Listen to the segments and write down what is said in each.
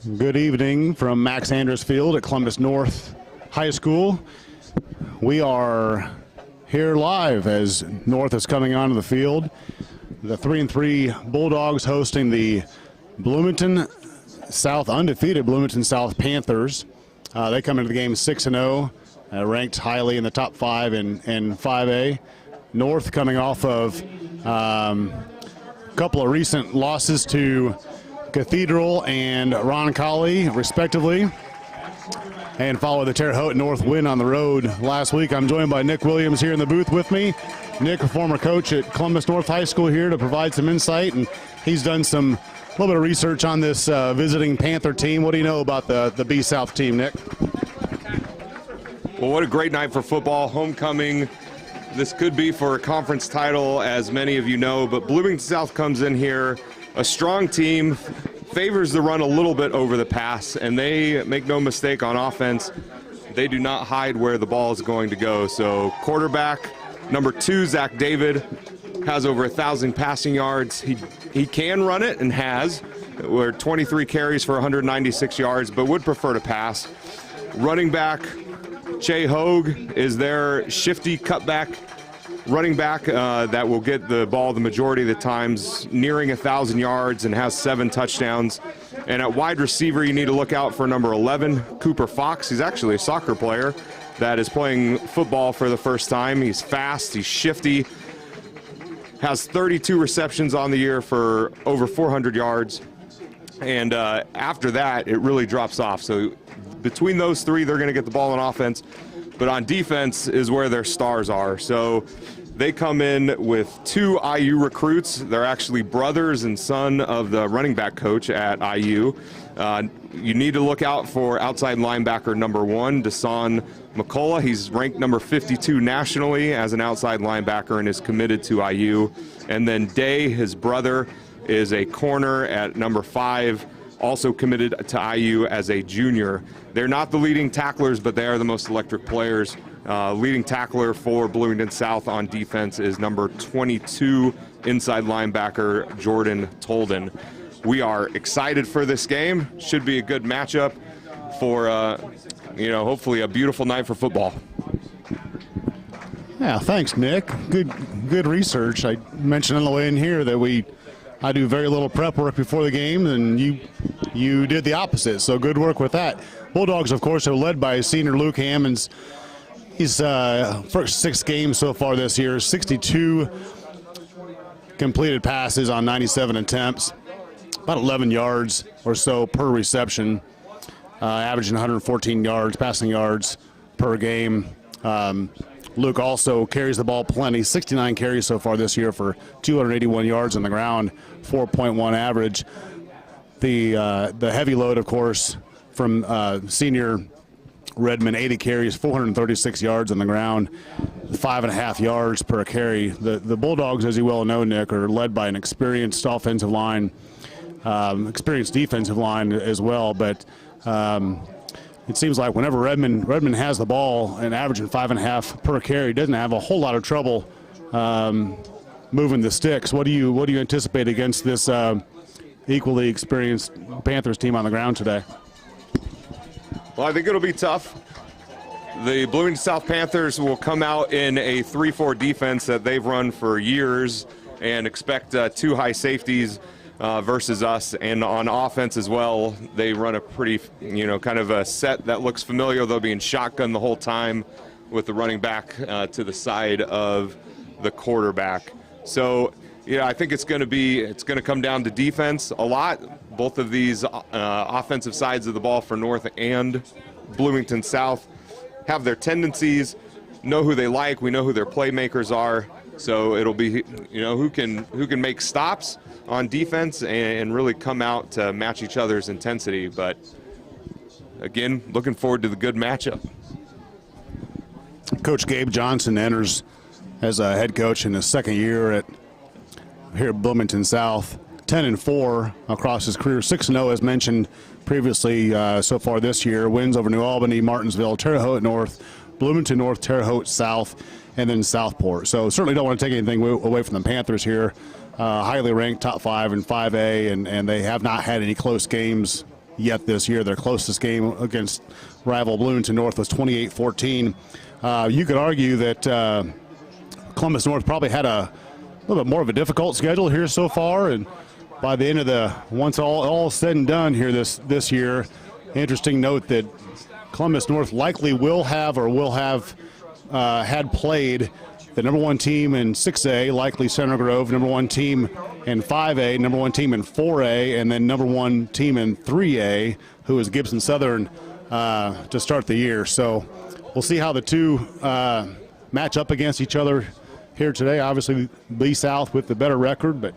Good evening from Max Andrews Field at Columbus North High School. We are here live as North is coming onto the field. The 3-3 Bulldogs hosting the Bloomington South, undefeated Bloomington South Panthers. They come into the game 6-0, ranked highly in the top 5 in 5A. North coming off of a couple of recent losses to Cathedral and Roncalli, respectively, and follow the Terre Haute North win on the road last week. I'm joined by Nick Williams here in the booth with me. Nick, a former coach at Columbus North High School, here to provide some insight, and he's done a little bit of research on this visiting Panther team. What do you know about the B South team, Nick? Well, what a great night for football, homecoming. This could be for a conference title, as many of you know, but Bloomington South comes in here, a strong team, favors the run a little bit over the pass, and they make no mistake on offense. They do not hide where the ball is going to go. So quarterback number 2, Zach David, has over 1,000 passing yards. He can run it and has. We're 23 carries for 196 yards, but would prefer to pass. Running back Che Hogue is their shifty cutback running back that will get the ball the majority of the times, nearing 1,000 yards and has 7 touchdowns. And at wide receiver, you need to look out for number 11, Cooper Fox. He's actually a soccer player that is playing football for the first time. He's fast, he's shifty, has 32 receptions on the year for over 400 yards. And after that, it really drops off. So between those 3, they're going to get the ball on offense. But on defense is where their stars are. So they come in with 2 IU recruits. They're actually brothers and son of the running back coach at IU. You need to look out for outside linebacker number 1, Desan McCullough. He's ranked number 52 nationally as an outside linebacker and is committed to IU. And then Day, his brother, is a corner at number 5, also committed to IU as a junior. They're not the leading tacklers, but they are the most electric players. Leading tackler for Bloomington South on defense is number 22 inside linebacker Jordan Tolden. We are excited for this game. Should be a good matchup for, hopefully a beautiful night for football. Yeah, thanks, Nick. Good research. I mentioned on the way in here that I do very little prep work before the game, and you did the opposite, so good work with that. Bulldogs, of course, are led by senior Luke Hammonds. He's first 6 games so far this year, 62 completed passes on 97 attempts, about 11 yards or so per reception, averaging 114 passing yards per game. Luke also carries the ball plenty, 69 carries so far this year for 281 yards on the ground, 4.1 average. The heavy load, of course, from senior Redmond, 80 carries, 436 yards on the ground, 5.5 yards per carry. The Bulldogs, as you well know, Nick, are led by an experienced offensive line, experienced defensive line as well, but it seems like whenever Redmond has the ball and averaging 5.5 per carry, doesn't have a whole lot of trouble moving the sticks. What do you anticipate against this equally experienced Panthers team on the ground today? Well, I think it'll be tough. The Bloomington South Panthers will come out in a 3-4 defense that they've run for years and expect 2 high safeties versus us. And on offense as well, they run a pretty, kind of a set that looks familiar. They'll be in shotgun the whole time with the running back to the side of the quarterback. So, I think it's going to come down to defense a lot. Both of these offensive sides of the ball for North and Bloomington South have their tendencies, know who they like. We know who their playmakers are. So it'll be, who can make stops on defense and really come out to match each other's intensity. But again, looking forward to the good matchup. Coach Gabe Johnson enters as a head coach in his second year here at Bloomington South. 10-4 across his career, 6-0 as mentioned previously so far this year. Wins over New Albany, Martinsville, Terre Haute North, Bloomington North, Terre Haute South, and then Southport. So certainly don't want to take anything away from the Panthers here. Highly ranked top 5 in 5A, and they have not had any close games yet this year. Their closest game against rival Bloomington North was 28-14. You could argue that Columbus North probably had a little bit more of a difficult schedule here so far, and by the end of the, once all said and done here this year, interesting note that Columbus North likely will have had played the number 1 team in 6A, likely Center Grove, number 1 team in 5A, number 1 team in 4A, and then number 1 team in 3A, who is Gibson Southern to start the year. So we'll see how the two match up against each other here today. Obviously, Lee South with the better record, but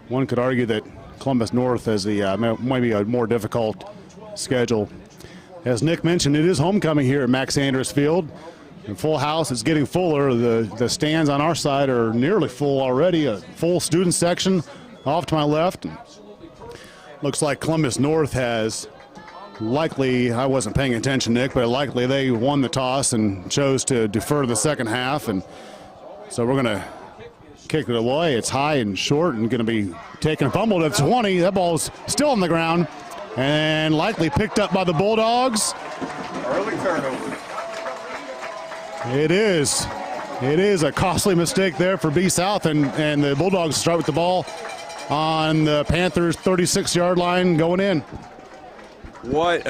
one could argue that Columbus North has the maybe a more difficult schedule. As Nick mentioned, it is homecoming here at Max Andrews Field. The full house is getting fuller. The stands on our side are nearly full already. A full student section off to my left. Looks like Columbus North has likely, I wasn't paying attention, Nick, but likely they won the toss and chose to defer to the second half. And so we're going to kick it away. It's high and short and going to be taken, fumbled at 20. That ball's still on the ground and likely picked up by the Bulldogs. Early turnover. It is a costly mistake there for B South, and the Bulldogs start with the ball on the Panthers' 36-yard line going in. What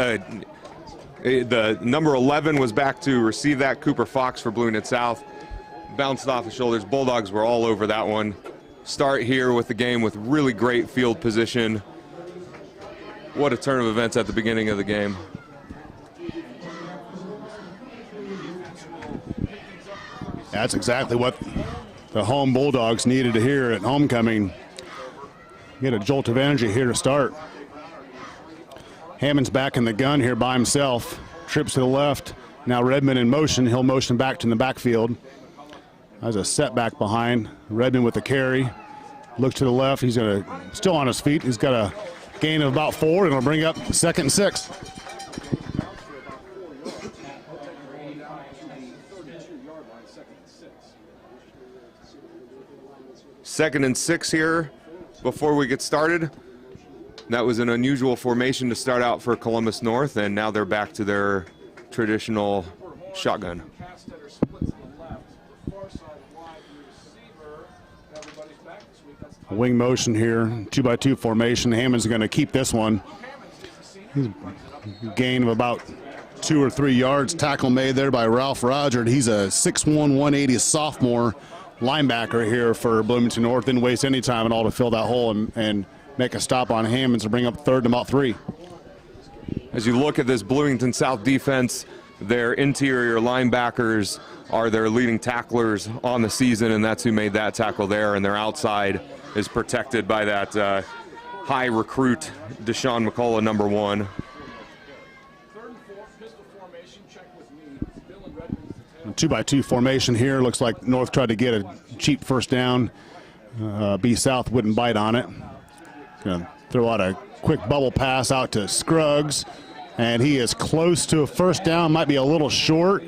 the number 11 was back to receive that. Cooper Fox for Bloomington South. Bounced off the shoulders. Bulldogs were all over that one. Start here with the game with really great field position. What a turn of events at the beginning of the game. That's exactly what the home Bulldogs needed to hear at homecoming. Get a jolt of energy here to start. Hammond's back in the gun here by himself. Trips to the left. Now Redmond in motion. He'll motion back to the backfield. There's a setback behind. Redmond with the carry. Looks to the left. He's still on his feet. He's got a gain of about 4, and it'll bring up 2nd and 6. Second and 6 here before we get started. That was an unusual formation to start out for Columbus North, and now they're back to their traditional shotgun. Wing motion here, 2-by-2 formation. Hammond's going to keep this one. Gain of about 2 or 3 yards. Tackle made there by Ralph Roger. He's a 6'1", 180 sophomore linebacker here for Bloomington North. Didn't waste any time at all to fill that hole and make a stop on Hammonds to bring up 3rd and about 3. As you look at this Bloomington South defense, their interior linebackers are their leading tacklers on the season, and that's who made that tackle there, and their outside is protected by that high recruit, Deshaun McCullough, number 1. 2-by-2 formation here. Looks like North tried to get a cheap first down. B South wouldn't bite on it. Gonna throw out a quick bubble pass out to Scruggs, and he is close to a first down. Might be a little short.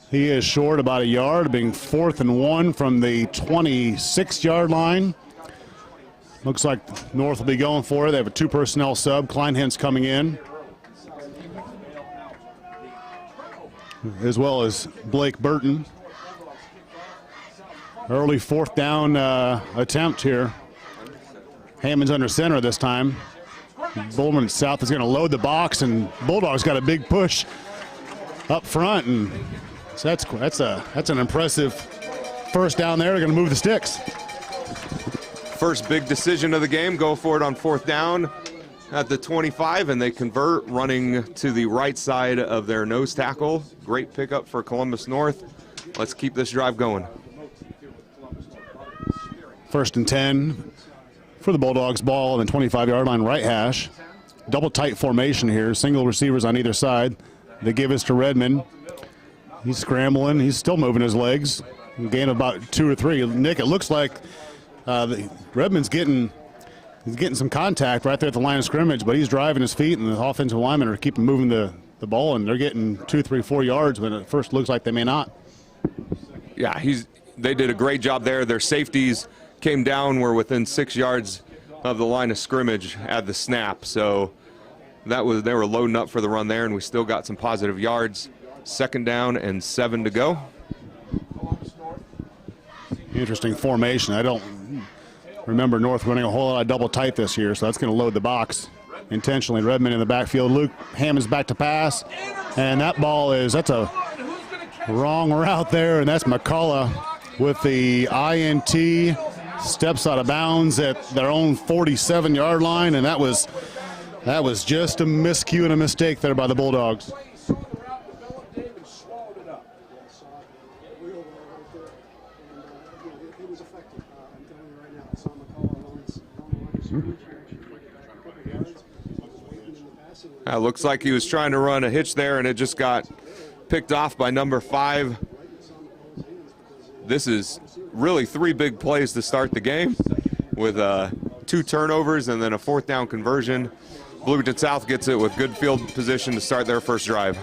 He is short about a yard, being 4th and 1 from the 26-yard line. Looks like North will be going for it. They have a 2 personnel sub. Kleinhens coming in, as well as Blake Burton. Early 4th down attempt here. Hammond's under center this time. Bloomington South is going to load the box, and Bulldogs got a big push up front, and so that's an impressive first down there. They're going to move the sticks. First big decision of the game, go for it on 4th down at the 25, and they convert, running to the right side of their nose tackle. Great pickup for Columbus North. Let's keep this drive going. 1st and 10 for the Bulldogs. Ball on the 25-yard line, right hash. Double tight formation here. Single receivers on either side. They give us to Redmond. He's scrambling. He's still moving his legs. Gain of about 2 or 3. Nick, it looks like Redmond's getting some contact right there at the line of scrimmage, but he's driving his feet, and the offensive linemen are keeping moving the ball, and they're getting 2, 3, 4 yards when it first looks like they may not. Yeah, they did a great job there. Their safeties came down, were within 6 yards of the line of scrimmage at the snap. So they were loading up for the run there, and we still got some positive yards. 2nd down and 7 to go. Interesting formation. I don't remember North running a whole lot of double tight this year, so that's going to load the box intentionally. Redmond in the backfield. Luke Hammond's back to pass, and that's a wrong route there, and that's McCullough with the INT. Steps out of bounds at their own 47-yard line, and that was just a miscue and a mistake there by the Bulldogs. Looks like he was trying to run a hitch there, and it just got picked off by number 5. This is really 3 big plays to start the game with 2 turnovers and then a 4th down conversion. Bloomington South gets it with good field position to start their first drive.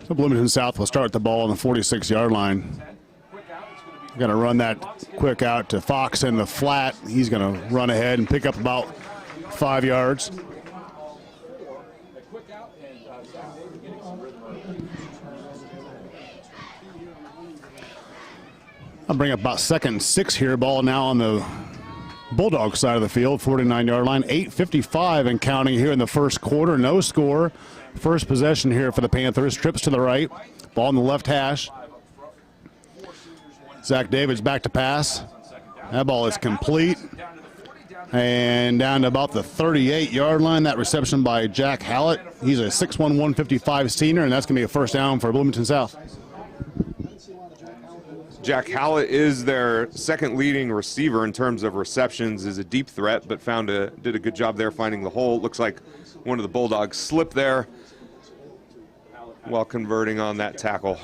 So Bloomington South will start the ball on the 46-yard line. Going to run that quick out to Fox in the flat. He's going to run ahead and pick up about 5 yards. I'll bring up about 2nd and 6 here. Ball now on the Bulldog side of the field, 49-yard line. 8:55 and counting here in the first quarter. No score. First possession here for the Panthers. Trips to the right. Ball on the left hash. Zach Davids back to pass. That ball is complete. And down to about the 38-yard line. That reception by Jack Hallett. He's a 6'1", 155 senior, and that's going to be a first down for Bloomington South. Jack Hallett is their 2nd leading receiver in terms of receptions, is a deep threat, but did a good job there finding the hole. It looks like one of the Bulldogs slipped there while converting on that tackle.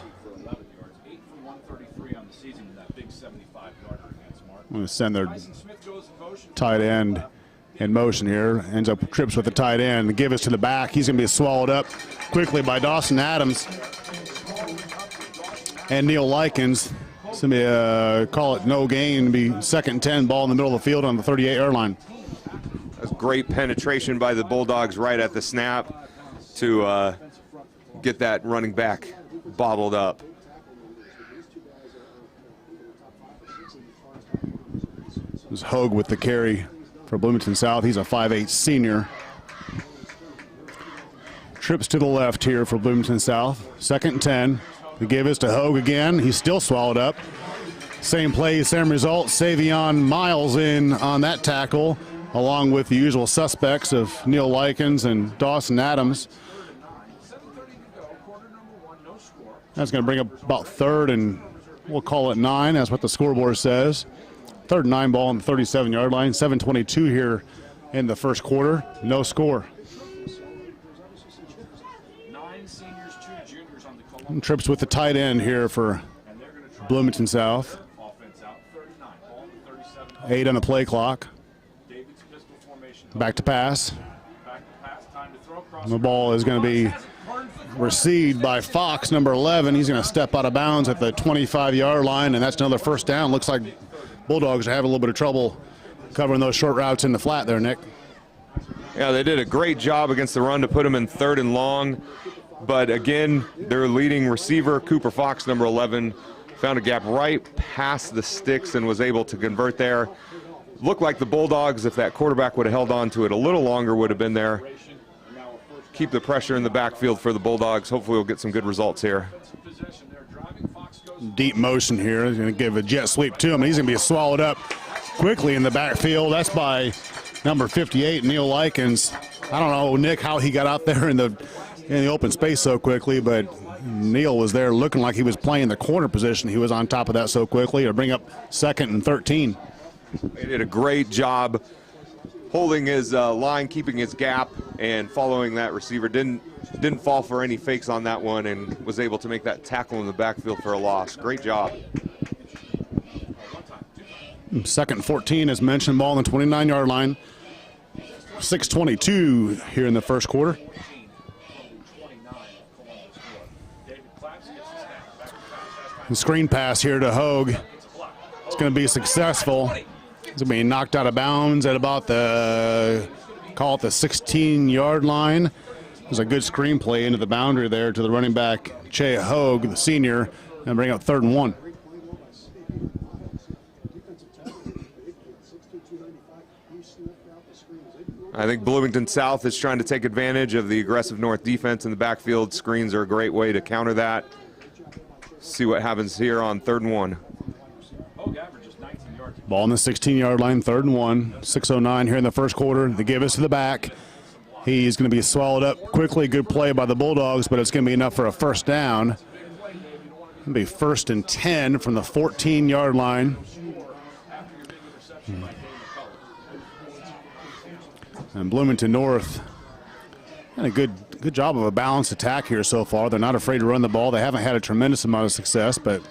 I'm going to send their tight end in motion here. Ends up trips with the tight end. The give us to the back. He's going to be swallowed up quickly by Dawson Adams and Neil Likens. It's going to be call it no gain. Be 2nd and 10, ball in the middle of the field on the 38-yard line. That's great penetration by the Bulldogs right at the snap to get that running back bobbled up. This is Hogue with the carry for Bloomington South. He's a 5'8" senior. Trips to the left here for Bloomington South. 2nd and 10. The give is to Hogue again. He's still swallowed up. Same play, same result. Savion Miles in on that tackle, along with the usual suspects of Neil Likens and Dawson Adams. That's going to bring up about 3rd and we'll call it 9. That's what the scoreboard says. 3rd and 9, ball on the 37-yard line. 7:22 here in the first quarter. No score. And trips with the tight end here for Bloomington South. 8 on the play clock. Back to pass. The ball is going to be received by Fox, number 11. He's going to step out of bounds at the 25-yard line, and that's another first down. Looks like Bulldogs are having a little bit of trouble covering those short routes in the flat there, Nick. Yeah, they did a great job against the run to put them in 3rd and long. But again, their leading receiver, Cooper Fox, number 11, found a gap right past the sticks and was able to convert there. Looked like the Bulldogs, if that quarterback would have held on to it a little longer, would have been there. Keep the pressure in the backfield for the Bulldogs. Hopefully we'll get some good results here. Deep motion here. He's going to give a jet sweep to him. He's going to be swallowed up quickly in the backfield. That's by number 58, Neil Likens. I don't know, Nick, how he got out there in the open space so quickly, but Neil was there looking like he was playing the corner position. He was on top of that so quickly to bring up 2nd and 13. He did a great job holding his line, keeping his gap, and following that receiver. Didn't fall for any fakes on that one and was able to make that tackle in the backfield for a loss. Great job. 2nd and 14, as mentioned, ball on the 29-yard line. 6:22 here in the first quarter. The screen pass here to Hogue. It's going to be successful. It's going to be knocked out of bounds at about the, call it the 16-yard line. There's a good screen play into the boundary there to the running back, Che Hogue, the senior, and bring up 3rd and 1. I think Bloomington South is trying to take advantage of the aggressive North defense in the backfield. Screens are a great way to counter that. See what happens here on 3rd and 1. Ball on the 16-yard line, 3rd and 1. 6:09 here in the first quarter. They give us to the back. He's going to be swallowed up quickly. Good play by the Bulldogs, but it's going to be enough for a first down. It'll be 1st and 10 from the 14-yard line. And Bloomington North had a good job of a balanced attack here so far. They're not afraid to run the ball. They haven't had a tremendous amount of success, but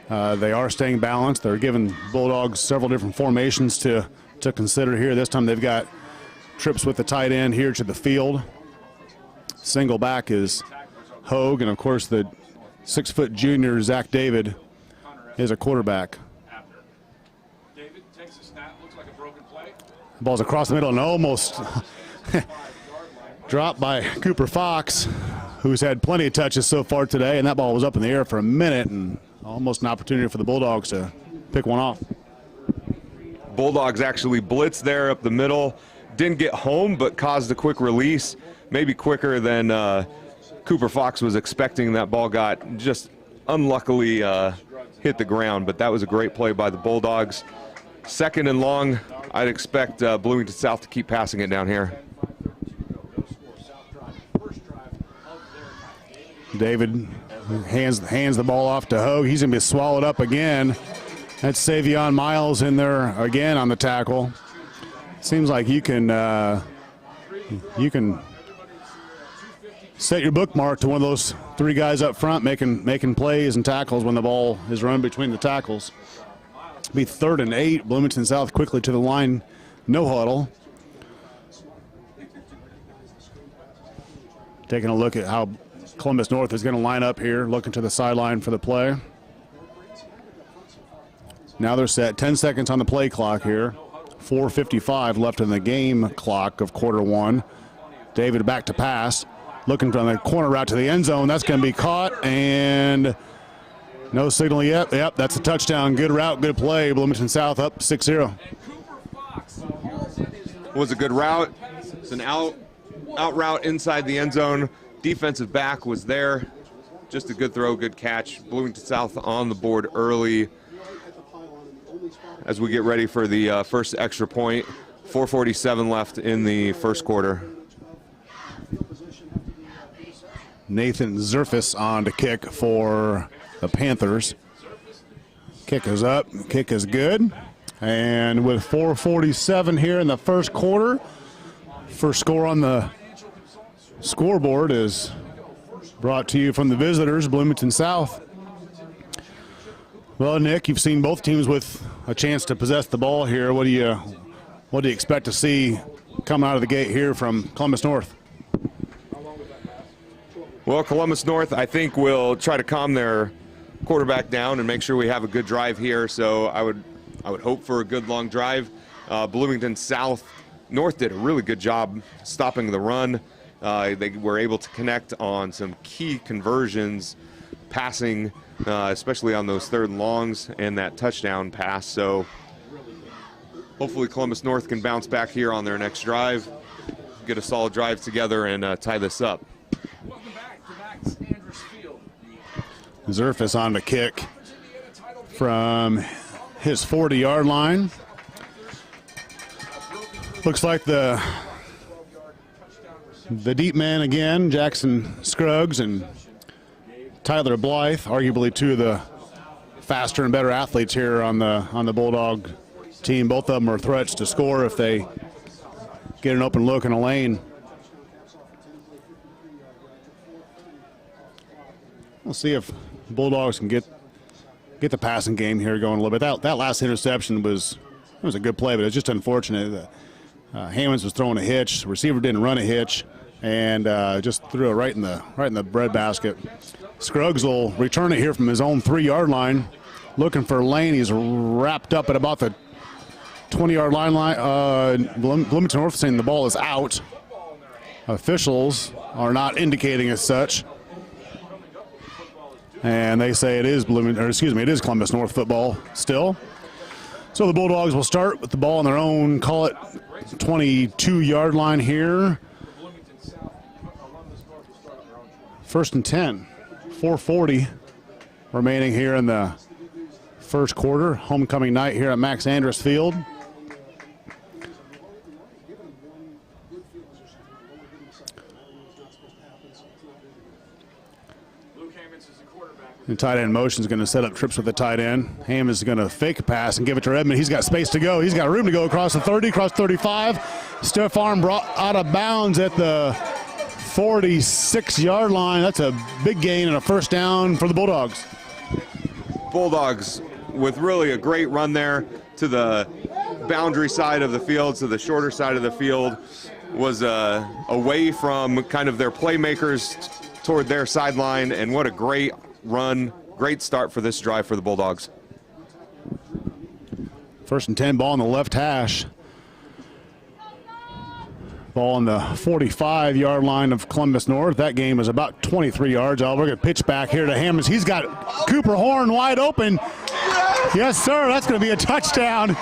they are staying balanced. They're giving Bulldogs several different formations to consider here. This time they've got trips with the tight end here to the field. Single back is Hogue, and of course the 6-foot junior Zach David is a quarterback. Ball's across the middle and almost dropped by Cooper Fox, who's had plenty of touches so far today, and that ball was up in the air for a minute and almost an opportunity for the Bulldogs to pick one off. Bulldogs actually blitzed there up the middle. Didn't get home, but caused a quick release, maybe quicker than Cooper Fox was expecting. That ball got just unluckily hit the ground, but that was a great play by the Bulldogs. 2nd and long. I'd expect Bloomington South to keep passing it down here. David hands the ball off to Hogue. He's going to be swallowed up again. That's Savion Miles in there again on the tackle. Seems like you can set your bookmark to one of those 3 guys up front making plays and tackles when the ball is run between the tackles. Be 3rd and 8. Bloomington South quickly to the line. No huddle. Taking a look at how Columbus North is going to line up here, looking to the sideline for the play. Now they're set. 10 seconds on the play clock here. 4:55 left in the game clock of quarter 1. David back to pass. Looking from the corner route to the end zone. That's going to be caught, and no signal yet. Yep, that's a touchdown. Good route, good play. Bloomington South up 6-0. Was a good route. It's an out route inside the end zone. Defensive back was there. Just a good throw, good catch. Bloomington South on the board early as we get ready for the first extra point. 4:47 left in the first quarter. Nathan Zerfus on to kick for the Panthers. Kick is up, kick is good. And with 4:47 here in the first quarter, first score on the scoreboard is brought to you from the visitors, Bloomington South. Well, Nick, you've seen both teams with a chance to possess the ball here. What do you expect to see coming out of the gate here from Columbus North? Well, Columbus North, I think, will try to calm their quarterback down and make sure we have a good drive here. So I would hope for a good long drive. Bloomington South North did a really good job stopping the run. They were able to connect on some key conversions, passing, especially on those 3rd and longs and that touchdown pass. So hopefully Columbus North can bounce back here on their next drive, get a solid drive together, and tie this up. Zerfus on the kick from his 40-yard line. Looks like the deep man again, Jackson Scruggs and Tyler Blythe, arguably 2 of the faster and better athletes here on the Bulldog team. Both of them are threats to score if they get an open look in a lane. We'll see if Bulldogs can get the passing game here going a little bit. That last interception was a good play, but it's just unfortunate that Hammonds was throwing a hitch. The receiver didn't run a hitch. and just threw it right in the breadbasket. Scruggs will return it here from his own 3-yard line, looking for Lane. He's wrapped up at about the 20-yard line. Bloomington North saying the ball is out. Officials are not indicating as such, and they say it is it is Columbus North football still. So the Bulldogs will start with the ball on their own, call it 22-yard line here. 1st and 10, 4:40 remaining here in the first quarter. Homecoming night here at Max Andrus Field. The tight end motion is going to set up trips with the tight end. Ham is going to fake a pass and give it to Redmond. He's got space to go. He's got room to go across the 30, across 35. Stiff arm brought out of bounds at the 46-yard line. That's a big gain and a first down for the Bulldogs. Bulldogs with really a great run there to the boundary side of the field, to the shorter side of the field, was away from kind of their playmakers toward their sideline, and what a great run, great start for this drive for the Bulldogs. 1st and 10, ball on the left hash. Ball on the 45-yard line of Columbus North. That game is about 23 yards. We're going to pitch back here to Hammonds. He's got Cooper Horn wide open. Yes, sir. That's going to be a touchdown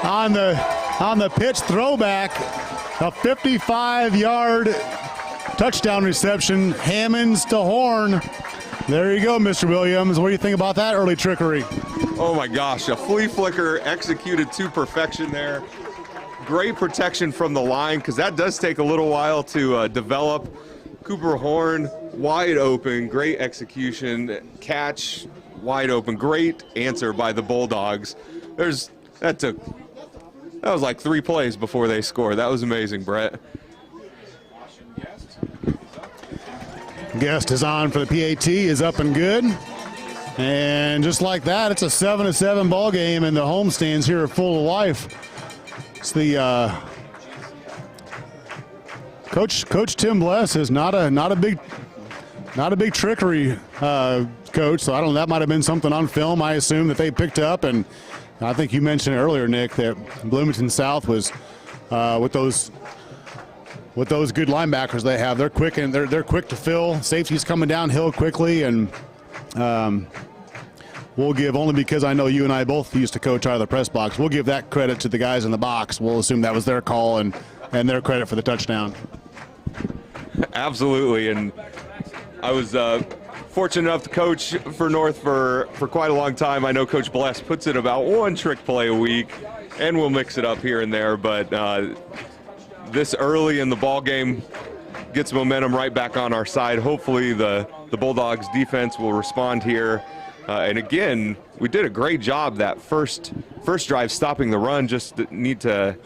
on the pitch throwback. A 55-yard touchdown reception. Hammonds to Horn. There you go, Mr. Williams. What do you think about that early trickery? Oh my gosh, a flea flicker executed to perfection there. Great protection from the line, because that does take a little while to develop. Cooper Horn wide open, great execution, catch wide open, great answer by the Bulldogs. That was like 3 plays before they scored. That was amazing, Brett. Guest is on for the PAT, is up and good. And just like that, it's a 7-7 ball game, and the homestands here are full of life. It's the Coach Tim Bless is not a big trickery coach. So I don't know, that might have been something on film, I assume, that they picked up. And I think you mentioned earlier, Nick, that Bloomington South was with those good linebackers they have. They're quick, and they're quick to fill. Safety's coming downhill quickly, and we'll give, only because I know you and I both used to coach out of the press box, we'll give that credit to the guys in the box. We'll assume that was their call and their credit for the touchdown. Absolutely, and I was fortunate enough to coach for North for quite a long time. I know Coach Bless puts in about 1 trick play a week, and we'll mix it up here and there, but this early in the ball game gets momentum right back on our side. Hopefully the Bulldogs defense will respond here. And again, we did a great job that first drive stopping the run. Just need to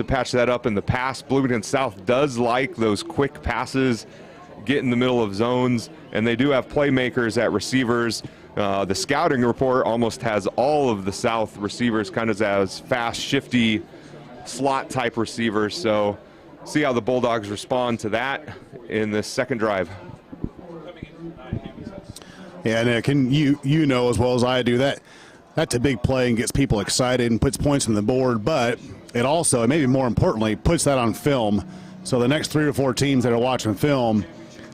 patch that up in the pass. Bloomington South does like those quick passes, get in the middle of zones, and they do have playmakers at receivers. The scouting report almost has all of the South receivers kind of as fast, shifty, slot type receivers. So see how the Bulldogs respond to that in this second drive. Yeah, Nick, and you know as well as I do that's a big play and gets people excited and puts points on the board, but it also, and maybe more importantly, puts that on film. So the next 3 or 4 teams that are watching film,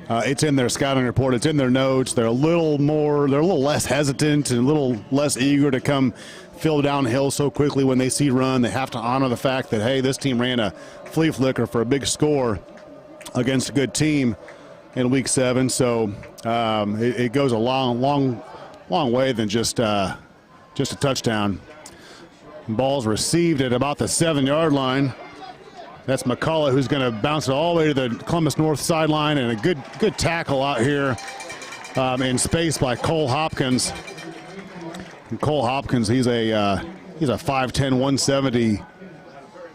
it's in their scouting report, it's in their notes. They're a little less hesitant and a little less eager to come fill downhill so quickly when they see run. They have to honor the fact that, hey, this team ran a flea flicker for a big score against a good team in week 7. So it goes a long way than just a touchdown. Ball's received at about the 7-yard line. That's McCullough, who's going to bounce it all the way to the Columbus North sideline, and a good tackle out here in space by Cole Hopkins. And Cole Hopkins, he's a 5'10", 170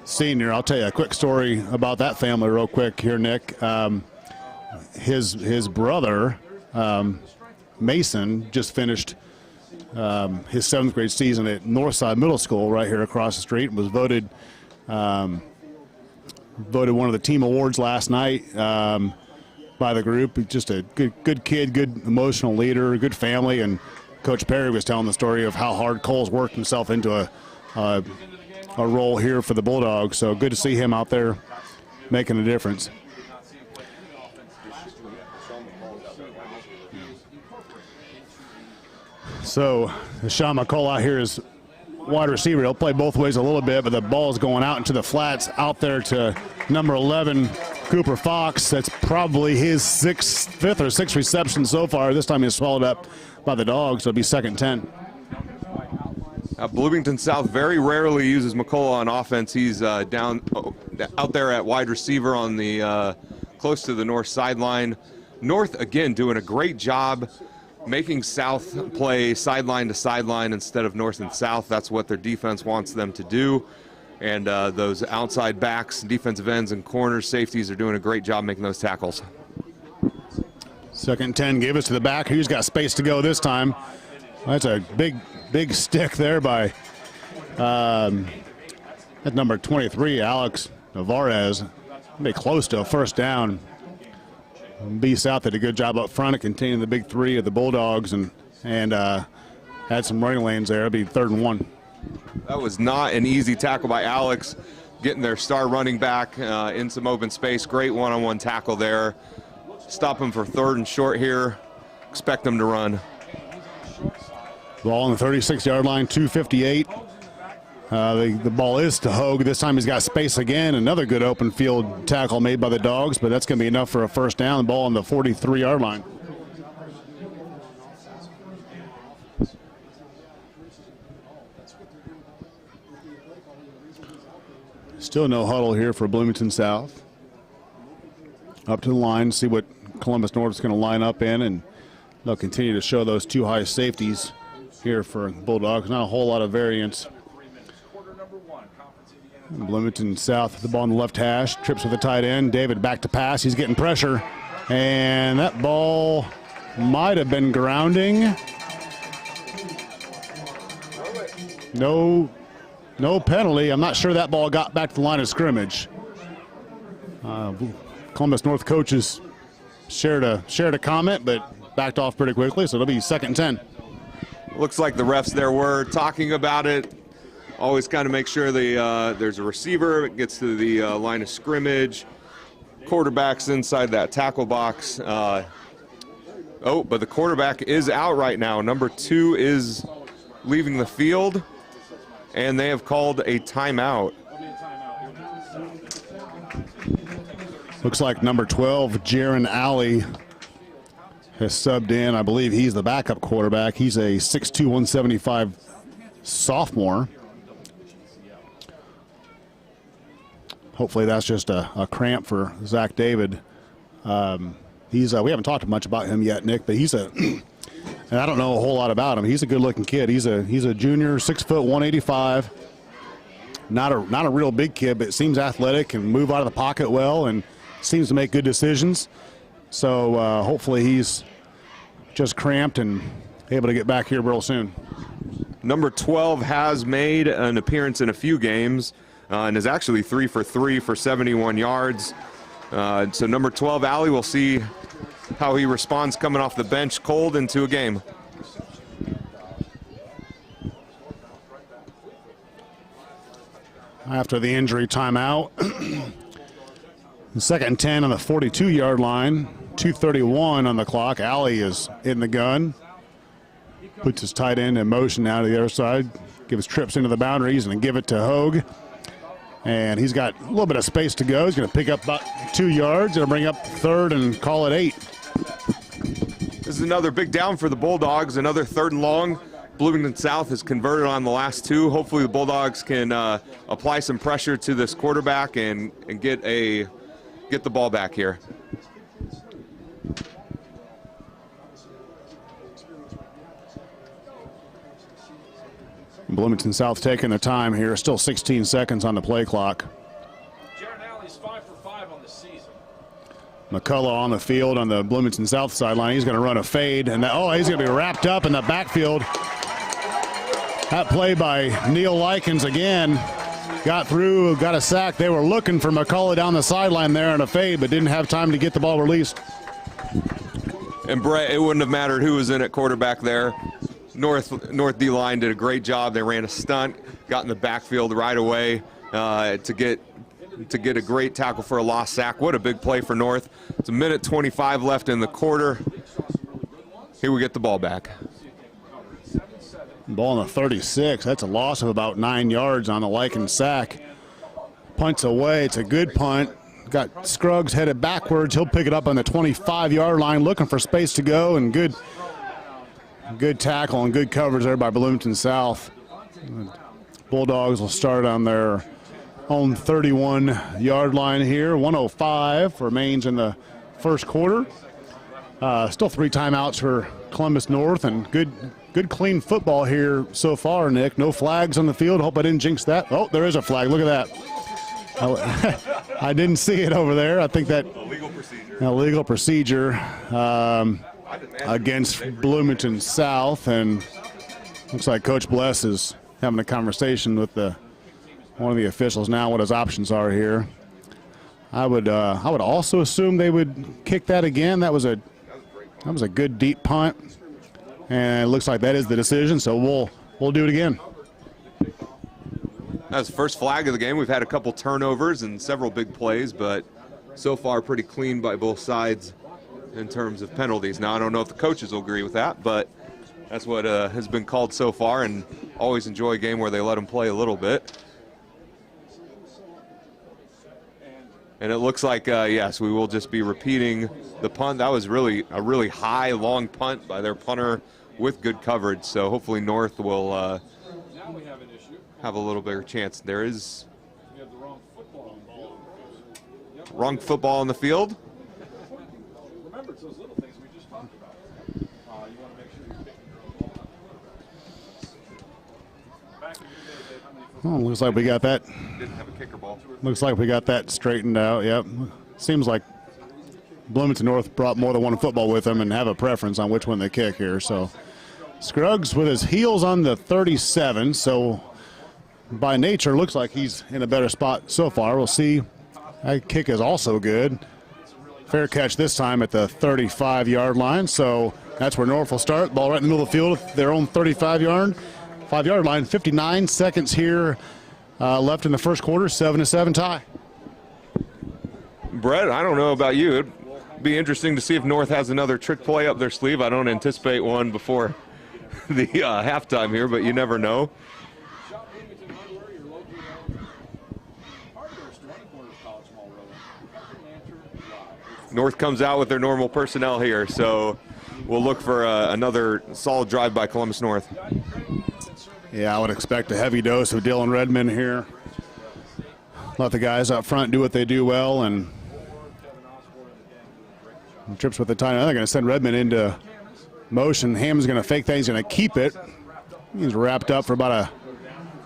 senior. I'll tell you a quick story about that family real quick here, Nick. His brother, Mason, just finished his 7th grade season at Northside Middle School right here across the street, and was voted voted one of the team awards last night by the group. Just a good kid, good emotional leader, good family. And Coach Perry was telling the story of how hard Cole's worked himself into a role here for the Bulldogs. So good to see him out there making a difference. So Sean McCall out here is wide receiver. He'll play both ways a little bit, but the ball's going out into the flats out there to number 11, Cooper Fox. That's probably his fifth or sixth reception so far. This time he's swallowed up by the Dogs. So it'll be 2nd and 10. Bloomington South very rarely uses McCullough on offense. He's out there at wide receiver on the close to the north sideline. North, again, doing a great job making South play sideline to sideline instead of north and south. That's what their defense wants them to do. And those outside backs, defensive ends, and corners, safeties are doing a great job making those tackles. 2nd and 10, gave us to the back. Who's got space to go this time? That's a big stick there by at number 23, Alex Navarez. Be close to a first down. B South did a good job up front of containing the big three of the Bulldogs and had some running lanes there. It'll be 3rd and 1. That was not an easy tackle by Alex, getting their star running back in some open space. Great one-on-one tackle there. Stop him for 3rd and short here. Expect them to run. Ball on the 36-yard line, 2:58. The ball is to Hogue. This time he's got space again. Another good open field tackle made by the Dogs, but that's going to be enough for a first down. The ball on the 43-yard line. Still no huddle here for Bloomington South. Up to the line, see what Columbus North is going to line up in, and they'll continue to show those two high safeties here for Bulldogs. Not a whole lot of variance. Bloomington South, the ball on the left hash, trips with the tight end. David back to pass. He's getting pressure, and that ball might have been grounding. No penalty. I'm not sure that ball got back to the line of scrimmage. Columbus North coaches shared a comment, but backed off pretty quickly, so it'll be 2nd and 10. Looks like the refs there were talking about it. Always kind of make sure there's a receiver, it gets to the line of scrimmage. Quarterback's inside that tackle box. But the quarterback is out right now. Number 2 is leaving the field, and they have called a timeout. Looks like number 12, Jaron Alley, has subbed in. I believe he's the backup quarterback. He's a 6'2", 175 sophomore. Hopefully that's just a cramp for Zach David. We haven't talked much about him yet, Nick, but and I don't know a whole lot about him. He's a good-looking kid. He's a junior, 6 foot, 185. Not a real big kid, but seems athletic and move out of the pocket well and seems to make good decisions. So hopefully he's just cramped and able to get back here real soon. Number 12 has made an appearance in a few games and is actually 3 for 3 for 71 yards. So number 12, Alley, we'll see how he responds coming off the bench cold into a game. After the injury timeout, 2nd and 10 on the 42-yard line, 2:31 on the clock. Alley is in the gun. Puts his tight end in motion now to the other side. Gives trips into the boundary. He's going to give it to Hogue. And he's got a little bit of space to go. He's going to pick up about 2 yards. It'll bring up 3rd and call it 8. This is another big down for the Bulldogs. Another 3rd and long. Bloomington South has converted on the last 2. Hopefully the Bulldogs can apply some pressure to this quarterback and get the ball back here. Bloomington South taking their time here. Still 16 seconds on the play clock. Jaron Alley's 5 for 5 on the season. McCullough on the field on the Bloomington South sideline. He's going to run a fade, and he's going to be wrapped up in the backfield. That play by Neil Likens again. got through, got a sack. They were looking for McCullough down the sideline there on a fade, but didn't have time to get the ball released. And Brett, it wouldn't have mattered who was in at quarterback there. North D-line did a great job. They ran a stunt, got in the backfield right away to get a great tackle for a lost sack. What a big play for North. It's a minute 25 left in the quarter. Here we get the ball back. Ball on the 36. That's a loss of about 9 yards on the Lycan sack. Punts away. It's a good punt. Got Scruggs headed backwards. He'll pick it up on the 25-yard line, looking for space to go, and good tackle and good coverage there by Bloomington South. Bulldogs will start on their own 31-yard line here. 1:05 remains in the first quarter. Still 3 timeouts for Columbus North, and good clean football here so far, Nick. No flags on the field. Hope I didn't jinx that. Oh, there is a flag. Look at that. I didn't see it over there. I think that illegal procedure against Bloomington South, and looks like Coach Bless is having a conversation with one of the officials now what his options are here. I would also assume they would kick that again. That was a good deep punt, and it looks like that is the decision. So we'll do it again. That's the first flag of the game. We've had a couple turnovers and several big plays, but so far pretty clean by both sides in terms of penalties. Now, I don't know if the coaches will agree with that, but that's what has been called so far, and always enjoy a game where they let them play a little bit. And it looks like, yes, we will just be repeating the punt. That was really a really high, long punt by their punter with good coverage, so hopefully North will have a little bigger chance. There is wrong football on the field. Remember, it's those little things we just talked about. You want to make sure you're picking your own ball. Back in the day, how many football Looks like we got that. Didn't have a kicker ball. Looks like we got that straightened out. Yep. Seems like Bloomington North brought more than one football with them and have a preference on which one they kick here. So Scruggs with his heels on the 37. So by nature, looks like he's in a better spot so far. We'll see. That kick is also good. Fair catch this time at the 35-yard line. So that's where North will start. Ball right in the middle of the field, their own 5-yard line. 59 seconds here left in the first quarter. 7-7 tie. Brett, I don't know about you. It'd be interesting to see if North has another trick play up their sleeve. I don't anticipate one before the halftime here, but you never know. North comes out with their normal personnel here, so we'll look for another solid drive by Columbus North. Yeah, I would expect a heavy dose of Dylan Redmond here. Let the guys up front do what they do well, and trips with the tight end. They're going to send Redmond into motion. Ham's going to fake that. He's going to keep it. He's wrapped up for about a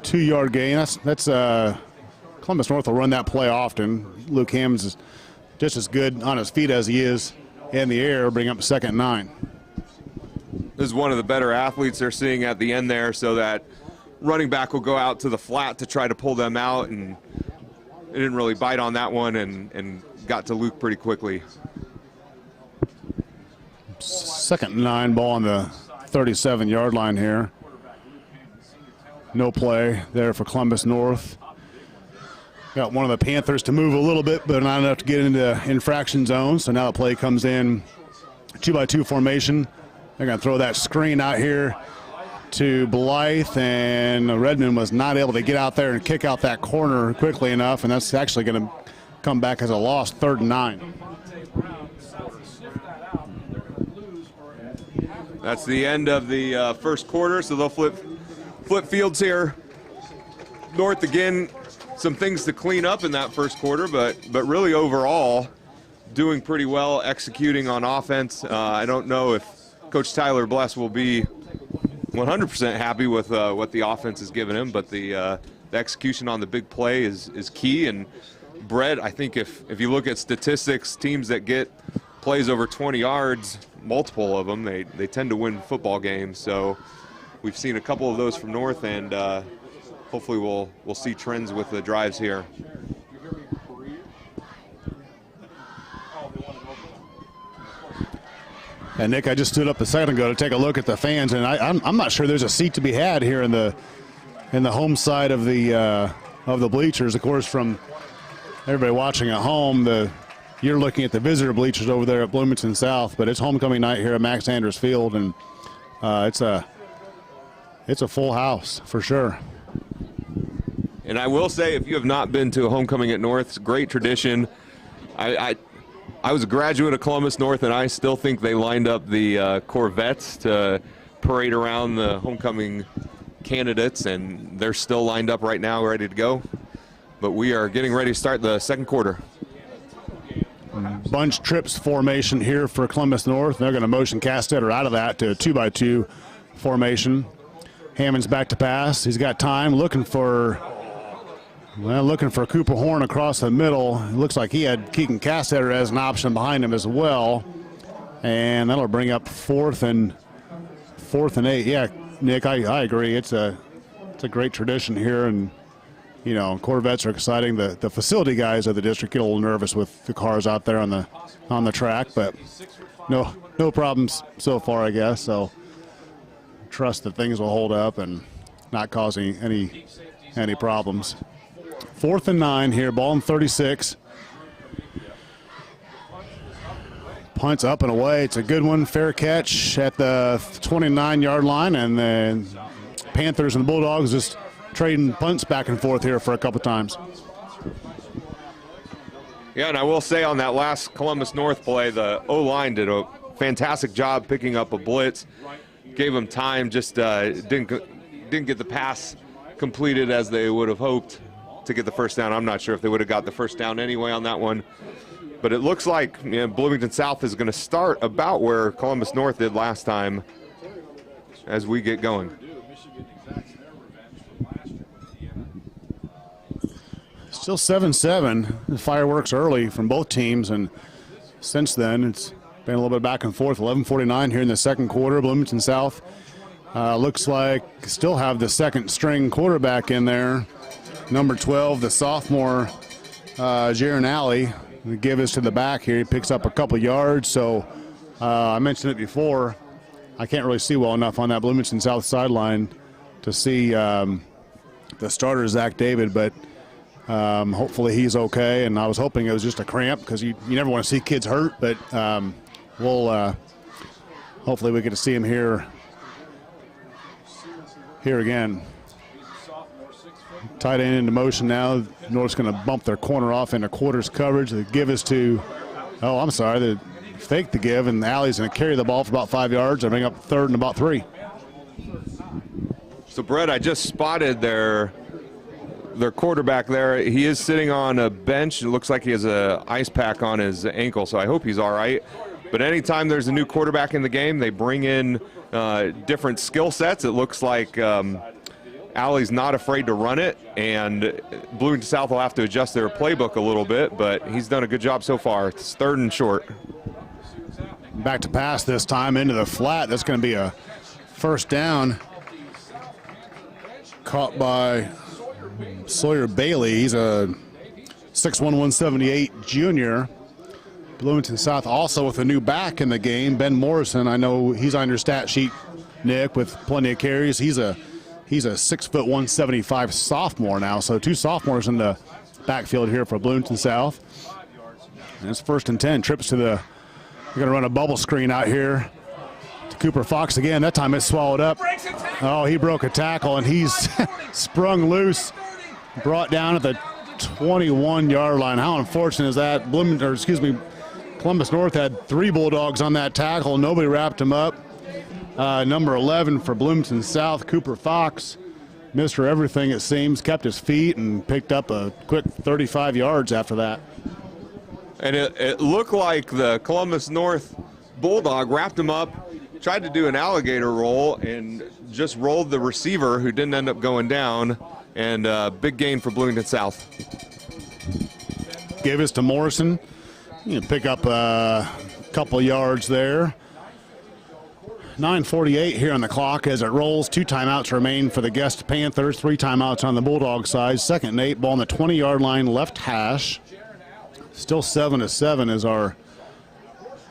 2-yard gain. That's Columbus North will run that play often. Luke Ham's is just as good on his feet as he is in the air. Bring up 2nd and 9. This is one of the better athletes they're seeing at the end there, so that running back will go out to the flat to try to pull them out, and it didn't really bite on that one and got to Luke pretty quickly. 2nd and 9, ball on the 37-yard line here. No play there for Columbus North. Got one of the Panthers to move a little bit, but not enough to get into infraction zone. So now the play comes in 2-by-2 formation. They're going to throw that screen out here to Blythe, and Redmond was not able to get out there and kick out that corner quickly enough, and that's actually going to come back as a loss, 3rd and 9. That's the end of the first quarter, so they'll flip fields here. North again, some things to clean up in that first quarter, but really overall doing pretty well, executing on offense. I don't know if Coach Tyler Bless will be 100% happy with what the offense has given him, but the execution on the big play is key. And Brett, I think if you look at statistics, teams that get plays over 20 yards, multiple of them, they tend to win football games. So we've seen a couple of those from North, and hopefully we'll see trends with the drives here. And Nick, I just stood up a second ago to take a look at the fans, and I'm not sure there's a seat to be had here in the home side of the bleachers. Of course, from everybody watching at home, you're looking at the visitor bleachers over there at Bloomington South, but it's homecoming night here at Max Andrews Field, and it's a full house for sure. And I will say, if you have not been to a homecoming at North, it's a great tradition. I was a graduate of Columbus North, and I still think they lined up the Corvettes to parade around the homecoming candidates, and they're still lined up right now, ready to go. But we are getting ready to start the second quarter. Bunch trips formation here for Columbus North. They're going to motion Castetter out of that to a 2-by-2 formation. Hammond's back to pass. He's got time, looking for Cooper Horn across the middle. It looks like he had Keegan Castetter as an option behind him as well. And that'll bring up fourth and 8. Yeah, Nick, I agree. It's a great tradition here, and you know, Corvettes are exciting. The facility guys of the district get a little nervous with the cars out there on the track, but no problems so far, I guess. So trust that things will hold up and not cause any problems. 4th and 9 here, ball in 36. Punts up and away. It's a good one. Fair catch at the 29-yard line, and then Panthers and the Bulldogs just trading punts back and forth here for a couple times. Yeah, and I will say on that last Columbus North play, the O-line did a fantastic job picking up a blitz. Gave them time, just didn't get the pass completed as they would have hoped to get the first down. I'm not sure if they would have got the first down anyway on that one. But it looks like Bloomington South is going to start about where Columbus North did last time as we get going. Still 7-7. Fireworks early from both teams, and since then it's been a little bit back and forth. 11:49 here in the second quarter. Bloomington South looks like still have the second string quarterback in there. Number 12, the sophomore Jaron Alley. The give is to the back here. He picks up a couple yards. So I mentioned it before. I can't really see well enough on that Bloomington South sideline to see the starter, Zach David, but hopefully he's okay. And I was hoping it was just a cramp, because you never want to see kids hurt, but we'll hopefully we get to see him here again. Tight end into motion now. North's going to bump their corner off into quarters coverage. The give is to, they fake the give, and Alley's going to carry the ball for about 5 yards and bring up 3rd and about 3. So, Brett, I just spotted their quarterback there. He is sitting on a bench. It looks like he has an ice pack on his ankle, so I hope he's all right. But anytime there's a new quarterback in the game, they bring in different skill sets. It looks like Alley's not afraid to run it, and Bloomington South will have to adjust their playbook a little bit, but he's done a good job so far. It's 3rd and short. Back to pass this time into the flat. That's going to be a first down. Caught by Sawyer Bailey. He's a 6'1", 178 junior. Bloomington South also with a new back in the game, Ben Morrison. I know he's on your stat sheet, Nick, with plenty of carries. He's a 6'1", 175 sophomore now. So 2 sophomores in the backfield here for Bloomington South. And it's 1st and 10. Trips to we're going to run a bubble screen out here to Cooper Fox again. That time it's swallowed up. Oh, he broke a tackle, and he's sprung loose, brought down at the 21-yard line. How unfortunate is that? Columbus North had 3 Bulldogs on that tackle. Nobody wrapped him up. Number 11 for Bloomington South, Cooper Fox, Mr. Everything, it seems, kept his feet and picked up a quick 35 yards after that. And it looked like the Columbus North Bulldog wrapped him up, tried to do an alligator roll, and just rolled the receiver, who didn't end up going down, and big gain for Bloomington South. Give us to Morrison. You know, pick up a couple yards there. 9:48 here on the clock as it rolls. 2 timeouts remain for the guest Panthers. 3 timeouts on the Bulldog side. 2nd and 8, ball on the 20-yard line, left hash. Still 7-7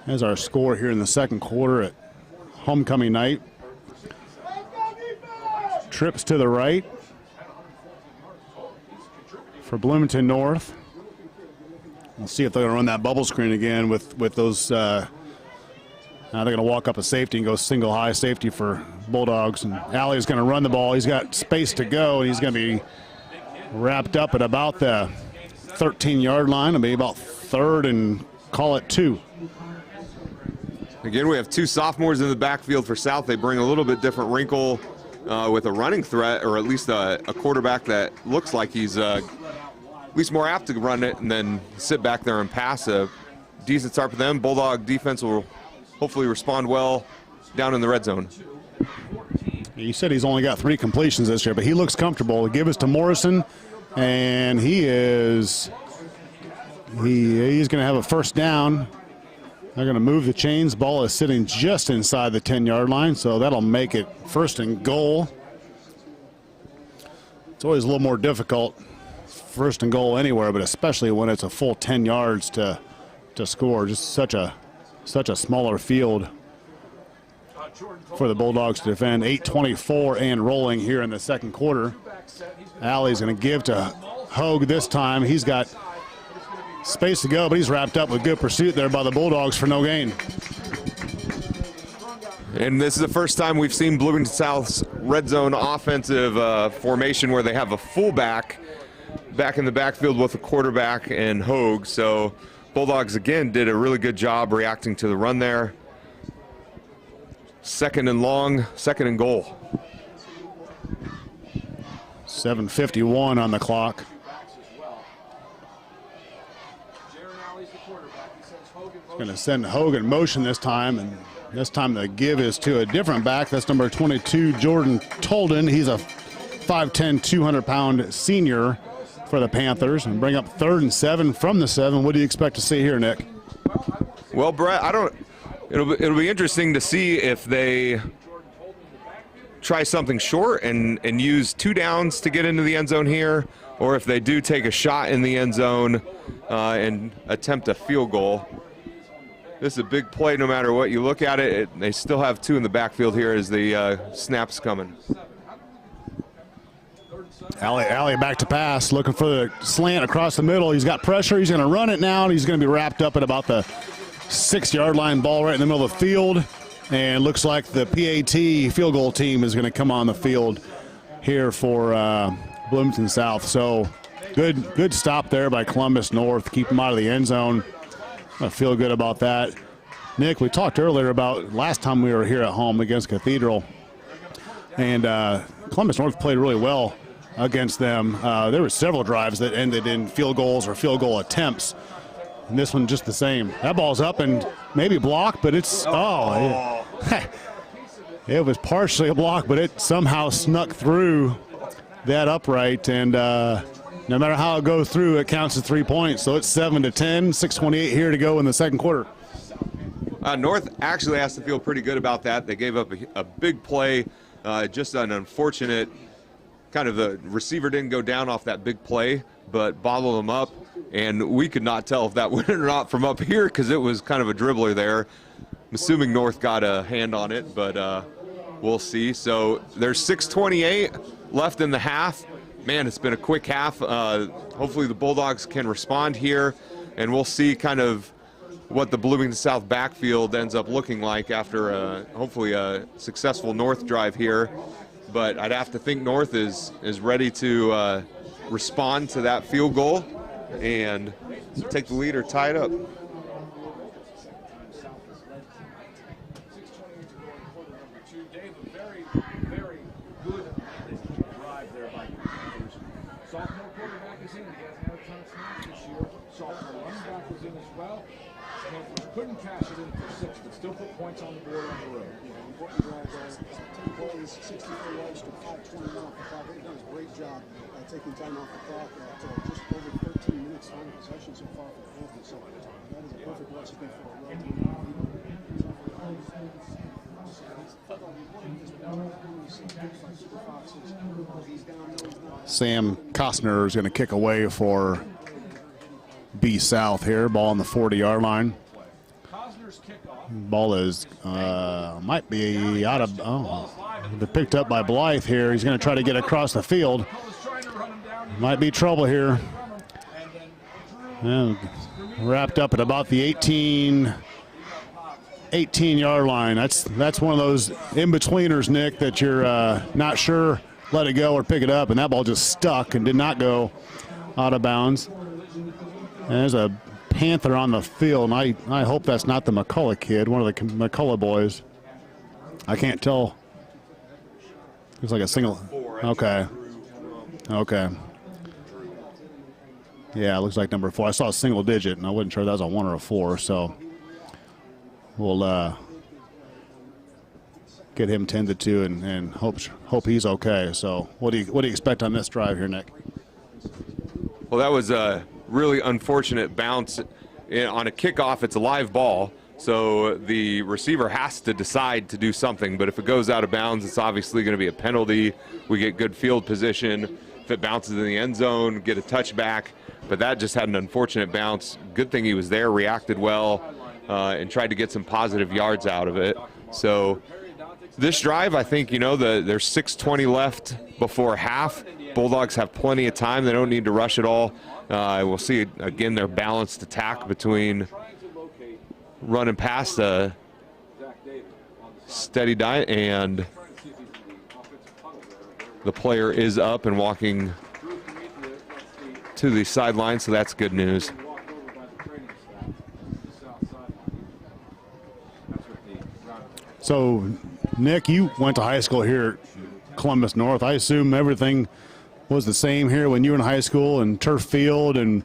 as our score here in the second quarter at homecoming night. Trips to the right for Bloomington North. We'll see if they're going to run that bubble screen again with those. Now they're going to walk up a safety and go single high safety for Bulldogs. And Alley is going to run the ball. He's got space to go, and he's going to be wrapped up at about the 13-yard line. It'll be about 3rd and call it 2. Again, we have 2 sophomores in the backfield for South. They bring a little bit different wrinkle with a running threat, or at least a quarterback that looks like he's at least more apt to run it and then sit back there and pass. A decent start for them. Bulldog defense will hopefully respond well down in the red zone. He said he's only got 3 completions this year, but he looks comfortable. Give us to Morrison, and he's going to have a first down. They're going to move the chains. Ball is sitting just inside the 10-yard line, so that'll make it 1st and goal. It's always a little more difficult, 1st and goal anywhere, but especially when it's a full 10 yards to score. Just such a smaller field for the Bulldogs to defend. 8:24 and rolling here in the second quarter. Alley's going to give to Hogue this time. He's got space to go, but he's wrapped up with good pursuit there by the Bulldogs for no gain. And this is the first time we've seen Bloomington South's red zone offensive formation where they have a fullback back in the backfield with a quarterback and Hogue. So Bulldogs again did a really good job reacting to the run there. 2nd and long, 2nd and goal. 7:51 on the clock. Going to send Hogue in motion this time, and this time the give is to a different back. That's number 22, Jordan Tolden. He's a 5'10", 200-pound senior for the Panthers, and bring up 3rd and 7 from the 7. What do you expect to see here, Nick? Well, Brett, it'll be interesting to see if they try something short and use 2 downs to get into the end zone here, or if they do take a shot in the end zone and attempt a field goal. This is a big play no matter what you look at it. They still have 2 in the backfield here as the snap's coming. Alley back to pass, looking for the slant across the middle. He's got pressure. He's going to run it now, and he's going to be wrapped up at about the 6-yard line. Ball right in the middle of the field, and looks like the PAT field goal team is going to come on the field here for Bloomington South. So good stop there by Columbus North. Keep them out of the end zone. I feel good about that. Nick, we talked earlier about last time we were here at home against Cathedral, and Columbus North played really well against them. There were several drives that ended in field goals or field goal attempts, and this one just the same. That ball's up and maybe blocked, but it's it was partially a block, but it somehow snuck through that upright, and no matter how it goes through, it counts as 3 points. So it's 7-10, 6:28 here to go in the second quarter. North actually has to feel pretty good about that. They gave up a big play, just an unfortunate kind of the receiver didn't go down off that big play, but bottled them up. And we could not tell if that went or not from up here because it was kind of a dribbler there. I'm assuming North got a hand on it, but we'll see. So there's 6:28 left in the half. Man, it's been a quick half. Hopefully the Bulldogs can respond here, and we'll see kind of what the Bloomington South backfield ends up looking like after hopefully a successful North drive here. But I'd have to think North is ready to respond to that field goal and take the lead or tie it up. Couldn't cash it in for 6, but still put points on the board on the road. Important drive there. 10 plays, 64 yards to 5:21 off the clock. They've done a great job taking time off the clock at just over 13 minutes time of possession so far for the Panthers. So that is a perfect recipe for a run. Sam Costner is going to kick away for B South here. Ball on the 40-yard line. Ball is might be out of. Oh, they're picked up by Blythe here. He's going to try to get across the field. Might be trouble here. And wrapped up at about the 18-yard line. That's one of those in-betweeners, Nick, that you're not sure let it go or pick it up, and that ball just stuck and did not go out of bounds. And there's a Panther on the field, and I hope that's not the McCullough kid, one of the McCullough boys. I can't tell. Looks like a single. Okay. Okay. Yeah, it looks like number 4. I saw a single digit, and I wasn't sure if that was a 1 or a 4, so we'll get him tended to and hope he's okay. So what do you expect on this drive here, Nick? Well, that was a really unfortunate bounce on a kickoff. It's a live ball, so the receiver has to decide to do something. But if it goes out of bounds, it's obviously going to be a penalty. We get good field position. If it bounces in the end zone, get a touchback. But that just had an unfortunate bounce. Good thing he was there, reacted well, and tried to get some positive yards out of it. So this drive, I think, there's 6:20 left before half. Bulldogs have plenty of time. They don't need to rush at all. We'll see, again, their balanced attack between run and pass, a steady diet, and the player is up and walking to the sideline, so that's good news. So, Nick, you went to high school here at Columbus North. I assume everything was the same here when you were in high school, and turf field and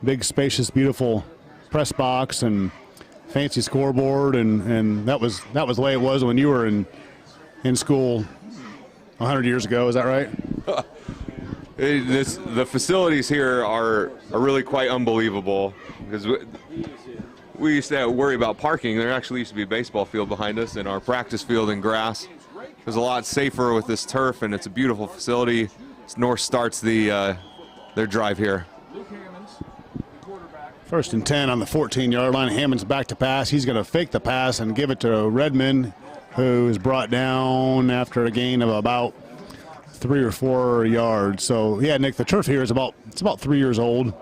big, spacious, beautiful press box and fancy scoreboard, and that was the way it was when you were in school 100 years ago. Is that right? The facilities here are really quite unbelievable, because we used to worry about parking. There actually used to be a baseball field behind us, and our practice field and grass was a lot safer with this turf, and it's a beautiful facility. North starts their drive here. 1st and 10 on the 14-yard line. Hammond's back to pass. He's going to fake the pass and give it to Redmond, who is brought down after a gain of about 3 or 4 yards. So yeah, Nick, the turf here is about 3 years old.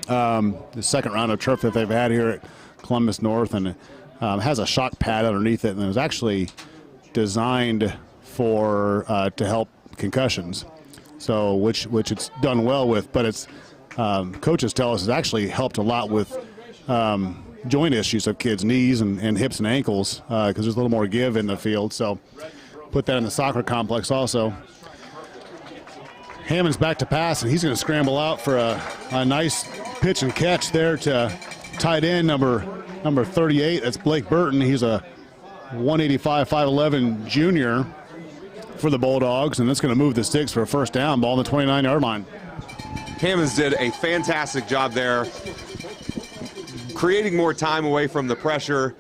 The second round of turf that they've had here at Columbus North, and has a shock pad underneath it, and it was actually designed for to help concussions. So which it's done well with, but it's coaches tell us it's actually helped a lot with joint issues of kids' knees and hips and ankles, because there's a little more give in the field. So put that in the soccer complex also. Hammond's back to pass, and he's going to scramble out for a nice pitch and catch there to tight end number 38. That's Blake Burton. He's a 185, 5'11 junior for the Bulldogs, and that's going to move the sticks for a first down. Ball on the 29-yard line. Hammonds did a fantastic job there, creating more time away from the pressure.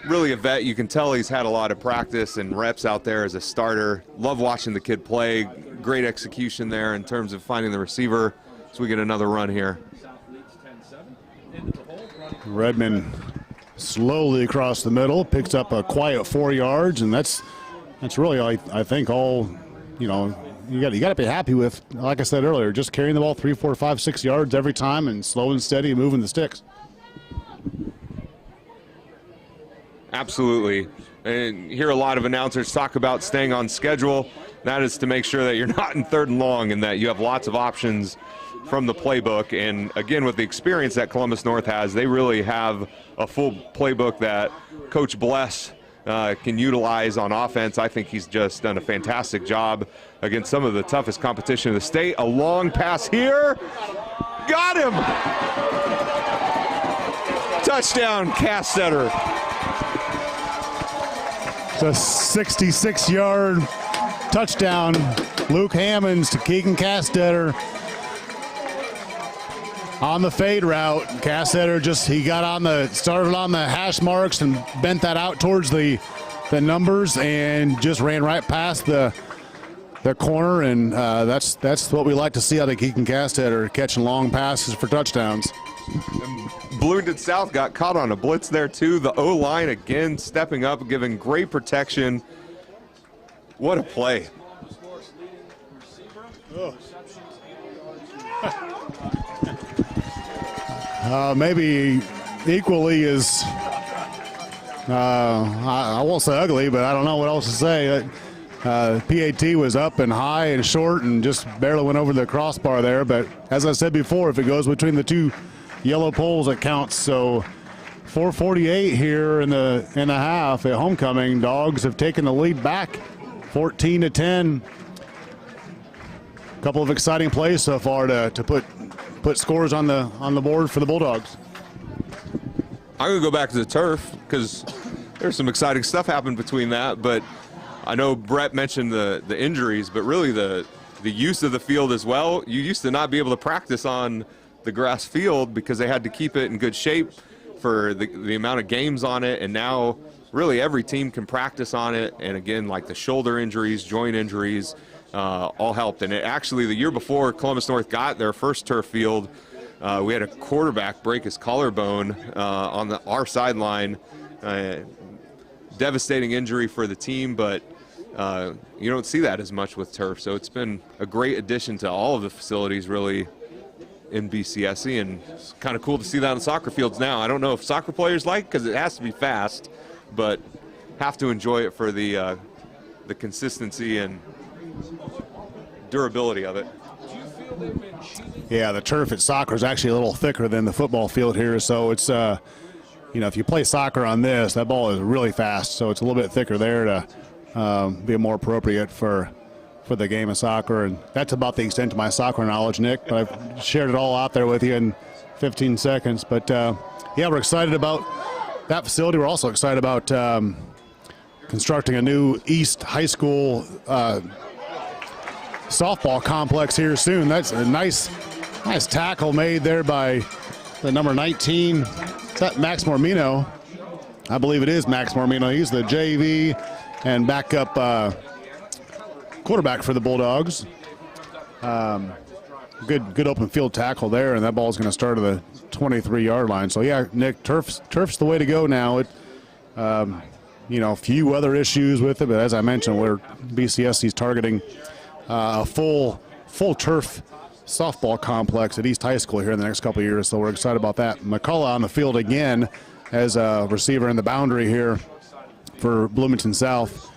Really a vet. You can tell he's had a lot of practice and reps out there as a starter. Love watching the kid play. Great execution there in terms of finding the receiver. So we get another run here. Redmond slowly across the middle, picks up a quiet 4 yards, and that's really, I think, all, you got to be happy with. Like I said earlier, just carrying the ball 3, 4, 5, 6 yards every time, and slow and steady, moving the sticks. Absolutely. And hear a lot of announcers talk about staying on schedule. That is to make sure that you're not in 3rd and long, and that you have lots of options from the playbook. And again, with the experience that Columbus North has, they really have a full playbook that Coach Bless can utilize on offense. I think he's just done a fantastic job against some of the toughest competition in the state. A long pass here. Got him! Touchdown, Castetter. It's a 66-yard touchdown. Luke Hammonds to Keegan Castetter on the fade route. Castetter started on the hash marks and bent that out towards the the numbers and just ran right past the corner, and that's what we like to see. I think he can cast it or catching long passes for touchdowns. Bloomington South got caught on a blitz there too. The O-line again stepping up, giving great protection. What a play. Maybe equally as, I won't say ugly, but I don't know what else to say. PAT was up and high and short and just barely went over the crossbar there. But as I said before, if it goes between the two yellow poles, it counts. So 4:48 here in the half at homecoming. Dogs have taken the lead back 14-10. A couple of exciting plays so far to put scores on the board for the Bulldogs. I'm going to go back to the turf because there's some exciting stuff happened between that. But I know Brett mentioned the injuries, but really the use of the field as well. You used to not be able to practice on the grass field because they had to keep it in good shape for the amount of games on it, and now really every team can practice on it. And again, like the shoulder injuries, joint injuries, all helped. And it actually, the year before Columbus North got their first turf field, we had a quarterback break his collarbone on our sideline. Devastating injury for the team, but you don't see that as much with turf. So it's been a great addition to all of the facilities really in BCSE, and it's kind of cool to see that on soccer fields now. I don't know if soccer players like, because it has to be fast, but have to enjoy it for the consistency and durability of it. Yeah, the turf at soccer is actually a little thicker than the football field here, so it's if you play soccer on this, that ball is really fast, so it's a little bit thicker there to be more appropriate for the game of soccer. And that's about the extent of my soccer knowledge, Nick, but I've shared it all out there with you in 15 seconds. But yeah, we're excited about that facility. We're also excited about constructing a new East High School softball complex here soon. That's a nice tackle made there by the number 19. Is that Max Mormino? I believe it is Max Mormino. He's the JV and backup quarterback for the Bulldogs. Good open field tackle there, and that ball is going to start at the 23-yard line. So yeah, Nick, turf's the way to go now. A few other issues with it, but as I mentioned, we're BCSC's targeting a full turf softball complex at East High School here in the next couple of years. So we're excited about that. McCullough on the field again as a receiver in the boundary here for Bloomington South.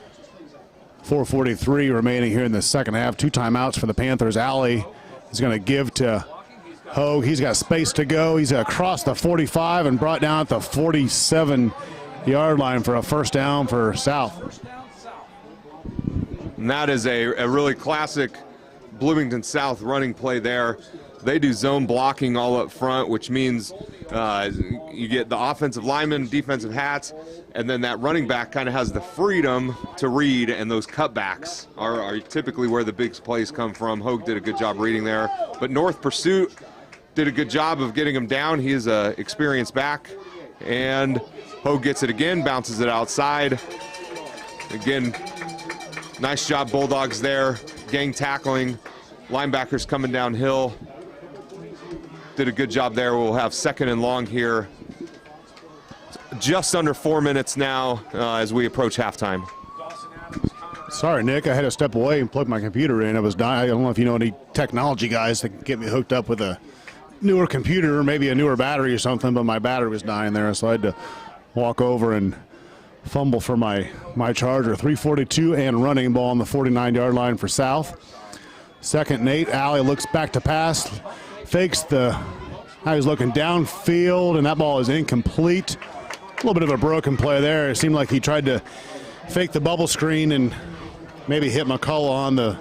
4:43 remaining here in the second half. 2 timeouts for the Panthers. Alley is going to give to Hogue. He's got space to go. He's across the 45 and brought down at the 47-yard line for a first down for South. And that is a really classic Bloomington South running play there. They do zone blocking all up front, which means you get the offensive lineman, defensive hats, and then that running back kind of has the freedom to read, and those cutbacks are typically where the big plays come from. Hogue did a good job reading there. But North Pursuit did a good job of getting him down. He is an experienced back, and Hogue gets it again, bounces it outside. Again, nice job, Bulldogs there. Gang tackling, linebackers coming downhill. Did a good job there. We'll have second and long here. Just under 4 minutes now as we approach halftime. Sorry, Nick, I had to step away and plug my computer in. It was dying. I don't know if you know any technology guys that can get me hooked up with a newer computer or maybe a newer battery or something, but my battery was dying there, so I had to walk over and fumble for my charger. 3:42 and running, ball on the 49-yard line for South. Second and 8. Alley looks back to pass, fakes now he's looking downfield, and that ball is incomplete. A little bit of a broken play there. It seemed like he tried to fake the bubble screen and maybe hit McCullough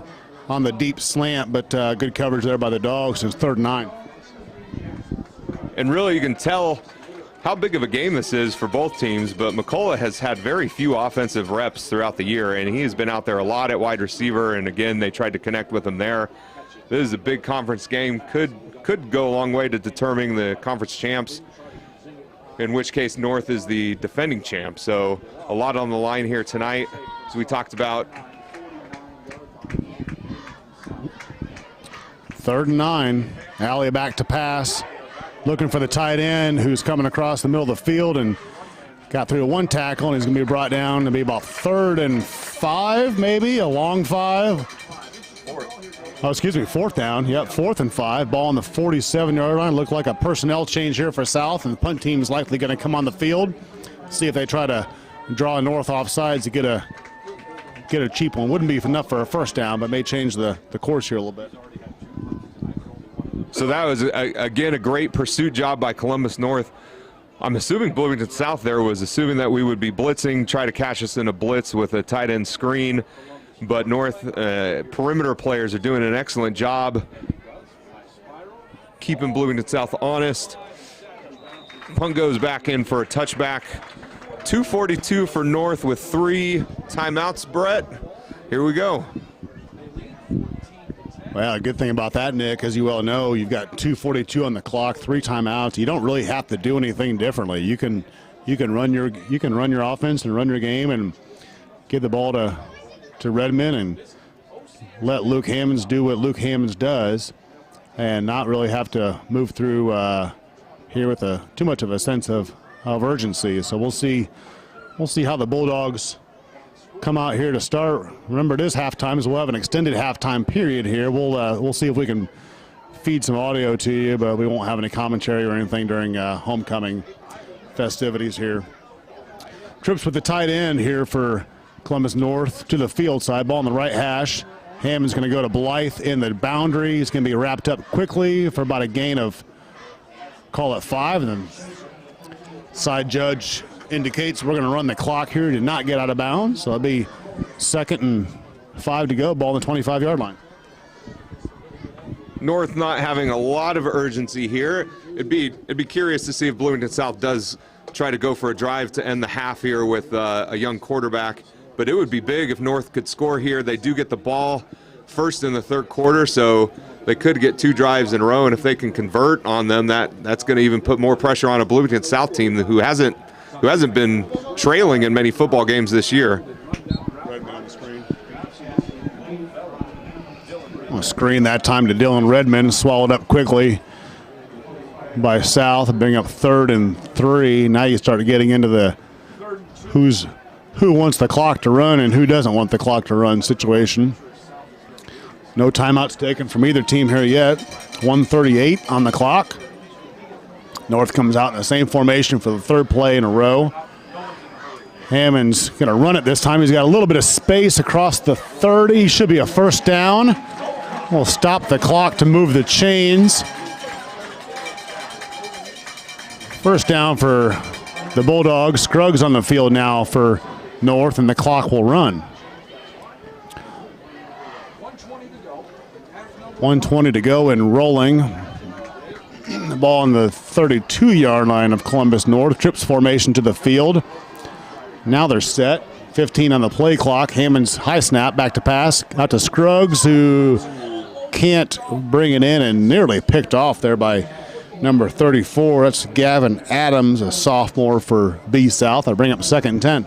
on the deep slant, but good coverage there by the Dogs. It's 3rd and 9. And really you can tell how big of a game this is for both teams, but McCullough has had very few offensive reps throughout the year, and he has been out there a lot at wide receiver, and again, they tried to connect with him there. This is a big conference game. Could go a long way to determining the conference champs. in which case North is the defending champ. So a lot on the line here tonight, as we talked about. 3rd and 9. Alley back to pass. Looking for the tight end who's coming across the middle of the field and got through 1 tackle, and he's going to be brought down to be about 3rd and 5, maybe, a long 5. Oh, excuse me, 4th down. Yep, 4th and 5. Ball on the 47-yard line. Looked like a personnel change here for South, and the punt team is likely going to come on the field. See if they try to draw North off sides to get a cheap one. Wouldn't be enough for a 1st down, but may change the course here a little bit. So that was, again, a great pursuit job by Columbus North. I'm assuming Bloomington South there was assuming that we would be blitzing, try to catch us in a blitz with a tight end screen. But North perimeter players are doing an excellent job keeping Bloomington South honest. Punt goes back in for a touchback. 2:42 for North with 3 timeouts, Brett. Here we go. Well, a good thing about that, Nick, as you well know, you've got 2:42 on the clock, 3 timeouts. You don't really have to do anything differently. You can run your offense and run your game and give the ball to Redmond and let Luke Hammonds do what Luke Hammonds does, and not really have to move through here with too much of a sense of urgency. So we'll see how the Bulldogs come out here to start. Remember, it is halftime, so we'll have an extended halftime period here. We'll see if we can feed some audio to you, but we won't have any commentary or anything during homecoming festivities here. Trips with the tight end here for Columbus North to the field side. Ball on the right hash. Hammond's going to go to Blythe in the boundary. He's going to be wrapped up quickly for about a gain of, call it 5. And then side judge indicates we're going to run the clock here. Did not get out of bounds. So it'll be 2nd and 5 to go. Ball on the 25-yard line. North not having a lot of urgency here. It'd be curious to see if Bloomington South does try to go for a drive to end the half here with a young quarterback. But it would be big if North could score here. They do get the ball first in the 3rd quarter, so they could get 2 drives in a row. And if they can convert on them, that's going to even put more pressure on a Bloomington South team who hasn't been trailing in many football games this year. Screen that time to Dylan Redmond, swallowed up quickly by South, bring up 3rd and 3. Now you start getting into the who wants the clock to run and who doesn't want the clock to run situation. No timeouts taken from either team here yet. 1:38 on the clock. North comes out in the same formation for the 3rd play in a row. Hammond's going to run it this time. He's got a little bit of space across the 30. Should be a 1st down. We'll stop the clock to move the chains. 1st down for the Bulldogs. Scruggs on the field now for North, and the clock will run. 1:20 to go and rolling. The ball on the 32-yard line of Columbus North. Trips formation to the field. Now they're set. 15 on the play clock. Hammond's high snap, back to pass. Out to Scruggs, who can't bring it in and nearly picked off there by number 34. That's Gavin Adams, a sophomore for B South. I bring up 2nd and 10.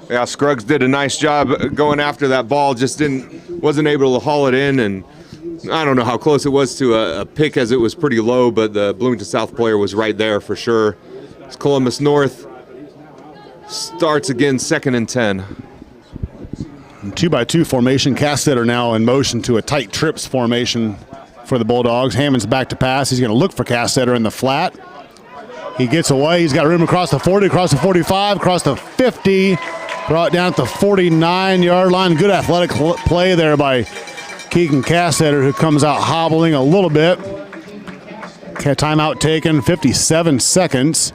Yeah, Scruggs did a nice job going after that ball. Just wasn't able to haul it in, and I don't know how close it was to a pick, as it was pretty low, but the Bloomington South player was right there for sure. It's Columbus North starts again, 2nd and 10. 2-by-2 formation. Castetter now in motion to a tight trips formation for the Bulldogs. Hammond's back to pass. He's going to look for Castetter in the flat. He gets away. He's got room across the 40, across the 45, across the 50. Brought down at the 49-yard line. Good athletic play there by Keegan Castetter, who comes out hobbling a little bit. Timeout taken, 57 seconds.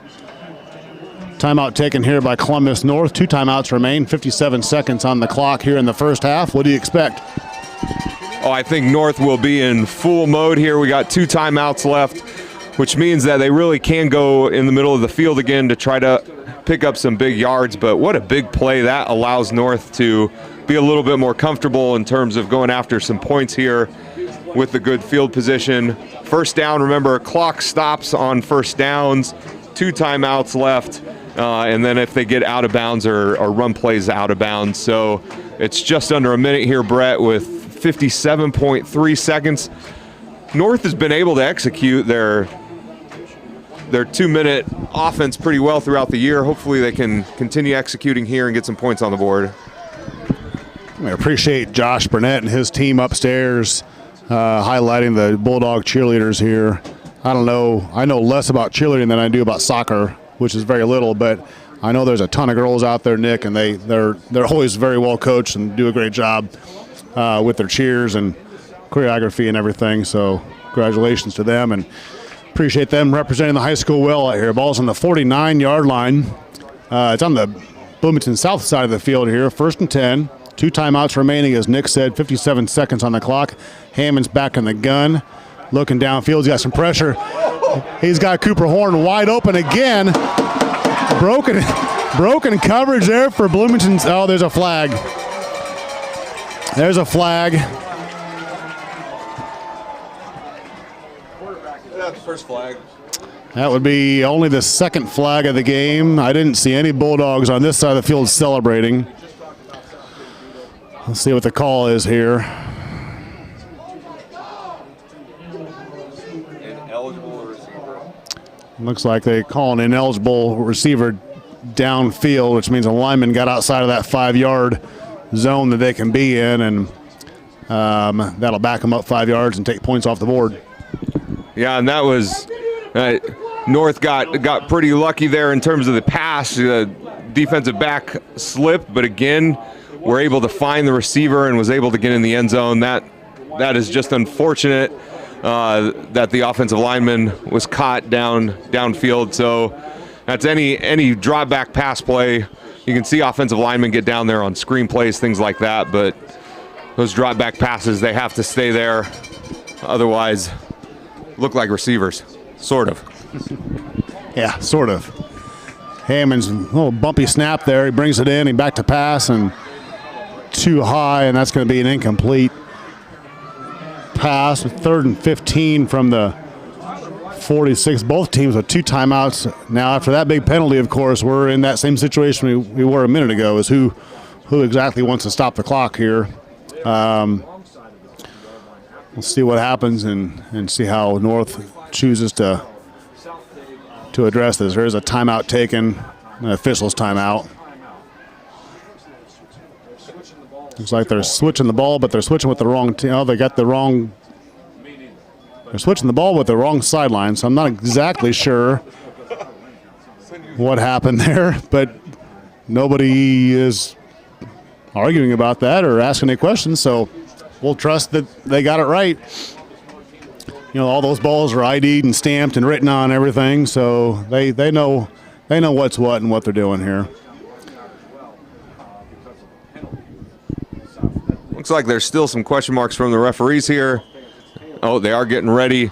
Timeout taken here by Columbus North. 2 timeouts remain, 57 seconds on the clock here in the 1st half. What do you expect? Oh, I think North will be in full mode here. We got 2 timeouts left, which means that they really can go in the middle of the field again to try to pick up some big yards. But what a big play. That allows North to be a little bit more comfortable in terms of going after some points here. with the good field position. First down, remember, clock stops on first downs, 2 timeouts left, and then if they get out of bounds or run plays out of bounds. So it's just under a minute here, Brett, with 57.3 seconds. North has been able to execute their 2-minute offense pretty well throughout the year. Hopefully they can continue executing here and get some points on the board. I appreciate Josh Burnett and his team upstairs highlighting the Bulldog cheerleaders here. I don't know. I know less about cheerleading than I do about soccer, which is very little, but I know there's a ton of girls out there, Nick, and they're always very well coached and do a great job with their cheers and choreography and everything. So congratulations to them, and appreciate them representing the high school well out here. Ball's on the 49-yard line. It's on the Bloomington south side of the field here. 1st and 10. 2 timeouts remaining, as Nick said. 57 seconds on the clock. Hammond's back in the gun, looking downfield. He's got some pressure. He's got Cooper Horn wide open again. Broken coverage there for Bloomington. Oh, there's a flag. There's a flag. First flag. That would be only the second flag of the game. I didn't see any Bulldogs on this side of the field celebrating. Let's see what the call is here. Ineligible receiver. Looks like they call an ineligible receiver downfield, which means a lineman got outside of that 5-yard zone that they can be in, and that'll back them up 5 yards and take points off the board. Yeah, and that was North got pretty lucky there in terms of the pass. The defensive back slipped, but again, were able to find the receiver and was able to get in the end zone. That is just unfortunate that the offensive lineman was caught downfield. So that's any drop back pass play. You can see offensive linemen get down there on screen plays, things like that, but those drop back passes, they have to stay there. Otherwise, look like receivers, sort of. Yeah, sort of. Hammond's a little bumpy snap there. He brings it in, he back to pass, and too high, and that's going to be an incomplete pass. 3rd and 15 from the 46. Both teams with 2 timeouts. Now, after that big penalty, of course, we're in that same situation we were a minute ago, is who exactly wants to stop the clock here. We'll see what happens and see how North chooses to address this. There is a timeout taken, an official's timeout. Looks like they're switching the ball, but they're switching with the wrong team. Oh, they got the wrong. They're switching the ball with the wrong sideline, so I'm not exactly sure what happened there, but nobody is arguing about that or asking any questions, so we'll trust that they got it right. You know, all those balls are ID'd and stamped and written on everything, so they know what's what and what they're doing here. Looks like there's still some question marks from the referees here. Oh, they are getting ready.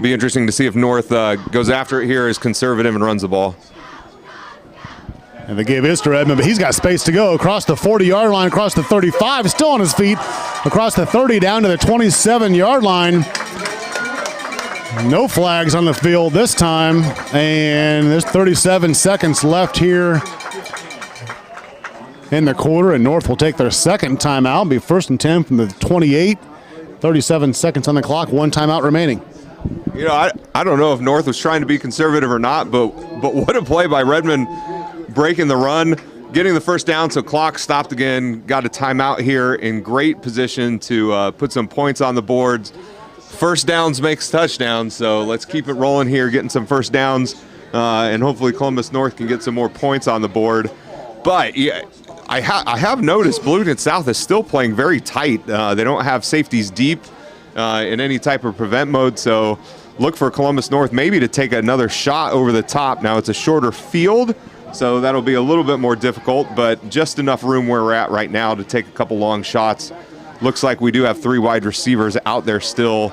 Be interesting to see if North goes after it here, is conservative and runs the ball. And they gave his to Redmond, but he's got space to go across the 40-yard line, across the 35, still on his feet, across the 30, down to the 27-yard line. No flags on the field this time, and there's 37 seconds left here in the quarter, and North will take their second timeout. It'll be 1st and 10 from the 28. 37 seconds on the clock, 1 timeout remaining. You know, I don't know if North was trying to be conservative or not, but what a play by Redmond, breaking the run, getting the first down, so clock stopped again, got a timeout here, in great position to put some points on the boards. First downs makes touchdowns, so let's keep it rolling here, getting some first downs, and hopefully Columbus North can get some more points on the board. But yeah, I have noticed Bloomington South is still playing very tight. They don't have safeties deep in any type of prevent mode, so look for Columbus North maybe to take another shot over the top. Now it's a shorter field, so that'll be a little bit more difficult, but just enough room where we're at right now to take a couple long shots. Looks like we do have 3 wide receivers out there still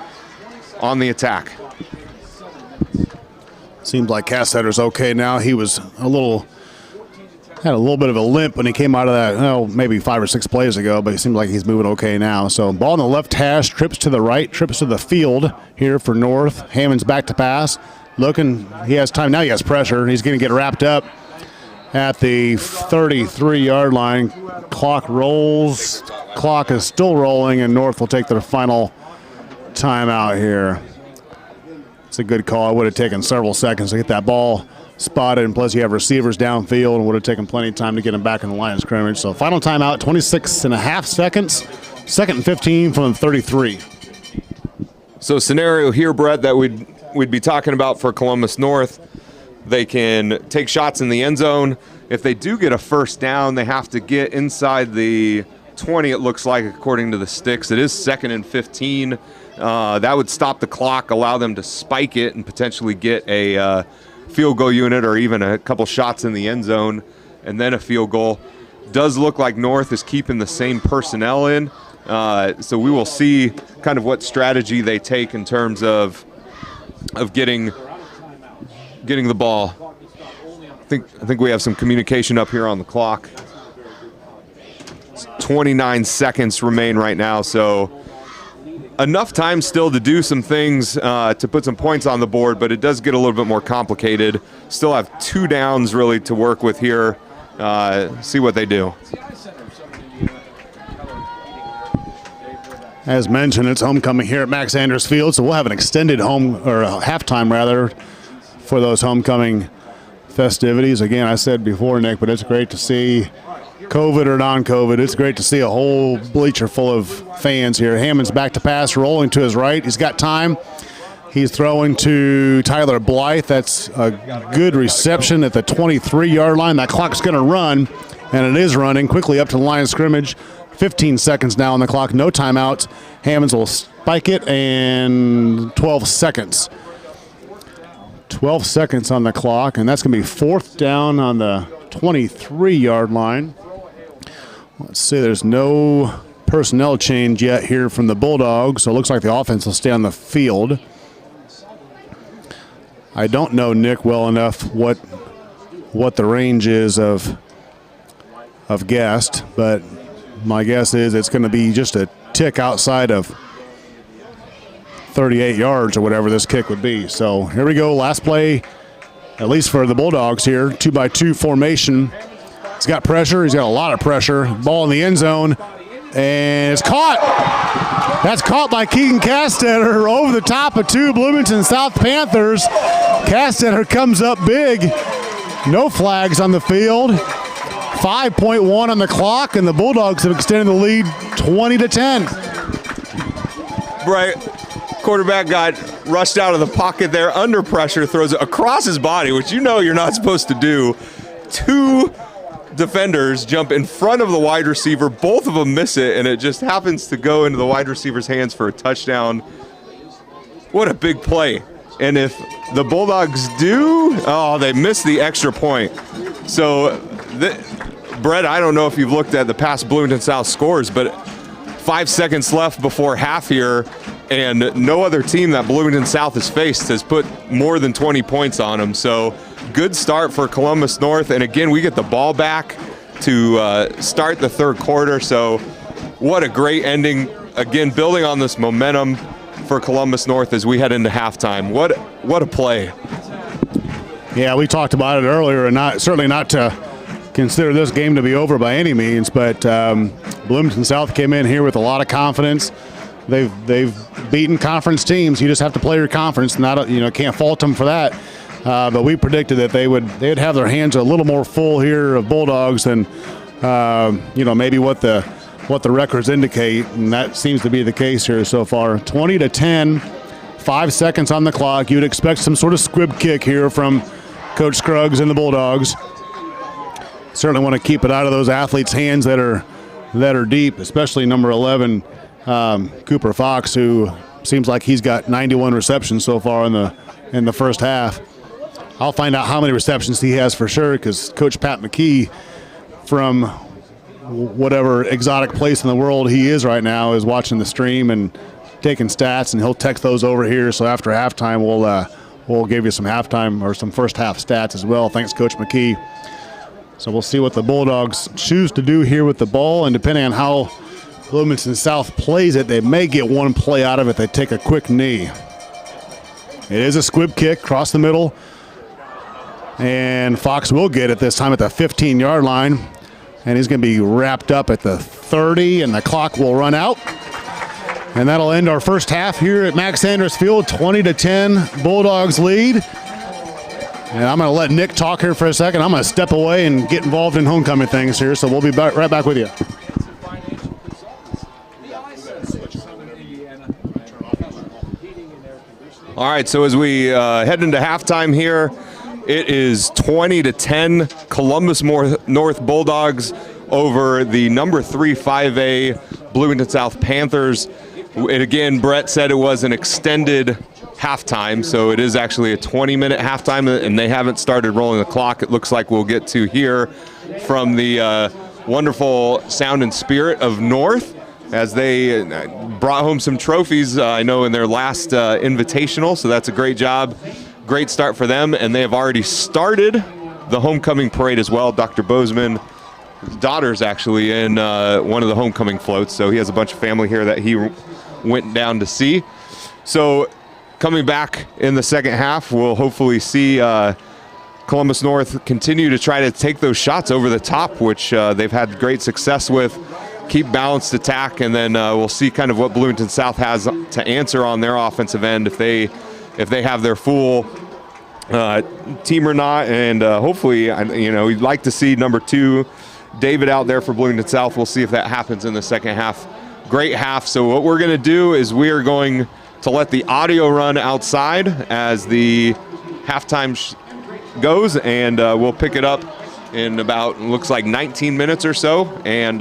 on the attack. Seems like Cassetter's okay now. He was a little had a little bit of a limp when he came out of that, maybe 5 or 6 plays ago, but it seems like he's moving okay now. So ball on the left hash, trips to the right, trips to the field here for North. Hammond's back to pass. Looking, he has time. Now he has pressure. He's going to get wrapped up at the 33-yard line. Clock rolls. Clock is still rolling, and North will take their final timeout here. It's a good call. It would have taken several seconds to get that ball spotted, and plus you have receivers downfield, and would have taken plenty of time to get him back in the line of scrimmage. So final timeout, 26.5 seconds. 2nd and 15 from 33. So scenario here, Brett, that we'd be talking about for Columbus North. They can take shots in the end zone. If they do get a first down, they have to get inside the 20, it looks like, according to the sticks. It is 2nd and 15. That would stop the clock, allow them to spike it, and potentially get a field goal unit or even a couple shots in the end zone and then a field goal. Does look like North is keeping the same personnel in. So we will see kind of what strategy they take in terms of getting the ball. I think we have some communication up here on the clock. 29 seconds remain right now, so enough time still to do some things to put some points on the board, but it does get a little bit more complicated. Still have 2 downs really to work with here. See what they do. As mentioned, it's homecoming here at Max Anders Field, so we'll have an extended halftime rather for those homecoming festivities. Again, I said before, Nick, but it's great to see, COVID or non-COVID, it's great to see a whole bleacher full of fans here. Hammond's back to pass, rolling to his right. He's got time. He's throwing to Tyler Blythe. That's a good reception at the 23-yard line. That clock's going to run, and it is running quickly up to the line of scrimmage. 15 seconds now on the clock, no timeouts. Hammonds will spike it, and 12 seconds. 12 seconds on the clock, and that's going to be 4th down on the 23-yard line. Let's see, there's no personnel change yet here from the Bulldogs, so it looks like the offense will stay on the field. I don't know, Nick, well enough what the range is of Guest, but my guess is it's going to be just a tick outside of 38 yards or whatever this kick would be. So here we go, last play, at least for the Bulldogs here, 2-by-2 formation. He's got pressure. He's got a lot of pressure. Ball in the end zone, and it's caught. That's caught by Keegan Castetter over the top of 2 Bloomington South Panthers. Castetter comes up big. No flags on the field. 5.1 on the clock, and the Bulldogs have extended the lead 20-10. Right. Quarterback got rushed out of the pocket there under pressure, throws it across his body, which you know you're not supposed to do. 2 defenders jump in front of the wide receiver. Both of them miss it, and it just happens to go into the wide receiver's hands for a touchdown. What a big play. And if the Bulldogs they miss the extra point. So, Brett, I don't know if you've looked at the past Bloomington South scores, but 5 seconds left before half here, and no other team that Bloomington South has faced has put more than 20 points on them. So good start for Columbus North, and again, we get the ball back to start the 3rd quarter. So what a great ending. Again, building on this momentum for Columbus North as we head into halftime. What a play. Yeah, we talked about it earlier, and certainly not to consider this game to be over by any means, but Bloomington South came in here with a lot of confidence. They've beaten conference teams. You just have to play your conference. Can't fault them for that. But we predicted that they'd have their hands a little more full here of Bulldogs than maybe what the records indicate, and that seems to be the case here so far. 20-10, 5 seconds on the clock. You'd expect some sort of squib kick here from Coach Scruggs and the Bulldogs. Certainly want to keep it out of those athletes' hands that are deep, especially number 11. Cooper Fox, who seems like he's got 91 receptions so far in the first half. I'll find out how many receptions he has for sure, because Coach Pat McKee, from whatever exotic place in the world he is right now, is watching the stream and taking stats, and he'll text those over here. So after halftime, we'll give you some halftime or some first half stats as well. Thanks, Coach McKee. So we'll see what the Bulldogs choose to do here with the ball, and depending on how Bloomington South plays it, they may get one play out of it. They take a quick knee. It is a squib kick across the middle, and Fox will get it this time at the 15-yard line, and he's going to be wrapped up at the 30, and the clock will run out. And that'll end our first half here at Max Sanders Field, 20-10, Bulldogs lead. And I'm going to let Nick talk here for a second. I'm going to step away and get involved in homecoming things here, so we'll be right back with you. All right, so as we head into halftime here, it is 20-10 Columbus North Bulldogs over the number 3 5A Bloomington South Panthers. And again, Brett said it was an extended halftime, so it is actually a 20-minute halftime, and they haven't started rolling the clock. It looks like we'll get to hear from the wonderful sound and spirit of North as they brought home some trophies, I know, in their last invitational, so that's a great job. Great start for them, and they have already started the homecoming parade as well. Dr. Bozeman, his daughter's actually in one of the homecoming floats, so he has a bunch of family here that he went down to see. So coming back in the second half, we'll hopefully see Columbus North continue to try to take those shots over the top, which they've had great success with. Keep balanced attack, and then we'll see kind of what Bloomington South has to answer on their offensive end if they have their full team or not. And hopefully, you know, we'd like to see number 2, David, out there for Bloomington South. We'll see if that happens in the second half. Great half. So what we're going to do is we are going to let the audio run outside as the halftime goes, and we'll pick it up in about, looks like 19 minutes or so. And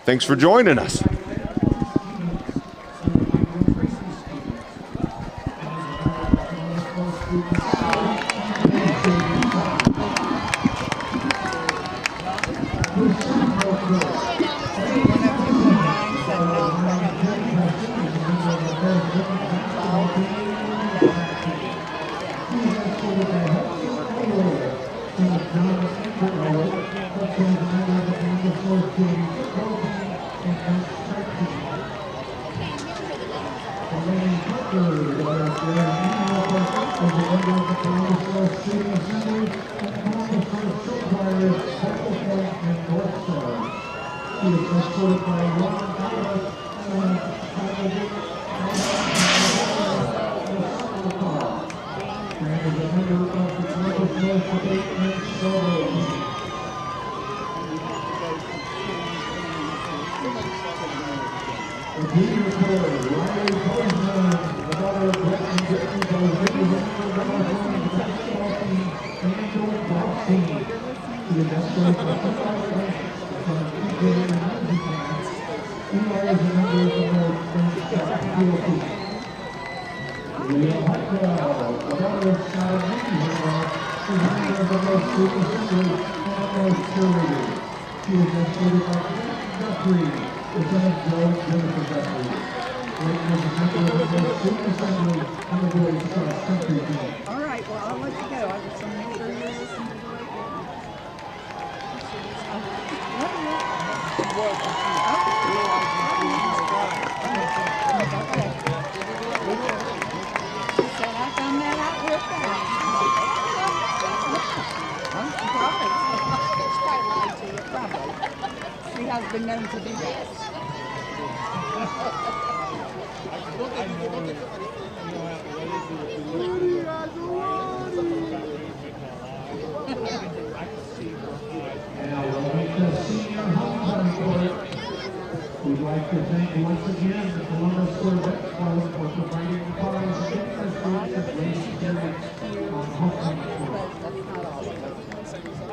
thanks for joining us. All right, well, I'll let you go. I just want to make sure you're listening to She has been known to do that. We'd like to thank once again the Columbus Corvette Club for providing cars and racing units on homecoming court. And the first one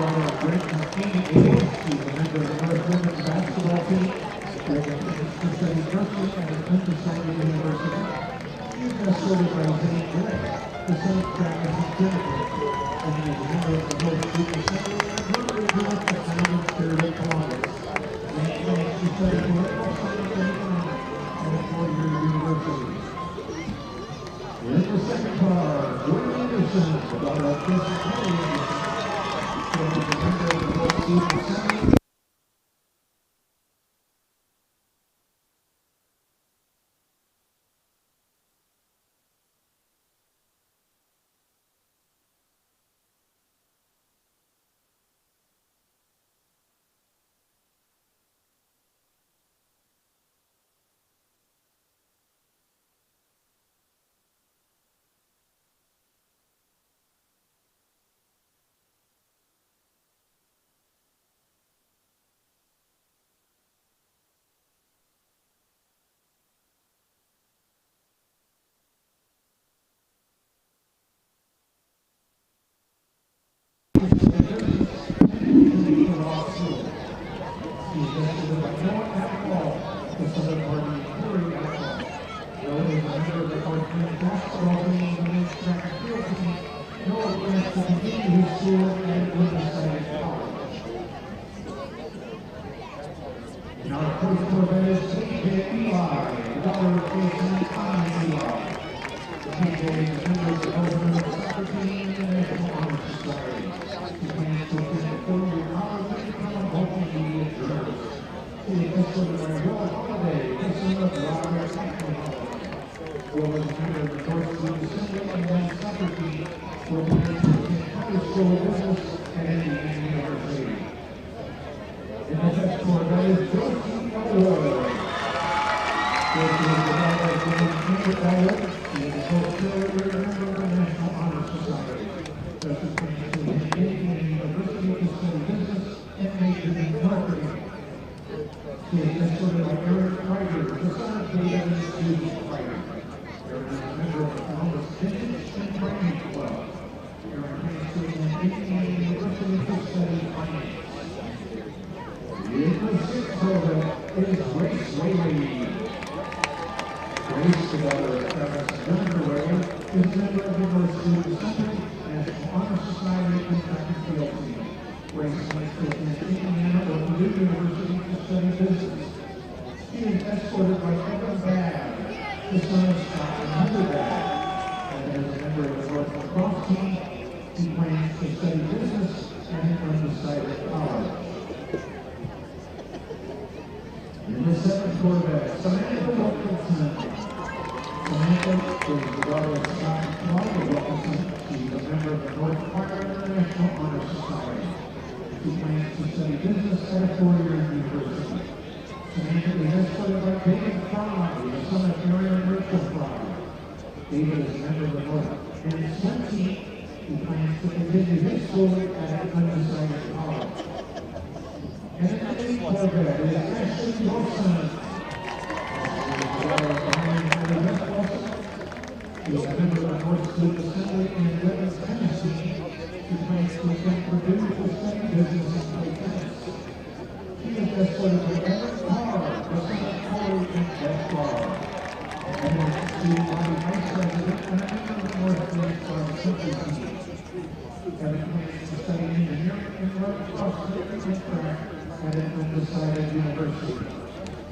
that Greg McKinney, he's a member of the North Women's basketball team. Greg McKinney studied nursing at Undecided University. He's escorted by Zane Gray, the same practice in Jennifer. And he is a member of the North Group Assembly. In the second car, Jordan Anderson, Bulldogs Christian County.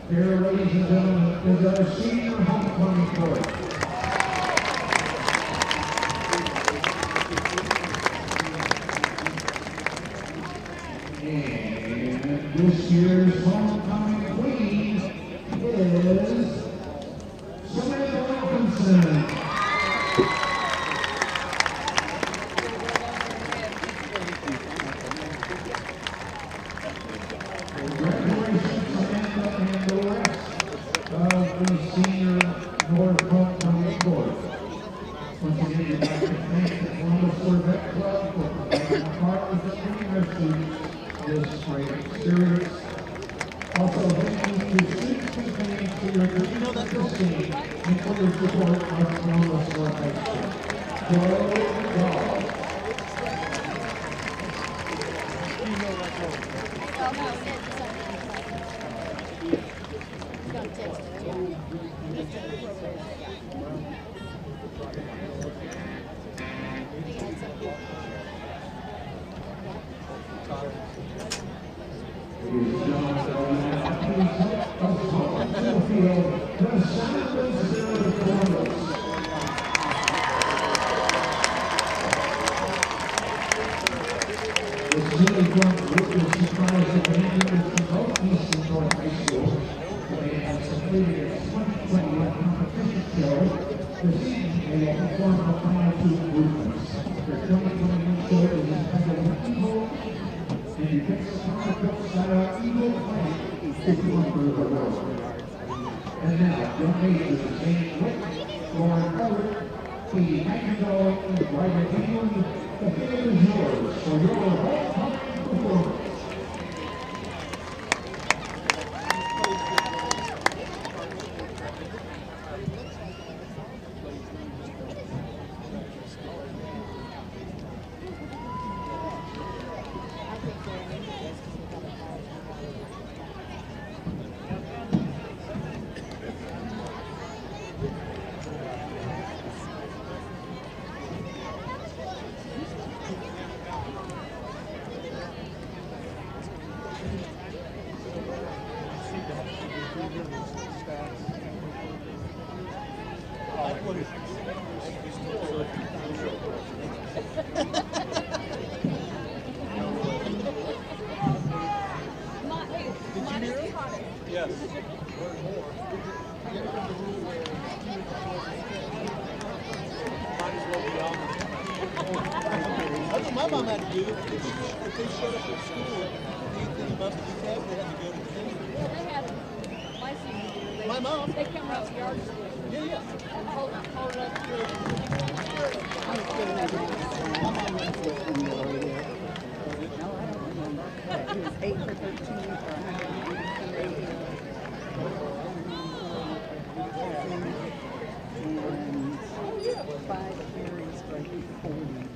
Here, ladies and gentlemen, is our senior homecoming court. And this year's homecoming queen is Samantha Wilkinson. participating in 2021 competition show. This evening, they will perform the final two movements. The 2021 show is entitled Eagle, and you can support the style Eagle Flank if you want for the world. And now, your majors, James Wick, Lauren Howard, Katie McIndoe, and Ryder England. The field is yours for your homecoming performance. That's what my mom had to do. If they showed up at school, anything about the details, they had to go to the thing. They had license. My mom. They come out the yard. Yeah, yeah. And hold it up to He was 8 for 13 for 183. And 5 carries for 40.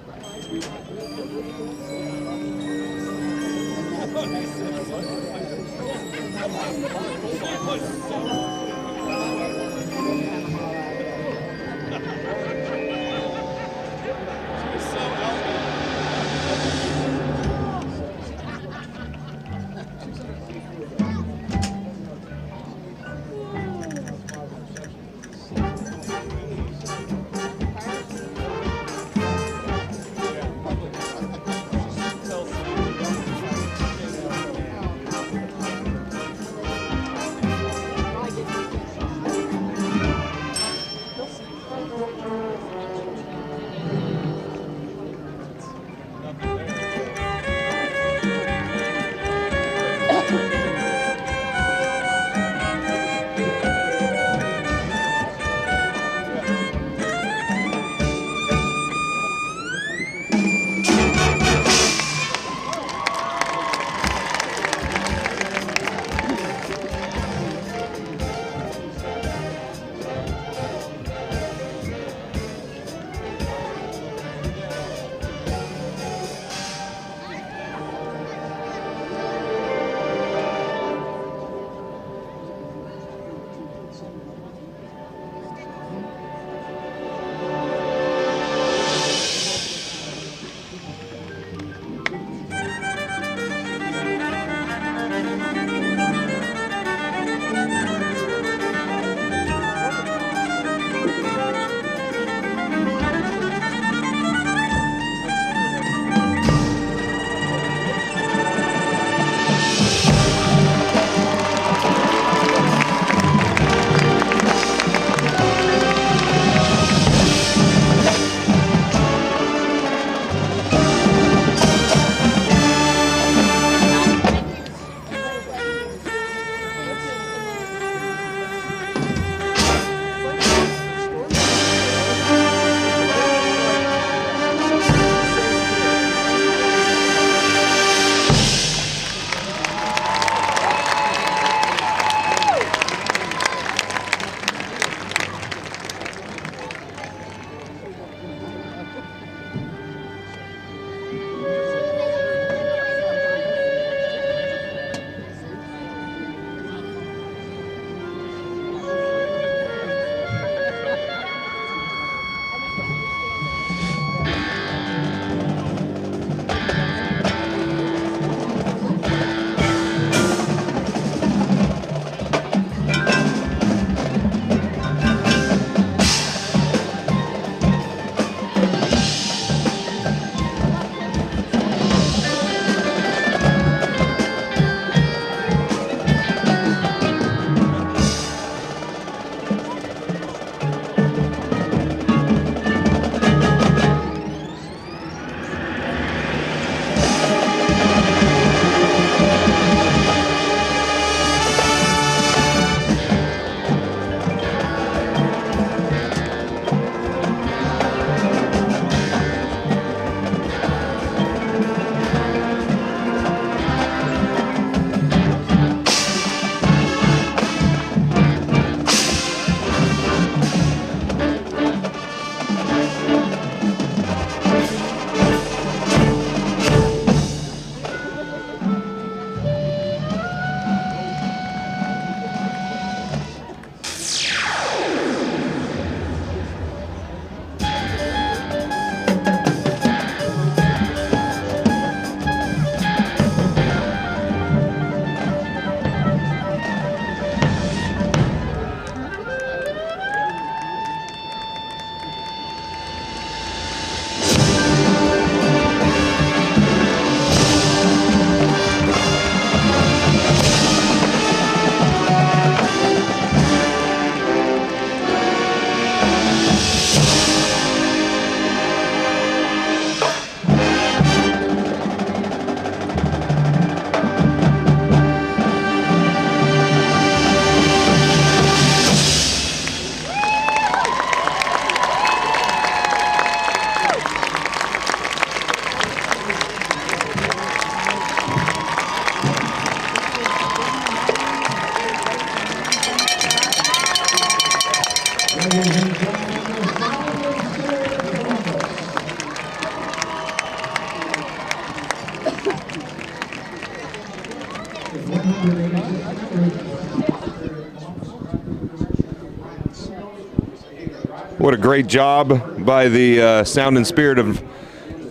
What a great job by the sound and spirit of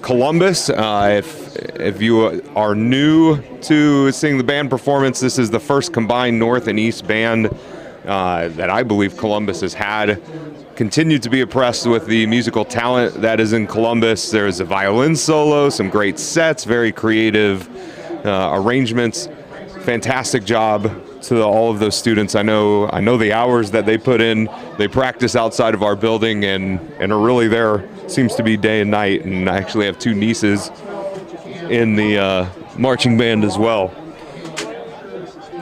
Columbus. If you are new to seeing the band performance, this is the first combined North and East band that I believe Columbus has had. Continue to be impressed with the musical talent that is in Columbus. There's a violin solo, some great sets, very creative arrangements. Fantastic job to all of those students. I know the hours that they put in. They practice outside of our building and are really there, seems to be day and night. And I actually have two nieces in the marching band as well.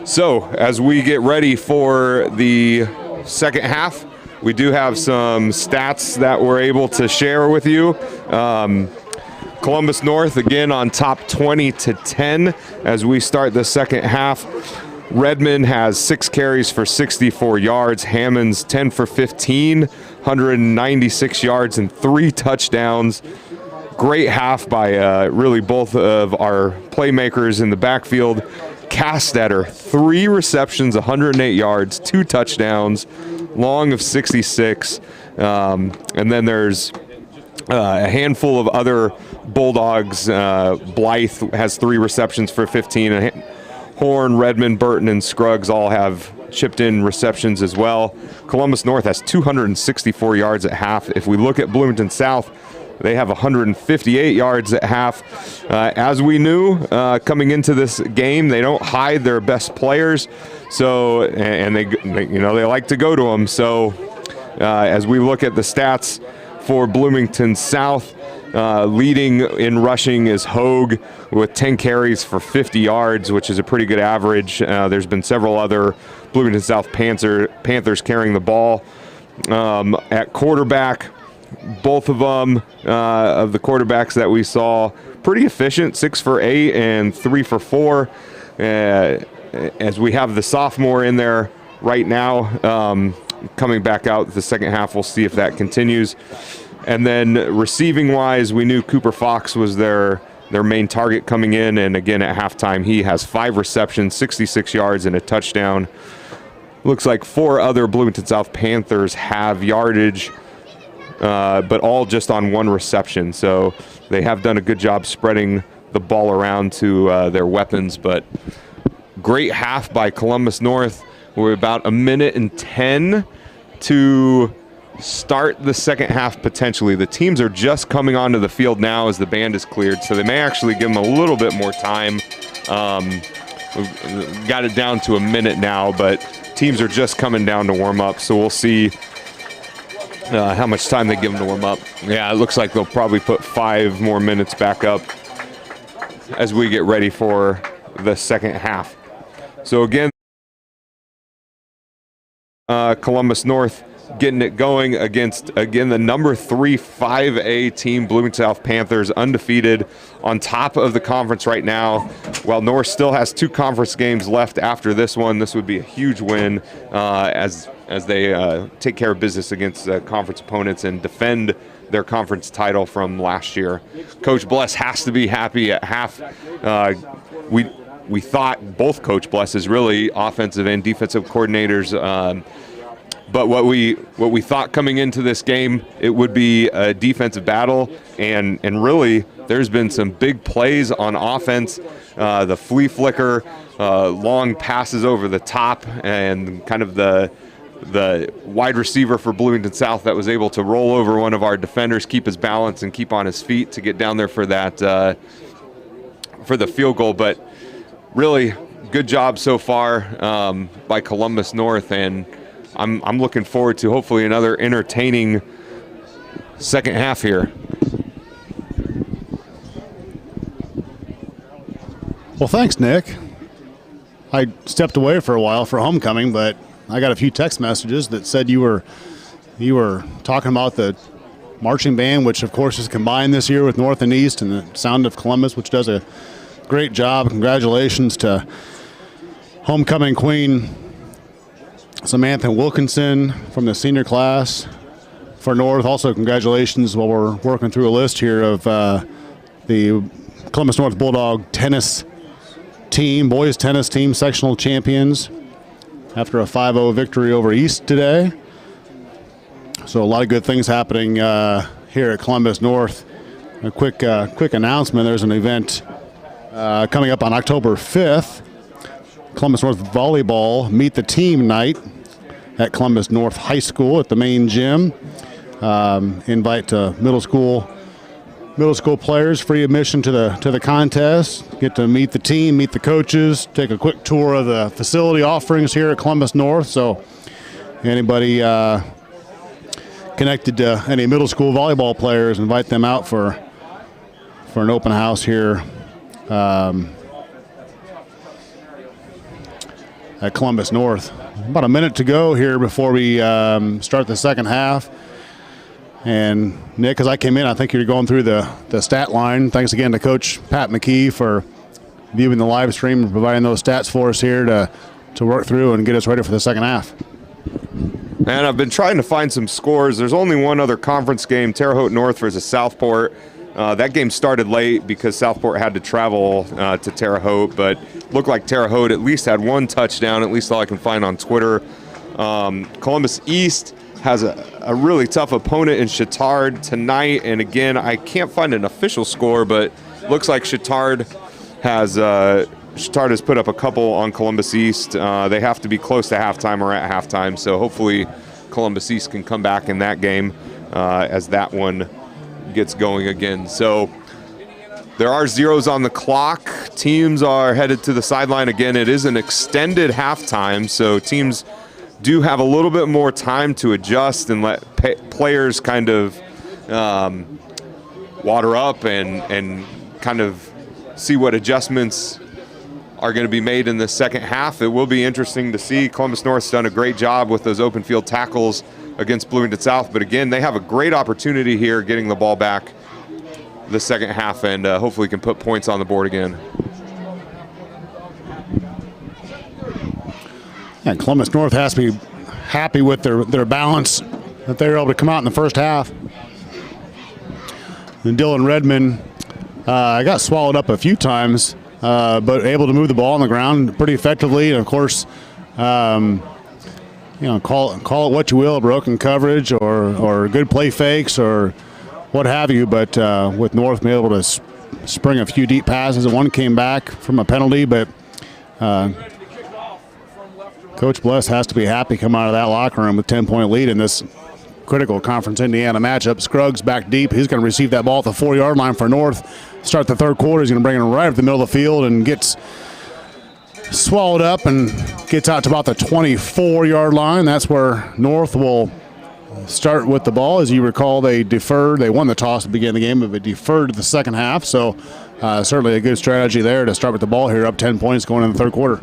So as we get ready for the second half, we do have some stats that we're able to share with you. Columbus North again on top 20-10 as we start the second half. Redmond has 6 carries for 64 yards. Hammond's 10 for 15, 196 yards and 3 touchdowns. Great half by really both of our playmakers in the backfield. Castetter, 3 receptions, 108 yards, 2 touchdowns, long of 66. And then there's a handful of other Bulldogs. Blythe has 3 receptions for 15. Horn, Redmond, Burton, and Scruggs all have chipped in receptions as well. Columbus North has 264 yards at half. If we look at Bloomington South, they have 158 yards at half. As we knew coming into this game, they don't hide their best players, so and they like to go to them. So as we look at the stats for Bloomington South, leading in rushing is Hogue with 10 carries for 50 yards, which is a pretty good average. There's been several other Bloomington South Panthers carrying the ball. At quarterback, both of them, of the quarterbacks that we saw, pretty efficient, 6 for 8 and 3 for 4. As we have the sophomore in there right now, coming back out the second half, we'll see if that continues. And then receiving-wise, we knew Cooper Fox was their main target coming in, and again at halftime, he has 5 receptions, 66 yards, and a touchdown. Looks like 4 other Bloomington South Panthers have yardage, but all just on 1 reception. So they have done a good job spreading the ball around to their weapons, but great half by Columbus North. We're about 1:10 to start the second half potentially. The teams are just coming onto the field now as the band is cleared, so they may actually give them a little bit more time. We've got it down to 1 minute now, but teams are just coming down to warm up, so we'll see how much time they give them to warm up. Yeah, it looks like they'll probably put 5 more minutes back up as we get ready for the second half. So again, Columbus North getting it going against, again, the number 3 5A team, Bloomington South Panthers, undefeated, on top of the conference right now. While North still has 2 conference games left after this one, this would be a huge win as they take care of business against conference opponents and defend their conference title from last year. Coach Bless has to be happy at half. We thought both Coach Blesses, really, offensive and defensive coordinators, but what we thought coming into this game, it would be a defensive battle, and really there's been some big plays on offense. The flea flicker, long passes over the top, and kind of the wide receiver for Bloomington South that was able to roll over one of our defenders, keep his balance, and keep on his feet to get down there for that for the field goal. But really good job so far by Columbus North, and I'm looking forward to hopefully another entertaining second half here. Well, thanks, Nick. I stepped away for a while for homecoming, but I got a few text messages that said you were talking about the marching band, which of course is combined this year with North and East, and the Sound of Columbus, which does a great job. Congratulations to homecoming queen Samantha Wilkinson from the senior class for North. Also, congratulations while we're working through a list here of the Columbus North Bulldog tennis team, boys tennis team, sectional champions after a 5-0 victory over East today. So a lot of good things happening here at Columbus North. A quick announcement. There's an event coming up on October 5th. Columbus North Volleyball Meet the Team Night at Columbus North High School at the main gym. Invite middle school players, free admission to the contest. Get to meet the team, meet the coaches, take a quick tour of the facility offerings here at Columbus North. So anybody connected to any middle school volleyball players, invite them out for an open house here at Columbus North. About a minute to go here before we start the second half. And Nick, as I came in, I think you're going through the stat line. Thanks again to Coach Pat McKee for viewing the live stream and providing those stats for us here to work through and get us ready for the second half. And I've been trying to find some scores. There's only one other conference game, Terre Haute North versus Southport. That game started late because Southport had to travel to Terre Haute, but looked like Terre Haute at least had one touchdown, at least all I can find on Twitter. Columbus East has a really tough opponent in Chittard tonight, and again, I can't find an official score, but looks like Chittard has put up a couple on Columbus East. They have to be close to halftime or at halftime, so hopefully Columbus East can come back in that game as that one gets going again. So there are zeros on the clock. Teams are headed to the sideline again. It is an extended halftime, so teams do have a little bit more time to adjust and let players kind of water up and kind of see what adjustments are going to be made in the second half. It will be interesting to see. Columbus North's done a great job with those open field tackles against Bloomington South, but again, they have a great opportunity here getting the ball back the second half, and hopefully can put points on the board again. Yeah, Columbus North has to be happy with their balance that they were able to come out in the first half. And Dylan Redmond got swallowed up a few times, but able to move the ball on the ground pretty effectively. And of course, call it what you will, broken coverage or good play fakes or what have you. But with North being able to spring a few deep passes, and one came back from a penalty, but Coach Bless has to be happy coming out of that locker room with 10-point lead in this critical Conference Indiana matchup. Scruggs back deep. He's going to receive that ball at the 4-yard line for North. Start the third quarter. He's going to bring it right up the middle of the field and gets swallowed up and gets out to about the 24-yard line. That's where North will start with the ball. As you recall, they deferred. They won the toss at the beginning of the game, but they deferred to the second half. So certainly a good strategy there to start with the ball here, up 10 points going in the third quarter.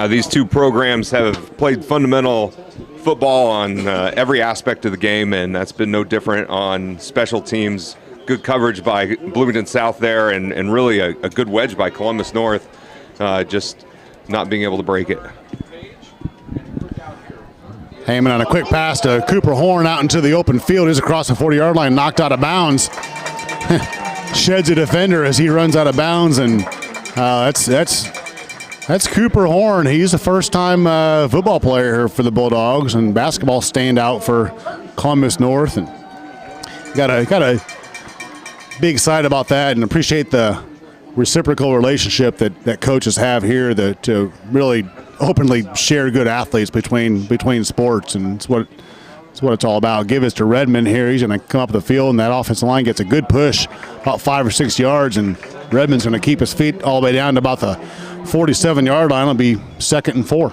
These two programs have played fundamental football on every aspect of the game, and that's been no different on special teams. Good coverage by Bloomington South there, and really a good wedge by Columbus North, just not being able to break it. Heyman on a quick pass to Cooper Horn out into the open field. He's across the 40-yard line, knocked out of bounds. Sheds a defender as he runs out of bounds, and that's Cooper Horn. He's a first-time football player here for the Bulldogs and basketball standout for Columbus North. And got a be excited about that and appreciate the reciprocal relationship that coaches have here to really openly share good athletes between sports, and it's what it's all about. Give us to Redmond here. He's going to come up the field, and that offensive line gets a good push, about 5 or 6 yards, and Redmond's going to keep his feet all the way down to about the 47-yard line. It'll be 2nd and 4.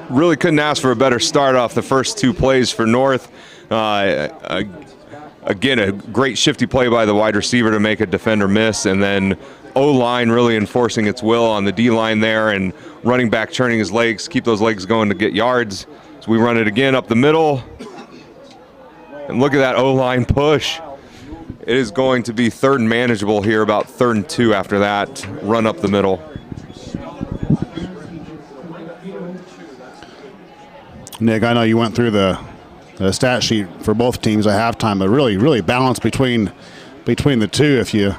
Really couldn't ask for a better start off the first two plays for North. Again, a great shifty play by the wide receiver to make a defender miss, and then O-line really enforcing its will on the D-line there, and running back turning his legs, keep those legs going to get yards. So we run it again up the middle, and look at that O-line push. It is going to be 3rd and manageable here, about 3rd and 2 after that run up the middle. Nick, I know you went through the stat sheet for both teams at halftime, but really balanced between the two.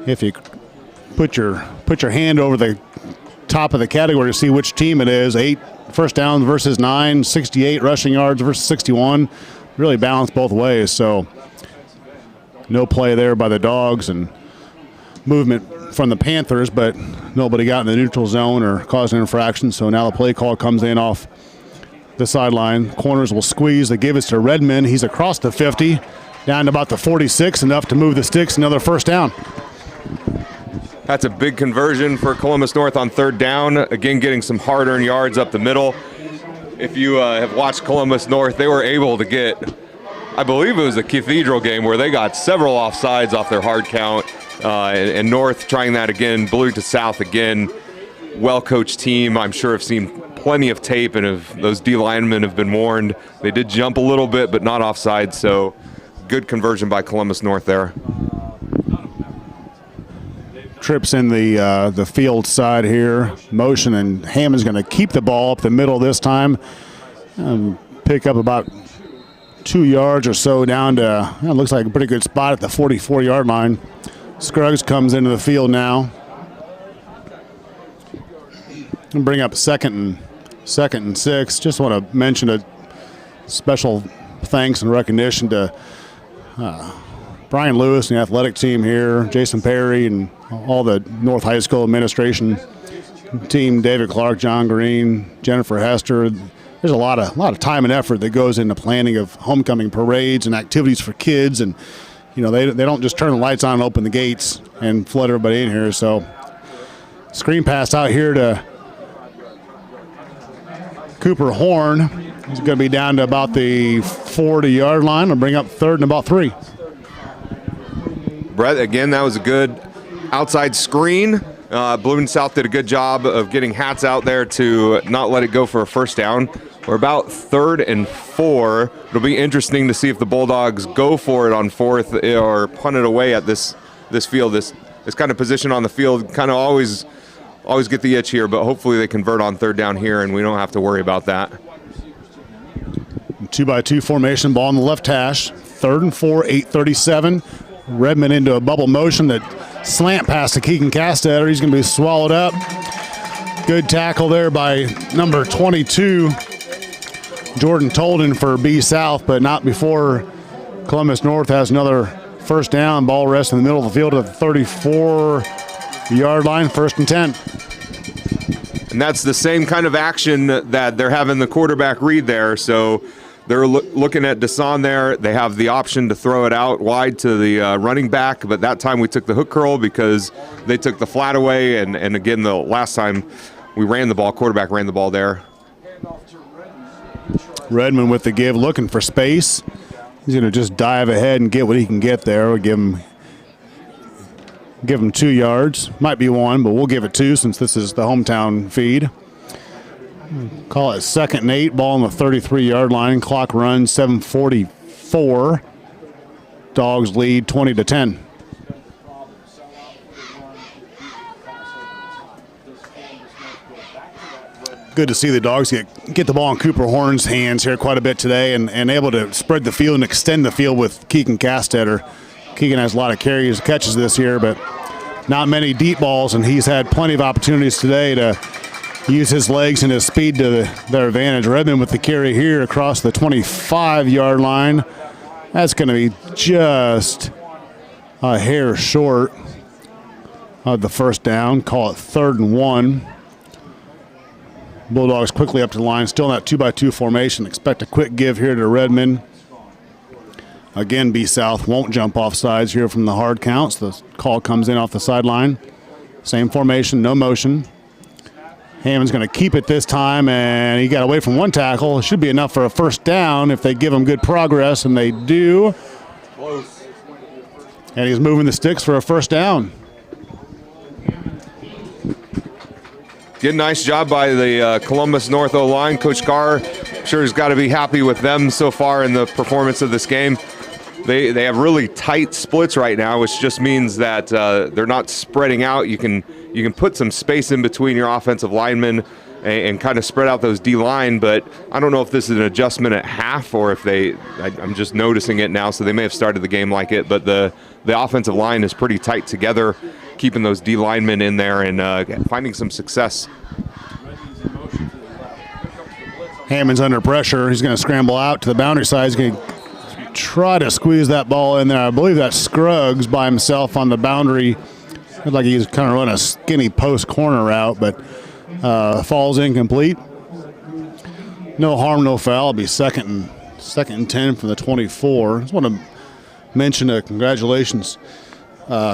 If you put your hand over the top of the category to see which team it is, 8 first downs versus 9, 68 rushing yards versus 61, really balanced both ways. So no play there by the Dogs and movement from the Panthers, but nobody got in the neutral zone or caused an infraction. So now the play call comes in off the sideline. Corners will squeeze. They give it to Redmond. He's across the 50, down to about the 46, enough to move the sticks. Another first down. That's a big conversion for Columbus North on third down. Again, getting some hard-earned yards up the middle. If you have watched Columbus North, they were able to get, I believe it was a Cathedral game where they got several offsides off their hard count. And North trying that again, Bloomington South again. Well-coached team. I'm sure have seen plenty of tape, and if those D linemen have been warned. They did jump a little bit, but not offside, so good conversion by Columbus North there. Trips in the field side here. Motion, and Hammond's going to keep the ball up the middle this time. Pick up about 2 yards or so down to, it looks like a pretty good spot at the 44-yard line. Scruggs comes into the field now. And bring up second and 6. Just want to mention a special thanks and recognition to Brian Lewis and the athletic team here, Jason Perry, and all the North High School administration team, David Clark, John Green, Jennifer Hester. There's a lot of time and effort that goes into planning of homecoming parades and activities for kids, and you know they don't just turn the lights on and open the gates and flood everybody in here. So screen pass out here to Cooper Horn. He's going to be down to about the 40-yard line and bring up third and about 3. Brett, again, that was a good outside screen. Bloomington South did a good job of getting Hats out there to not let it go for a first down. We're about 3rd and 4. It'll be interesting to see if the Bulldogs go for it on 4th or punt it away at this field. This kind of position on the field kind of always get the itch here, but hopefully they convert on 3rd down here and we don't have to worry about that. 2-by-2 formation, ball on the left hash. 3rd and 4, 8:37. Redmond into a bubble motion, that slant pass to Keegan Castetter. He's going to be swallowed up. Good tackle there by number 22, Jordan Tolden for B South, but not before Columbus North has another first down. Ball rests in the middle of the field at the 34-yard line, 1st and 10. And that's the same kind of action that they're having the quarterback read there. So they're looking at Desan there. They have the option to throw it out wide to the running back, but that time we took the hook curl because they took the flat away. And again, the last time we ran the ball, quarterback ran the ball there. Redmond with the give, looking for space. He's going to just dive ahead and get what he can get there. We'll give him 2 yards. Might be 1, but we'll give it 2 since this is the hometown feed. Call it 2nd and 8. Ball on the 33-yard line. Clock runs 7:44. Dogs lead 20-10. Good to see the Dogs get the ball in Cooper Horn's hands here quite a bit today and able to spread the field and extend the field with Keegan Castetter. Keegan has a lot of carries, catches this year, but not many deep balls, and he's had plenty of opportunities today to use his legs and his speed to their advantage. Redmond with the carry here across the 25-yard line. That's going to be just a hair short of the first down. Call it 3rd and 1. Bulldogs quickly up to the line, still in that 2-by-2 formation. Expect a quick give here to Redmond. Again, B South won't jump off sides here from the hard counts. The call comes in off the sideline. Same formation, no motion. Hammond's going to keep it this time, and he got away from 1 tackle. It should be enough for a first down if they give him good progress, and they do. Close. And he's moving the sticks for a first down. Good, nice job by the Columbus North O-line. Coach Carr sure has got to be happy with them so far in the performance of this game. They have really tight splits right now, which just means that they're not spreading out. You can put some space in between your offensive linemen. and kind of spread out those D-line, but I don't know if this is an adjustment at half or if I'm just noticing it now, so they may have started the game like it, but the offensive line is pretty tight together, keeping those D-linemen in there and finding some success. Hammond's under pressure. He's going to scramble out to the boundary side. He's going to try to squeeze that ball in there. I believe that's Scruggs by himself on the boundary. Looked like he's kind of running a skinny post corner route, but falls incomplete. No harm, no foul. It'll be second and 10 from the 24. I just want to mention congratulations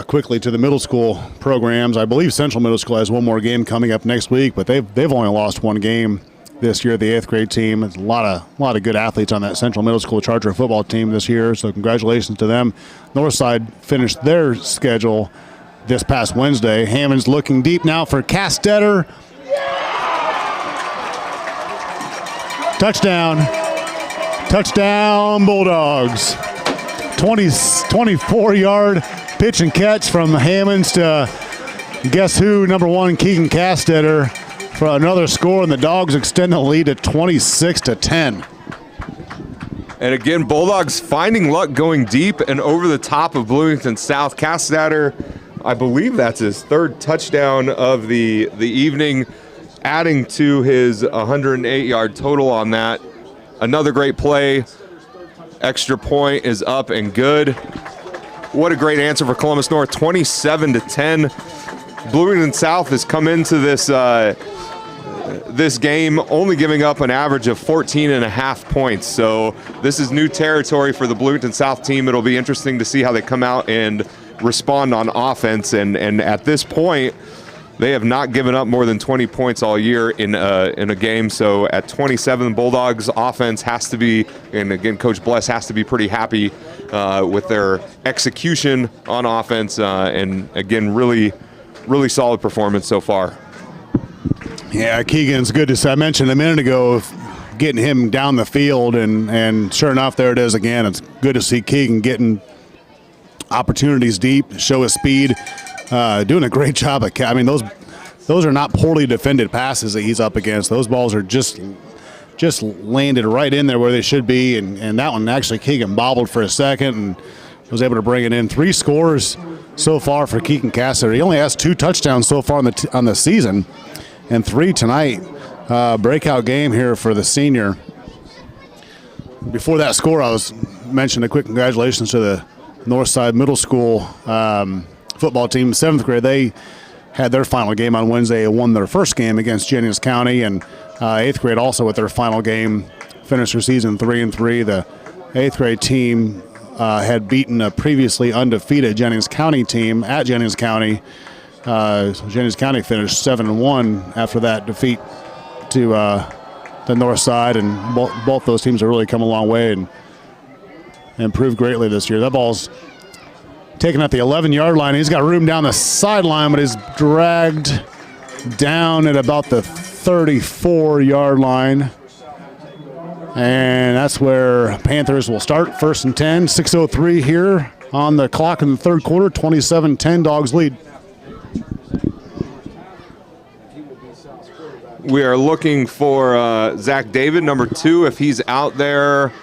quickly to the middle school programs. I believe Central Middle School has one more game coming up next week, but they've only lost one game this year, the 8th grade team. There's a lot of good athletes on that Central Middle School Charger football team this year, so congratulations to them. Northside finished their schedule this past Wednesday. Hammond's looking deep now for Castetter. Touchdown Bulldogs. 24-yard pitch and catch from Hammonds to guess who, number 1, Keegan Castetter, for another score, and the Dogs extend the lead to 26-10. And again, Bulldogs finding luck going deep and over the top of Bloomington South. Castetter, I believe that's his 3rd touchdown of the evening, adding to his 108-yard total on that. Another great play. Extra point is up and good. What a great answer for Columbus North, 27-10. Bloomington South has come into this game only giving up an average of 14.5 points. So this is new territory for the Bloomington South team. It'll be interesting to see how they come out and respond on offense. And at this point, they have not given up more than 20 points all year in a game. So at 27, Bulldogs offense has to be, and again, Coach Bless has to be pretty happy with their execution on offense. And again, really solid performance so far. Yeah, Keegan's good to see. I mentioned a minute ago getting him down the field, and sure enough, there it is again. It's good to see Keegan getting opportunities deep, show his speed, doing a great job. I mean, those are not poorly defended passes that he's up against. Those balls are just landed right in there where they should be, and that one actually Keegan bobbled for a second and was able to bring it in. 3 scores so far for Keegan Cassidy. He only has 2 touchdowns so far on the season, and 3 tonight. Breakout game here for the senior. Before that score, I was mentioning a quick congratulations to the Northside Middle School football team, 7th grade. They had their final game on Wednesday and won their first game against Jennings County, and 8th grade also with their final game finished their season 3-3. The 8th grade team had beaten a previously undefeated Jennings County team at Jennings County. So Jennings County finished 7-1 after that defeat to the north side, and both those teams have really come a long way and improved greatly this year. That ball's taken at the 11-yard line. He's got room down the sideline, but is dragged down at about the 34-yard line. And that's where Panthers will start. 1st and 10, 6:03 here on the clock in the 3rd quarter. 27-10, Dogs lead. We are looking for Zach David, number 2, if he's out there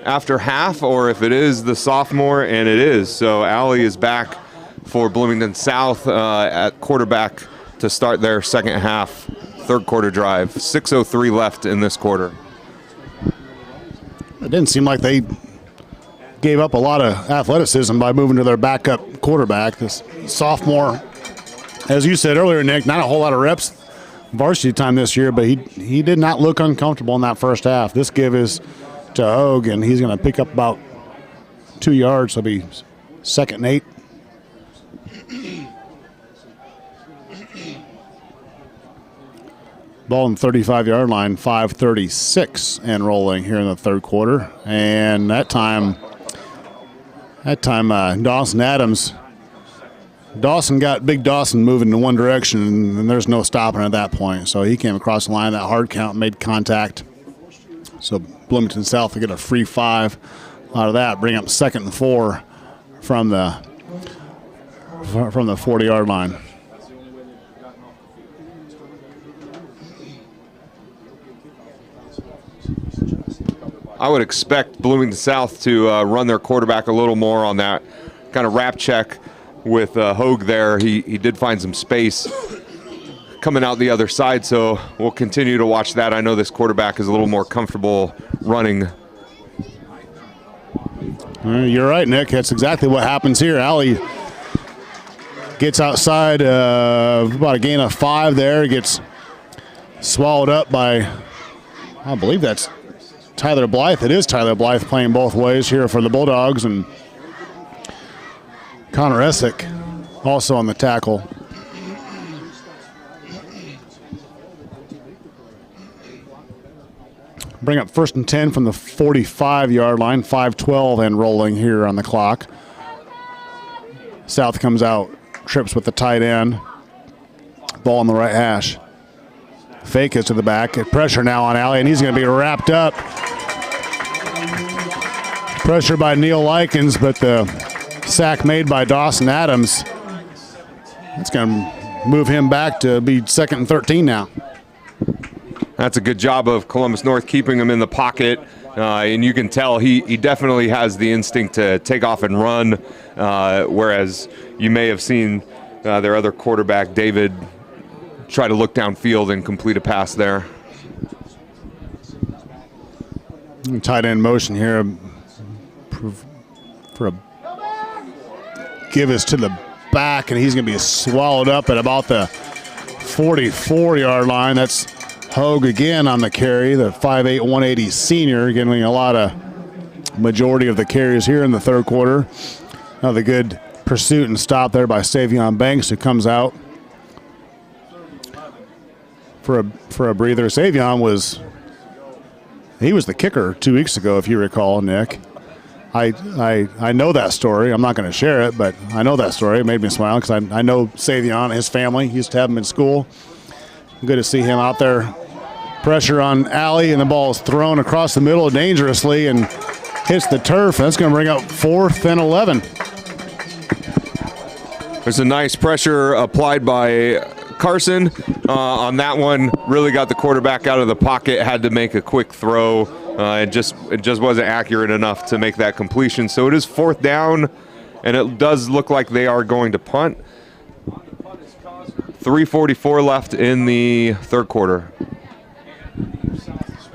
after half or if it is the sophomore, and it is. So Allie is back for Bloomington South at quarterback to start their second half, 3rd quarter drive. 6:03 left in this quarter. It didn't seem like they gave up a lot of athleticism by moving to their backup quarterback. This sophomore, as you said earlier, Nick, not a whole lot of reps varsity time this year, but he did not look uncomfortable in that first half. This give is to Hogue, and he's going to pick up about 2 yards. So it'll be 2nd and 8. Ball on the 35-yard line, 5:36 and rolling here in the 3rd quarter. And that time Dawson Adams, Big Dawson moving in one direction, and there's no stopping at that point. So he came across the line, that hard count, made contact. So Bloomington South will get a free 5 out of that, bring up 2nd and 4 from the 40-yard line. I would expect Bloomington South to run their quarterback a little more on that kind of wrap check with Hogue there. He did find some space coming out the other side, so we'll continue to watch that. I know this quarterback is a little more comfortable running. You're right, Nick. That's exactly what happens here. Allie gets outside about a gain of 5 there. Gets swallowed up by, I believe that's Tyler Blythe. It is Tyler Blythe playing both ways here for the Bulldogs, and Connor Essick also on the tackle. Bring up 1st and 10 from the 45-yard line, 5:12 and rolling here on the clock. South comes out, trips with the tight end. Ball on the right hash. Fake is to the back. Pressure now on Allie, and he's going to be wrapped up. Pressure by Neil Likens, but the sack made by Dawson Adams. That's going to move him back to be 2nd and 13 now. That's a good job of Columbus North keeping him in the pocket, and you can tell he definitely has the instinct to take off and run, whereas you may have seen their other quarterback, David, try to look downfield and complete a pass there. Tight end motion here for a give us to the back, and he's going to be swallowed up at about the 44-yard line. That's Hogue again on the carry, the 5'8", 180 senior, getting a lot of majority of the carries here in the third quarter. Another good pursuit and stop there by Savion Banks, who comes out for a breather. Savion was the kicker 2 weeks ago, if you recall, Nick. I know that story. I'm not going to share it, but I know that story. It made me smile because I know Savion, his family. Used to have him in school. Good to see him out there. Pressure on Allie, and the ball is thrown across the middle dangerously and hits the turf. That's going to bring up 4th and 11. There's a nice pressure applied by Carson on that one. Really got the quarterback out of the pocket, had to make a quick throw. It just wasn't accurate enough to make that completion. So it is 4th down, and it does look like they are going to punt. 3:44 left in the third quarter.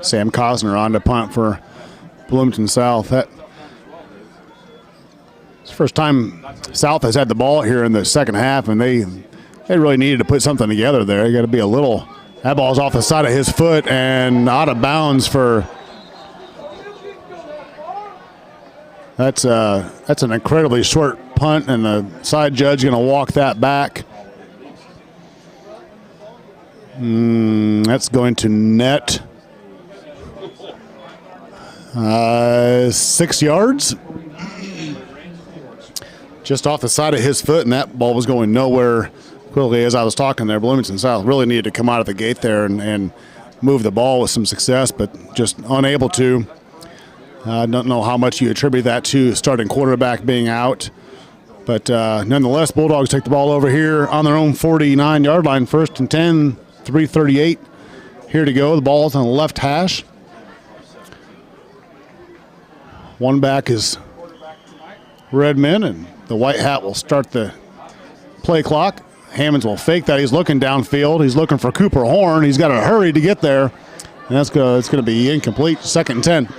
Sam Cosner on to punt for Bloomington South. It's the first time South has had the ball here in the second half, and they really needed to put something together there. You got to be a little. That ball's off the side of his foot and out of bounds for. That's an incredibly short punt, and the side judge going to walk that back. That's going to net 6 yards. Just off the side of his foot, and that ball was going nowhere quickly. As I was talking there, Bloomington South really needed to come out of the gate there and move the ball with some success, but just unable to. I don't know how much you attribute that to starting quarterback being out. But nonetheless, Bulldogs take the ball over here on their own 49-yard line, 1st and 10, 3:38 here to go. The ball's on the left hash. One back is Redmond, and the white hat will start the play clock. Hammonds will fake that. He's looking downfield. He's looking for Cooper Horn. He's got to hurry to get there. And it's going to be incomplete. 2nd and 10.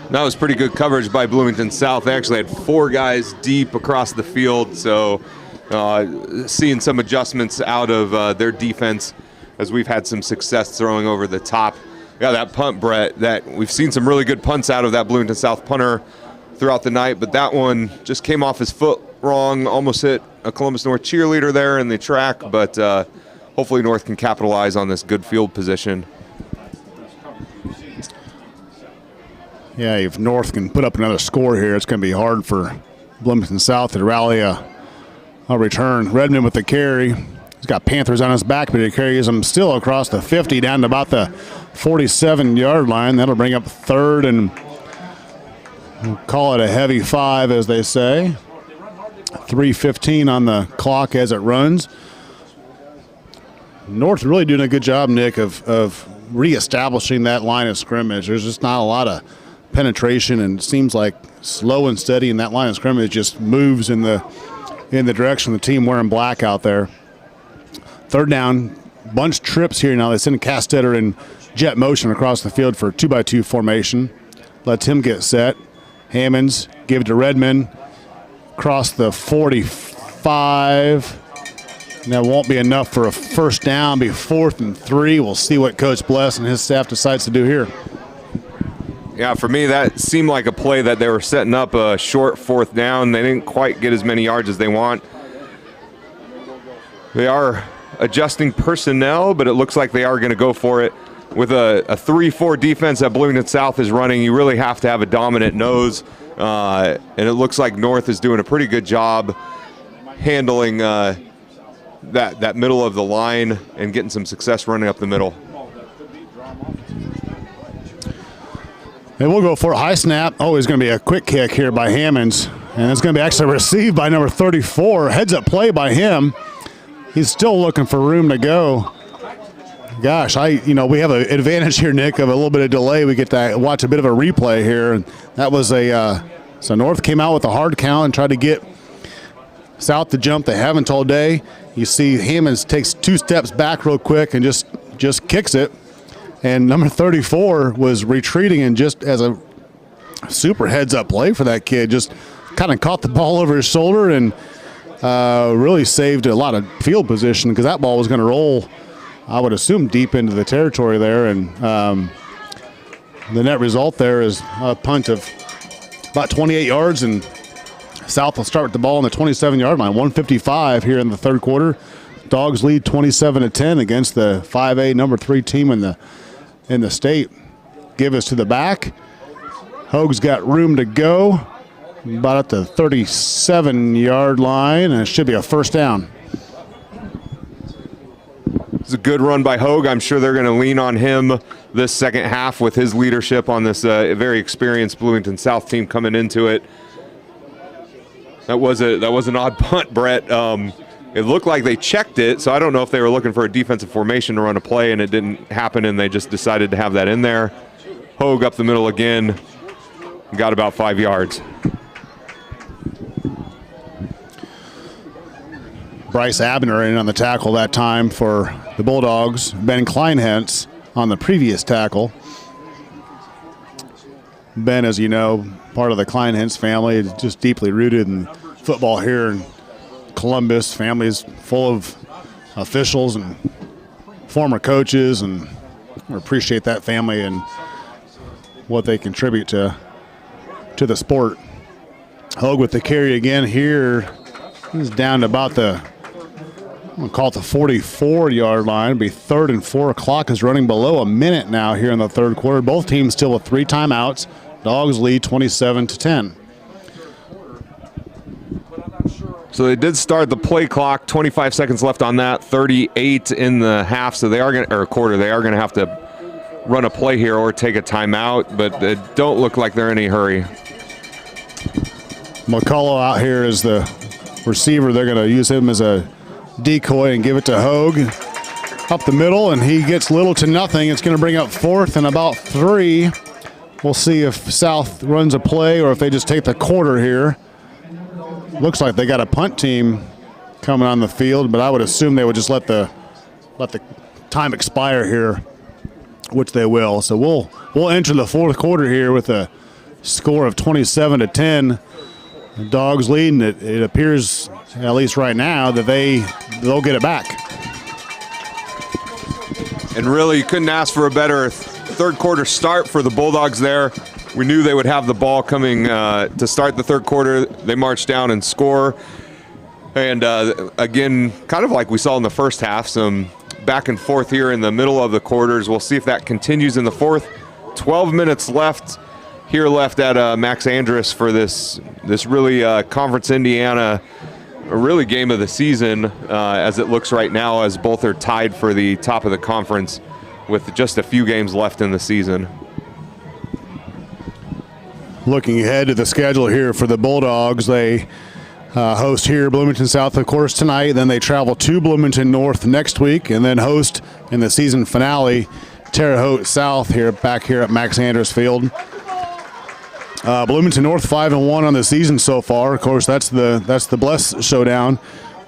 That was pretty good coverage by Bloomington South. They actually had 4 guys deep across the field, so seeing some adjustments out of their defense as we've had some success throwing over the top. Yeah, that punt, Brett, that we've seen some really good punts out of that Bloomington South punter throughout the night, but that one just came off his foot wrong, almost hit a Columbus North cheerleader there in the track, but hopefully North can capitalize on this good field position. Yeah, if North can put up another score here, it's going to be hard for Bloomington South to rally a return. Redmond with the carry. He's got Panthers on his back, but he carries them still across the 50 down to about the 47-yard line. That'll bring up 3rd, and we'll call it a heavy 5, as they say. 3:15 on the clock as it runs. North really doing a good job, Nick, of reestablishing that line of scrimmage. There's just not a lot of penetration, and it seems like slow and steady, and that line of scrimmage just moves in the direction of the team wearing black out there. Third down, bunch trips here now. They send Castetter in jet motion across the field for a 2-by-2 formation. Lets him get set. Hammonds give it to Redmond. Cross the 45. And that won't be enough for a first down. Be 4th and 3. We'll see what Coach Bless and his staff decides to do here. Yeah, for me, that seemed like a play that they were setting up a short 4th down. They didn't quite get as many yards as they want. They are adjusting personnel, but it looks like they are going to go for it. With a 3-4 defense that Bloomington South is running, you really have to have a dominant nose. And it looks like North is doing a pretty good job handling that middle of the line and getting some success running up the middle. And we'll go for a high snap. Oh, it's going to be a quick kick here by Hammonds. And it's going to be actually received by number 34. Heads up play by him. He's still looking for room to go. Gosh, we have an advantage here, Nick, of a little bit of delay. We get to watch a bit of a replay here. And that was so North came out with a hard count and tried to get South to jump. They haven't all day. You see Hammonds takes 2 steps back real quick and just kicks it. And number 34 was retreating, and just as a super heads-up play for that kid, just kind of caught the ball over his shoulder and really saved a lot of field position, because that ball was going to roll, I would assume, deep into the territory there. And the net result there is a punt of about 28 yards, and South will start with the ball on the 27-yard line. 1:55 here in the third quarter. Dogs lead 27-10 against the 5A number 3 team in the state. Give us to the back. Hoag's got room to go, about at the 37-yard line, and it should be a first down. It's a good run by Hoag. I'm sure they're going to lean on him this second half with his leadership on this very experienced Bloomington South team coming into it. That was an odd punt, Brett. It looked like they checked it, so I don't know if they were looking for a defensive formation to run a play and it didn't happen, and they just decided to have that in there. Hoag up the middle again, got about 5 yards. Bryce Abner in on the tackle that time for the Bulldogs. Ben Kleinhentz on the previous tackle. Ben, as you know, part of the Kleinhentz family, is just deeply rooted in football here in Columbus. Families full of officials and former coaches, and we appreciate that family and what they contribute to the sport. Hoag with the carry again here. He's down to about I'm going to call it the 44-yard line. It'll be 3rd and 4. Clock is running below a minute now here in the third quarter. Both teams still with 3 timeouts. Dogs lead 27-10. So they did start the play clock. 25 seconds left on that. 38 in the half. So they are going to, or quarter. They are going to have to run a play here or take a timeout, but they don't look like they're in any hurry. McCullough out here is the receiver. They're going to use him as a decoy and give it to Hoag up the middle, and he gets little to nothing. It's going to bring up 4th and about 3. We'll see if South runs a play or if they just take the quarter here. Looks like they got a punt team coming on the field, but I would assume they would just let the time expire here, which they will. So we'll enter the fourth quarter here with a score of 27-10. The Dogs leading it. It appears, at least right now, that they'll get it back. And really, you couldn't ask for a better third quarter start for the Bulldogs there. We knew they would have the ball coming to start the third quarter. They march down and score. And again, kind of like we saw in the first half, some back and forth here in the middle of the quarters. We'll see if that continues in the fourth. 12 minutes left at Max Andrus for this really Conference Indiana, really game of the season as it looks right now, as both are tied for the top of the conference with just a few games left in the season. Looking ahead to the schedule here for the Bulldogs, they host here Bloomington South, of course, tonight. Then they travel to Bloomington North next week, and then host in the season finale Terre Haute South here, back here at Max Andrews Field. Bloomington North 5-1 on the season so far. Of course, that's the Bless showdown.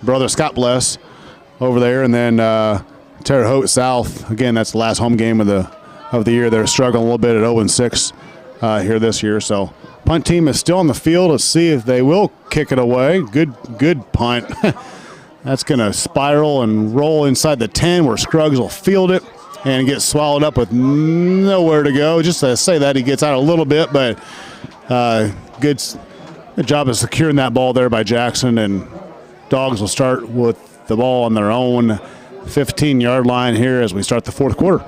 Brother Scott Bless over there, and then Terre Haute South. Again, that's the last home game of the year. They're struggling a little bit at 0-6 here this year. So punt team is still on the field to see if they will kick it away. Good punt. That's going to spiral and roll inside the 10 where Scruggs will field it and get swallowed up with nowhere to go. Just to say that, he gets out a little bit, but good job of securing that ball there by Jackson, and Dogs will start with the ball on their own 15-yard line here as we start the fourth quarter.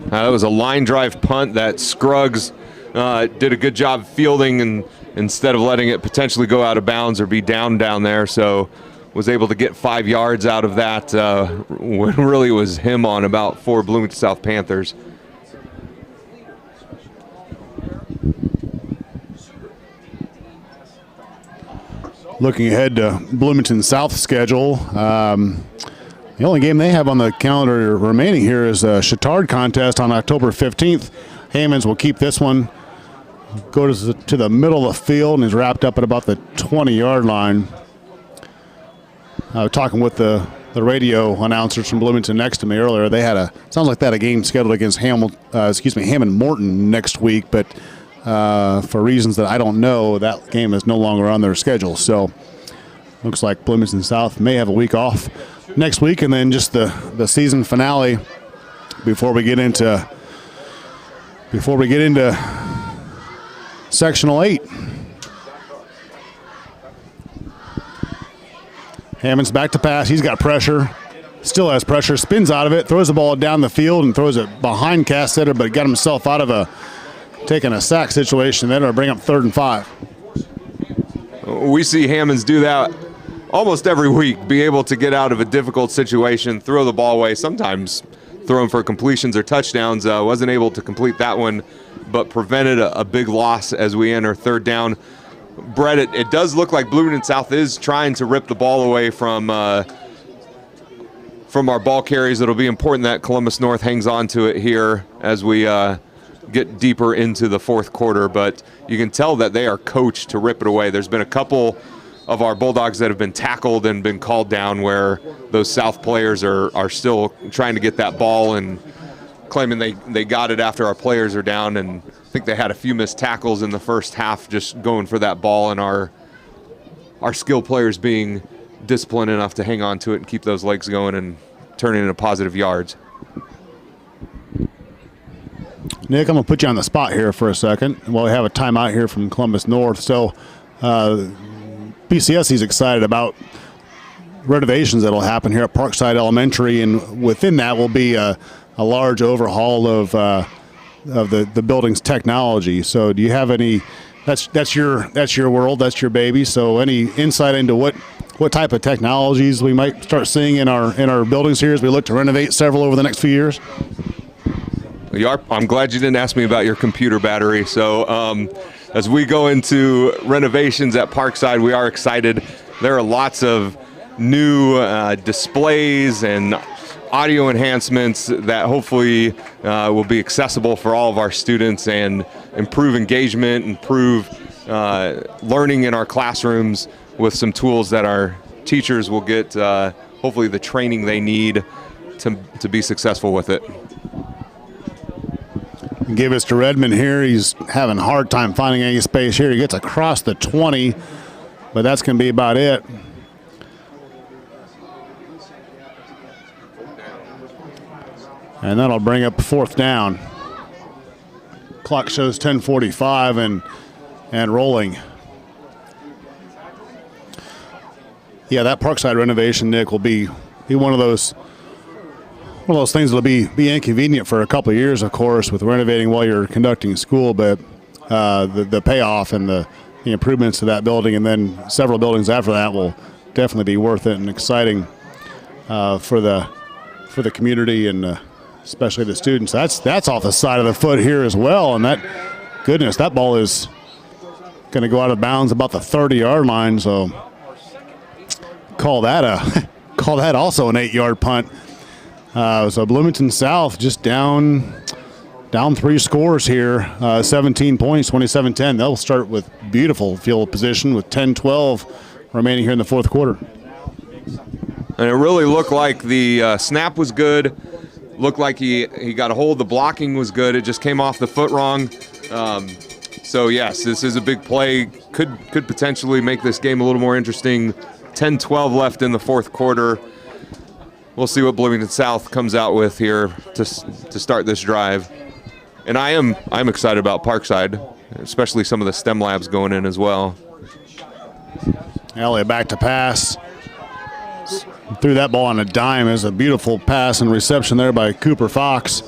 That was a line drive punt that Scruggs did a good job fielding, and instead of letting it potentially go out of bounds or be down there, so was able to get 5 yards out of that when really was him on about 4 Bloomington South Panthers. Looking ahead to Bloomington South schedule, the only game they have on the calendar remaining here is a Chittard contest on October 15th. Hammonds will keep this one, go to the middle of the field, and is wrapped up at about the 20-yard line. I was talking with the radio announcers from Bloomington next to me earlier. They had sounds like they had a game scheduled against Hammond Morton next week, but for reasons that I don't know, that game is no longer on their schedule. So looks like Bloomington South may have a week off next week, and then just the season finale before we get into sectional 8. Hammond's back to pass. He's got pressure. Still has pressure. Spins out of it. Throws the ball down the field and throws it behind Cass Setter, but got himself out of taking a sack situation there to bring up 3rd and 5. We see Hammonds do that almost every week, be able to get out of a difficult situation, throw the ball away, sometimes throw them for completions or touchdowns. Wasn't able to complete that one, but prevented a big loss as we enter 3rd down. Brett, it does look like Bloomington South is trying to rip the ball away from our ball carries. It'll be important that Columbus North hangs on to it here as we get deeper into the fourth quarter, but you can tell that they are coached to rip it away. There's been a couple of our Bulldogs that have been tackled and been called down where those South players are still trying to get that ball and claiming they got it after our players are down, and I think they had a few missed tackles in the first half just going for that ball, and our skilled players being disciplined enough to hang on to it and keep those legs going and turn it into positive yards. Nick, I'm going to put you on the spot here for a second while we have a timeout here from Columbus North. So BCS is excited about renovations that will happen here at Parkside Elementary, and within that will be a large overhaul of the building's technology. So do you have any, that's your world, that's your baby, so any insight into what type of technologies we might start seeing in our buildings here as we look to renovate several over the next few years? I'm glad you didn't ask me about your computer battery. So as we go into renovations at Parkside, we are excited. There are lots of new displays and audio enhancements that hopefully will be accessible for all of our students and improve engagement, improve learning in our classrooms with some tools that our teachers will get hopefully the training they need to be successful with it. Give us to Redmond here. He's having a hard time finding any space here. He gets across the 20, but that's going to be about it. And that'll bring up 4th down. Clock shows 10:45 and rolling. Yeah, that Parkside renovation, Nick, will be one of those things that'll be inconvenient for a couple of years, of course, with renovating while you're conducting school, but the payoff and the improvements to that building and then several buildings after that will definitely be worth it and exciting for the community and especially the students. That's off the side of the foot here as well, and that ball is going to go out of bounds about the 30-yard line, so call that also an 8-yard punt. So Bloomington South just down 3 scores here, 17 points, 27-10. They'll start with beautiful field position with 10-12 remaining here in the fourth quarter. And it really looked like the snap was good. Looked like he got a hold. The blocking was good. It just came off the foot wrong. So yes, this is a big play. Could potentially make this game a little more interesting. 10-12 left in the fourth quarter. We'll see what Bloomington South comes out with here to start this drive. And I'm excited about Parkside, especially some of the STEM labs going in as well. Elliott back to pass. Threw that ball on a dime. It was a beautiful pass and reception there by Cooper Fox.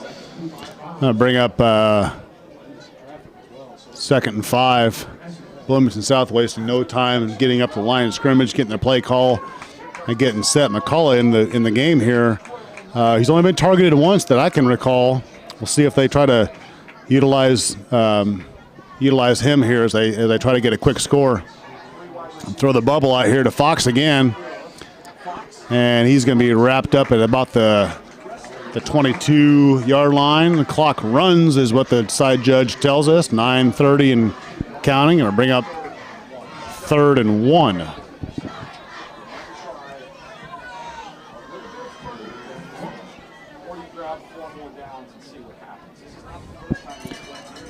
Bring up 2nd and 5. Bloomington South wasting no time getting up the line of scrimmage, getting their play call, and getting set. McCullough in the game here. He's only been targeted once that I can recall. We'll see if they try to utilize him here as they try to get a quick score. Throw the bubble out here to Fox again. And he's going to be wrapped up at about the 22-yard line. The clock runs is what the side judge tells us. 9:30 and counting. Going to bring up 3rd and 1.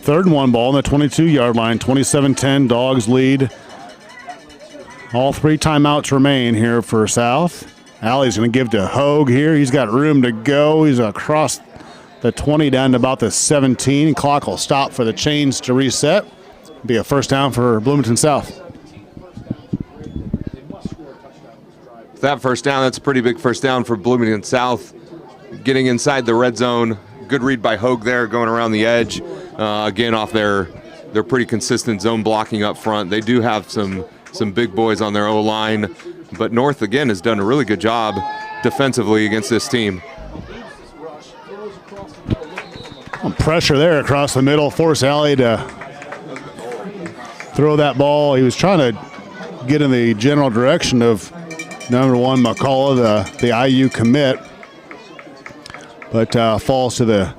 Third and 1 ball on the 22-yard line. 27-10. Dogs lead. All 3 timeouts remain here for South. Alley's going to give to Hogue here. He's got room to go. He's across the 20 down to about the 17. Clock will stop for the chains to reset. Be a first down for Bloomington South. That first down, that's a pretty big first down for Bloomington South. Getting inside the red zone. Good read by Hogue there, going around the edge. Again, off their pretty consistent zone blocking up front. They do have some big boys on their O-line. But North, again, has done a really good job defensively against this team. Pressure there across the middle. Force Alley to throw that ball. He was trying to get in the general direction of number 1 McCullough, the IU commit. But falls to the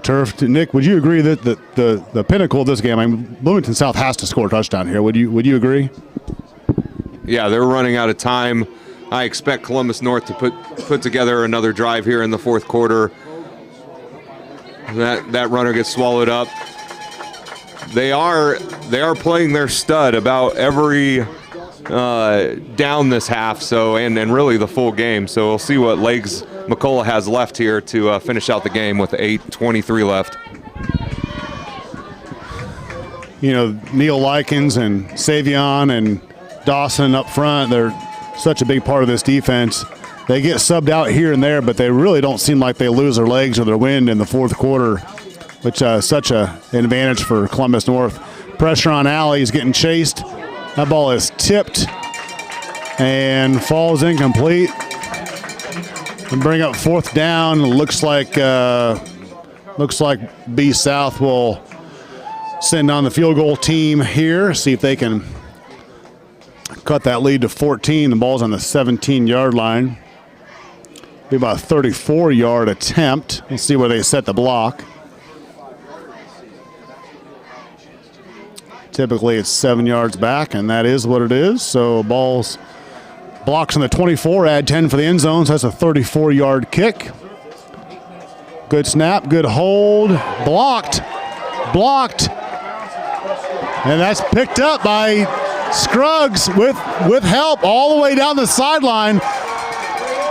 turf. Nick, would you agree that the pinnacle of this game, I mean, Bloomington South has to score a touchdown here. Would you agree? Yeah, they're running out of time. I expect Columbus North to put together another drive here in the fourth quarter. That runner gets swallowed up. They are playing their stud about every down this half, so and really the full game. So we'll see what legs McCullough has left here to finish out the game with 8:23 left. You know, Neil Likens and Savion and Dawson up front, they're such a big part of this defense. They get subbed out here and there, but they really don't seem like they lose their legs or their wind in the fourth quarter, which is such an advantage for Columbus North. Pressure on Alley, he's getting chased. That ball is tipped and falls incomplete. And bring up 4th down. Looks like B South will send on the field goal team here, see if they can cut that lead to 14. The ball's on the 17-yard line. Be about a 34-yard attempt. We'll see where they set the block. Typically it's 7 yards back, and that is what it is. So blocks on the 24, add 10 for the end zone. So that's a 34-yard kick. Good snap, good hold. Blocked. And that's picked up by Scruggs with help all the way down the sideline.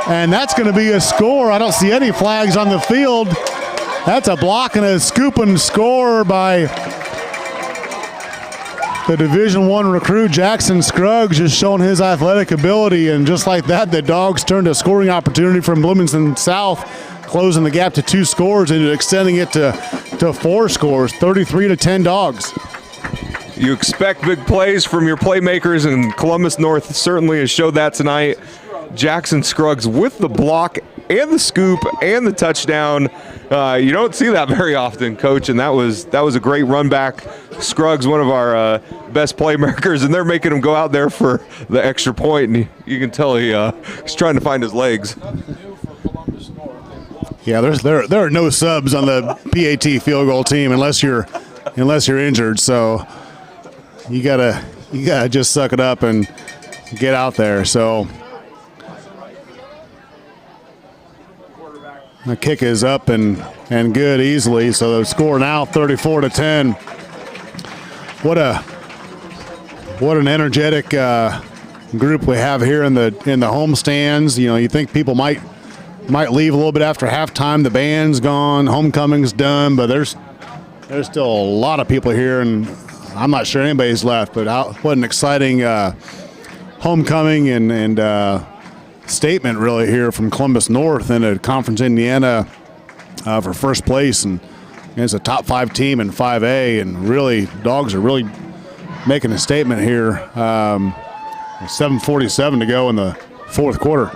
And that's going to be a score. I don't see any flags on the field. That's a block and a scoop and score by the Division I recruit Jackson Scruggs, just showing his athletic ability. And just like that, the Dogs turned a scoring opportunity from Bloomington South, closing the gap to 2 scores and extending it to 4 scores, 33-10 Dogs. You expect big plays from your playmakers, and Columbus North certainly has showed that tonight. Jackson Scruggs with the block and the scoop and the touchdown. You don't see that very often, Coach, and that was a great run back. Scruggs, one of our best playmakers, and they're making him go out there for the extra point, and you can tell he's trying to find his legs. Yeah, there are no subs on the PAT field goal team unless you're injured. So you gotta just suck it up and get out there. So the kick is up and good easily. So the score now 34-10. What an energetic group we have here in the home stands. You know, you think people might leave a little bit after halftime. The band's gone, homecoming's done, but there's still a lot of people here, and I'm not sure anybody's left. But what an exciting homecoming and statement really here from Columbus North in a Conference Indiana for first place, and it's a top 5 team in 5A, and really Dogs are really making a statement here. 7:47 to go in the fourth quarter.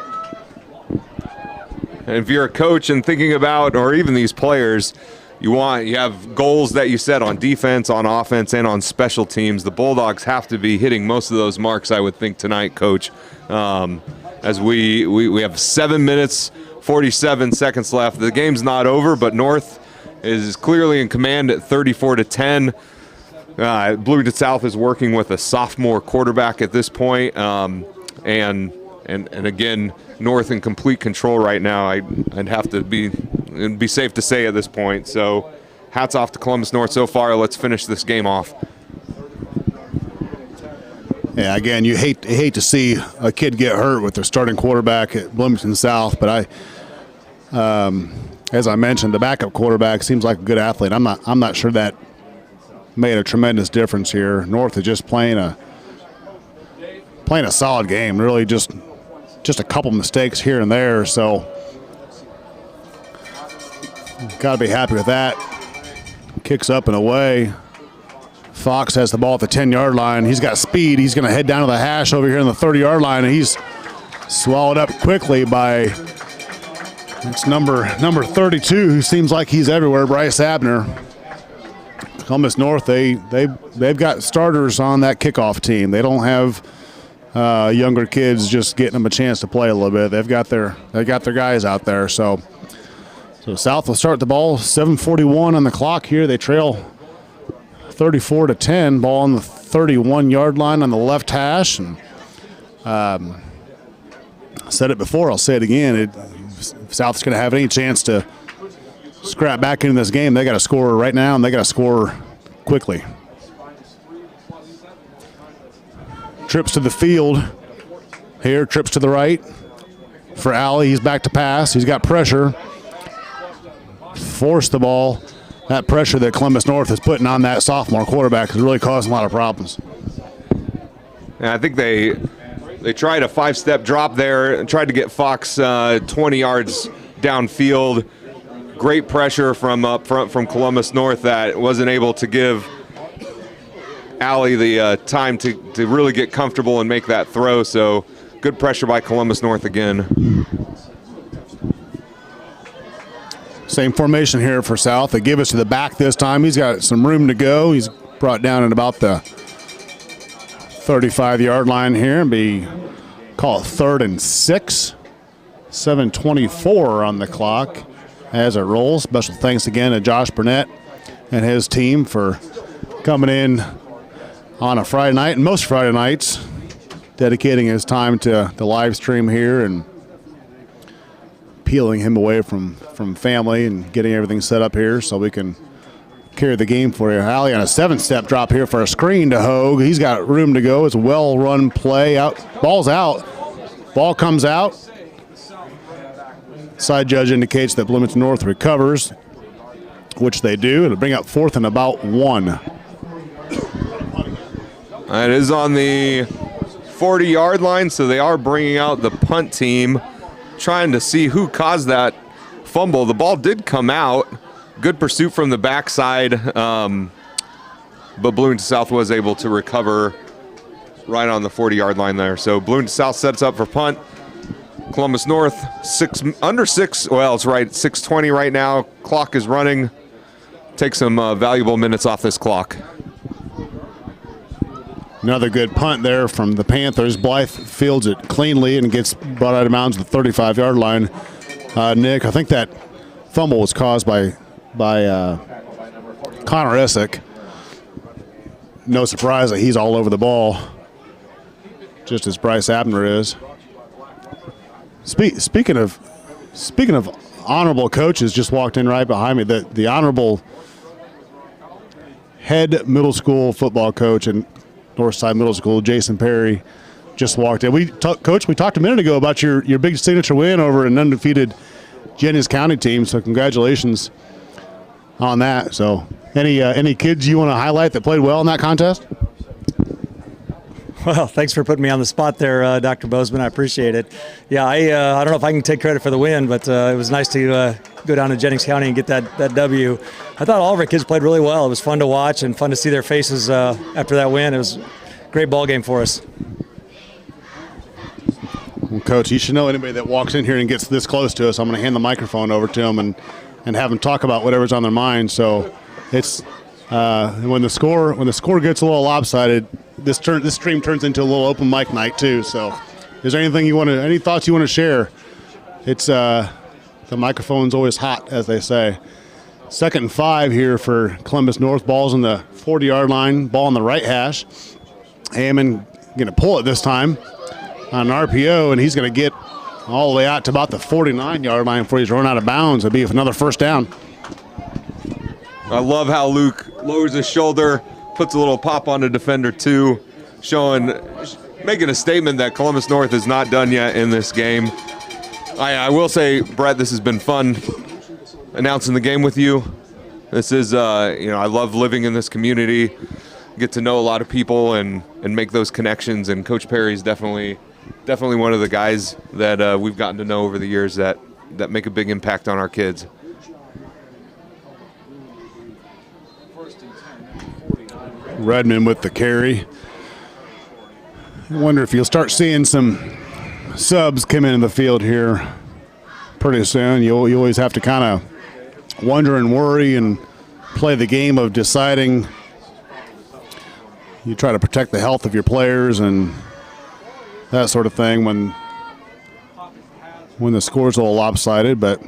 And if you're a coach and thinking about, or even these players, you have goals that you set on defense, on offense, and on special teams. The Bulldogs have to be hitting most of those marks, I would think, tonight, Coach. As we have 7 minutes, 47 seconds left. The game's not over, but North is clearly in command at 34-10. Bloomington South is working with a sophomore quarterback at this point, and again, North in complete control right now. I'd have to be safe to say at this point. So, hats off to Columbus North so far. Let's finish this game off. Yeah, again, you hate to see a kid get hurt with their starting quarterback at Bloomington South, but as I mentioned, the backup quarterback seems like a good athlete. I'm not sure that made a tremendous difference here. North is just playing a solid game. Really, just a couple mistakes here and there. So, got to be happy with that. Kicks up and away. Fox has the ball at the 10-yard line. He's got speed. He's going to head down to the hash over here on the 30-yard line, and he's swallowed up quickly by it's number 32, who seems like he's everywhere, Bryce Abner. Columbus North, they've got starters on that kickoff team. They don't have younger kids just getting them a chance to play a little bit. They got their guys out there. So South will start the ball. 7:41 on the clock here. They trail 34-10. Ball on the 31-yard line on the left hash. And said it before, I'll say it again. If South's going to have any chance to scrap back into this game, they got to score right now, and they got to score quickly. Trips to the field here, trips to the right for Alley. He's back to pass. He's got pressure. Forced the ball. That pressure that Columbus North is putting on that sophomore quarterback is really causing a lot of problems. And I think they tried a 5-step drop there and tried to get Fox 20 yards downfield. Great pressure from up front from Columbus North that wasn't able to give Alley the time to really get comfortable and make that throw. So good pressure by Columbus North again. Same formation here for South. They give us to the back this time. He's got some room to go. He's brought down at about the 35-yard line here and call it 3rd and 6. 7:24 on the clock as it rolls. Special thanks again to Josh Burnett and his team for coming in on a Friday night, and most Friday nights, dedicating his time to the live stream here and peeling him away from family and getting everything set up here so we can carry the game for you. Alley on a 7-step drop here for a screen to Hogue. He's got room to go. It's a well-run play. Ball's out. Ball comes out. Side judge indicates that Bloomington North recovers, which they do. It'll bring up 4th and about 1. It is on the 40-yard line, so they are bringing out the punt team, trying to see who caused that fumble. The ball did come out. Good pursuit from the backside, but Bloomington South was able to recover right on the 40-yard line there. So Bloomington South sets up for punt. Columbus North, under 6, well, it's right, 6:20 right now. Clock is running. Take some valuable minutes off this clock. Another good punt there from the Panthers. Blythe fields it cleanly and gets brought out of bounds at the 35-yard line. Nick, I think that fumble was caused by Connor Essick. No surprise that he's all over the ball, just as Bryce Abner is. Speaking of honorable coaches, just walked in right behind me. The honorable head middle school football coach in Northside Middle School, Jason Perry, just walked in. Coach, we talked a minute ago about your big signature win over an undefeated Jennings County team. So congratulations on that. So any kids you want to highlight that played well in that contest? Well, thanks for putting me on the spot there, Dr. Bozeman. I appreciate it. Yeah, I don't know if I can take credit for the win, but it was nice to go down to Jennings County and get that W. I thought all of our kids played really well. It was fun to watch and fun to see their faces after that win. It was a great ball game for us. Well, Coach, you should know anybody that walks in here and gets this close to us, I'm going to hand the microphone over to them and have them talk about whatever's on their mind. So it's when the score gets a little lopsided, this stream turns into a little open mic night too. So is there any thoughts you want to share? It's the microphone's always hot, as they say. 2nd and 5 here for Columbus North. Ball's on the 40-yard line. Ball on the right hash. Hammond going to pull it this time on an RPO, and he's going to get all the way out to about the 49-yard line before he's run out of bounds. It'll be another first down. I love how Luke lowers his shoulder, puts a little pop on the defender too, making a statement that Columbus North is not done yet in this game. I will say, Brett, this has been fun announcing the game with you. This is, I love living in this community, get to know a lot of people and make those connections. And Coach Perry's definitely one of the guys that we've gotten to know over the years that make a big impact on our kids. Redmond with the carry. I wonder if you'll start seeing some subs come into the field here pretty soon. You always have to kind of wonder and worry and play the game of deciding. You try to protect the health of your players and that sort of thing when the score's a little lopsided, but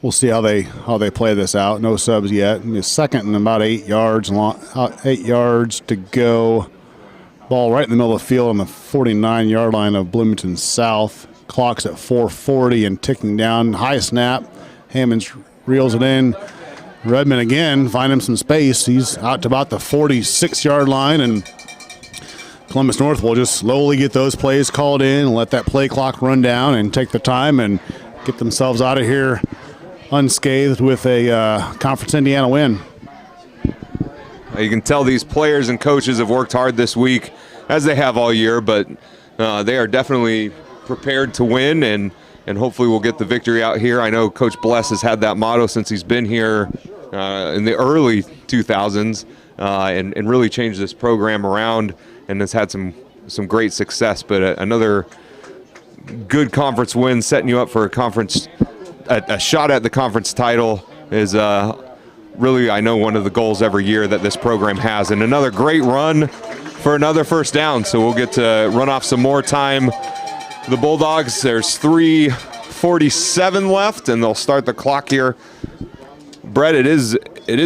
we'll see how they play this out. No subs yet. It's 2nd and about 8 yards long, 8 yards to go. Ball right in the middle of the field on the 49-yard line of Bloomington South. Clock's at 4:40 and ticking down. High snap. Hammonds reels it in. Redmond again, find him some space. He's out to about the 46-yard line, and Columbus North will just slowly get those plays called in and let that play clock run down and take the time and get themselves out of here unscathed with a Conference Indiana win. You can tell these players and coaches have worked hard this week, as they have all year, but they are definitely prepared to win, and hopefully we'll get the victory out here. I know Coach Bless has had that motto since he's been here in the early 2000s and really changed this program around and has had some great success. But another good conference win, setting you up for a shot at the conference title is really, I know, one of the goals every year that this program has. And another great run for another first down. So we'll get to run off some more time. The Bulldogs, there's 3:47 left, and they'll start the clock here. Brett, it is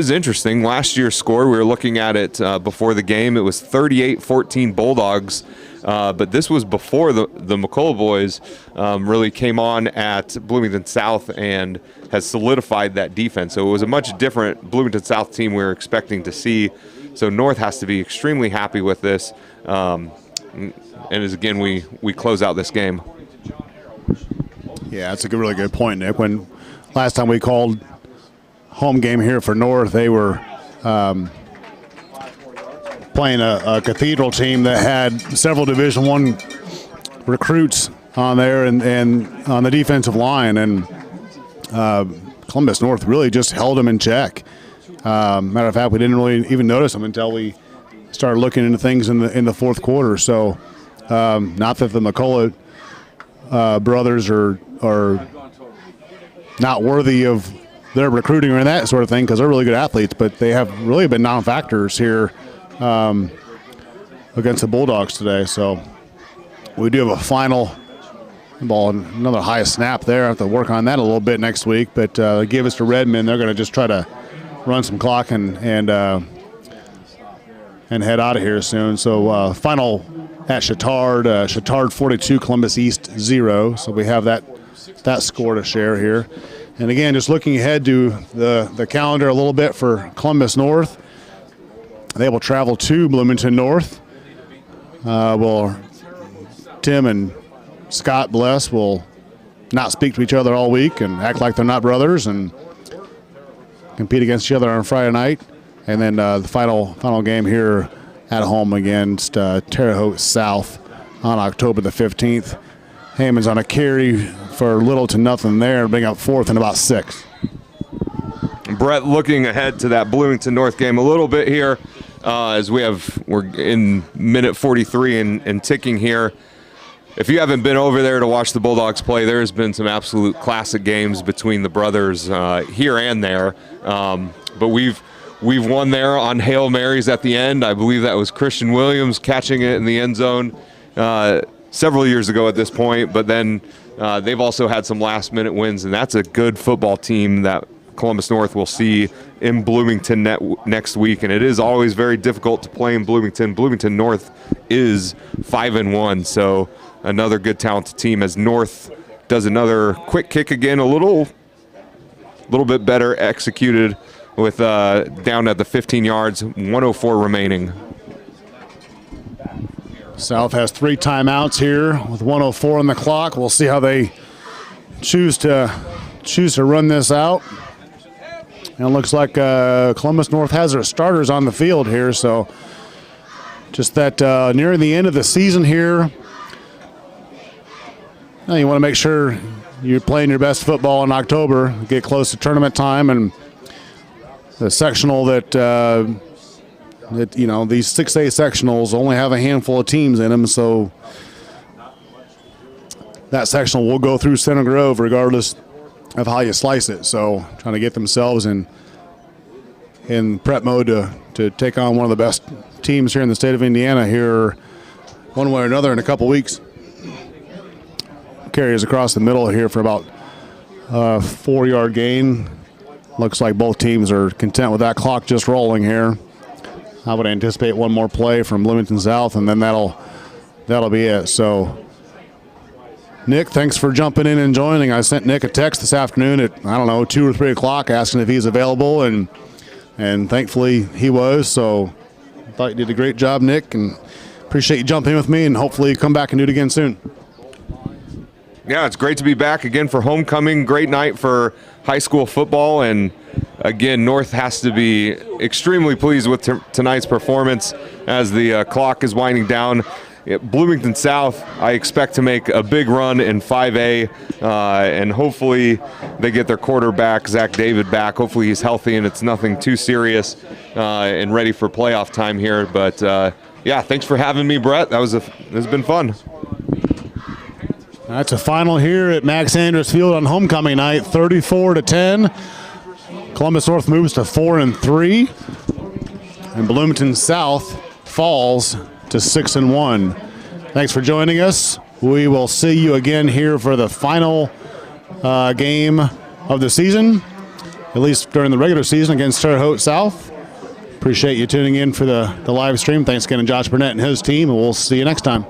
interesting. Last year's score, we were looking at it before the game. It was 38-14 Bulldogs. But this was before the McCullough boys really came on at Bloomington South and has solidified that defense. So it was a much different Bloomington South team we were expecting to see. So North has to be extremely happy with this. And as again, we close out this game. Yeah, that's a really good point, Nick. When last time we called home game here for North, they were playing a Cathedral team that had several Division I recruits on there and on the defensive line, and Columbus North really just held them in check. Matter of fact, we didn't really even notice them until we started looking into things in the fourth quarter. So not that the McCullough brothers are not worthy of their recruiting or that sort of thing, because they're really good athletes, but they have really been non-factors here against the Bulldogs today. So we do have a final Ball, another high snap there. I have to work on that a little bit next week, but they give us to Redmond. They're going to just try to run some clock and head out of here soon. So final at Chittard 42, Columbus East 0. So we have that score to share here. And again, just looking ahead to the calendar a little bit for Columbus North. They will travel to Bloomington North. Tim and Scott Bless will not speak to each other all week and act like they're not brothers and compete against each other on Friday night. And then the final game here at home against Terre Haute South on October the 15th. Hammond's on a carry for little to nothing there, being up 4th and about 6. Brett, looking ahead to that Bloomington North game a little bit here, as we're in minute 43 and ticking here. If you haven't been over there to watch the Bulldogs play, there's been some absolute classic games between the brothers here and there. But we've won there on Hail Marys at the end. I believe that was Christian Williams catching it in the end zone several years ago at this point. But then they've also had some last-minute wins, and that's a good football team that Columbus North will see in Bloomington next week. And it is always very difficult to play in Bloomington. Bloomington North is 5-1, so another good talented team as North does another quick kick again, a little bit better executed with down at the 15 yards, 1:04 remaining. South has 3 timeouts here with 1:04 on the clock. We'll see how they choose to run this out. And it looks like Columbus North has their starters on the field here, so just that near the end of the season here, you want to make sure you're playing your best football in October, get close to tournament time, and the sectional that these 6A sectionals only have a handful of teams in them, so that sectional will go through Center Grove regardless of how you slice it. So trying to get themselves in prep mode to take on one of the best teams here in the state of Indiana here one way or another in a couple weeks. Carries across the middle here for about a 4-yard gain. Looks like both teams are content with that clock just rolling here. I would anticipate one more play from Bloomington South, and then that'll be it. So, Nick, thanks for jumping in and joining. I sent Nick a text this afternoon at 2 or 3 o'clock asking if he's available, and thankfully he was. So, I thought you did a great job, Nick, and appreciate you jumping in with me, and hopefully you come back and do it again soon. Yeah, it's great to be back again for homecoming. Great night for high school football. And again, North has to be extremely pleased with tonight's performance as the clock is winding down. Bloomington South, I expect to make a big run in 5A, and hopefully they get their quarterback, Zach David, back. Hopefully he's healthy and it's nothing too serious and ready for playoff time here. But, yeah, thanks for having me, Brett. It's been fun. That's a final here at Max Andrews Field on homecoming night, 34-10. Columbus North moves to 4-3, and Bloomington South falls to 6-1. Thanks for joining us. We will see you again here for the final game of the season, at least during the regular season, against Terre Haute South. Appreciate you tuning in for the live stream. Thanks again to Josh Burnett and his team, and we'll see you next time.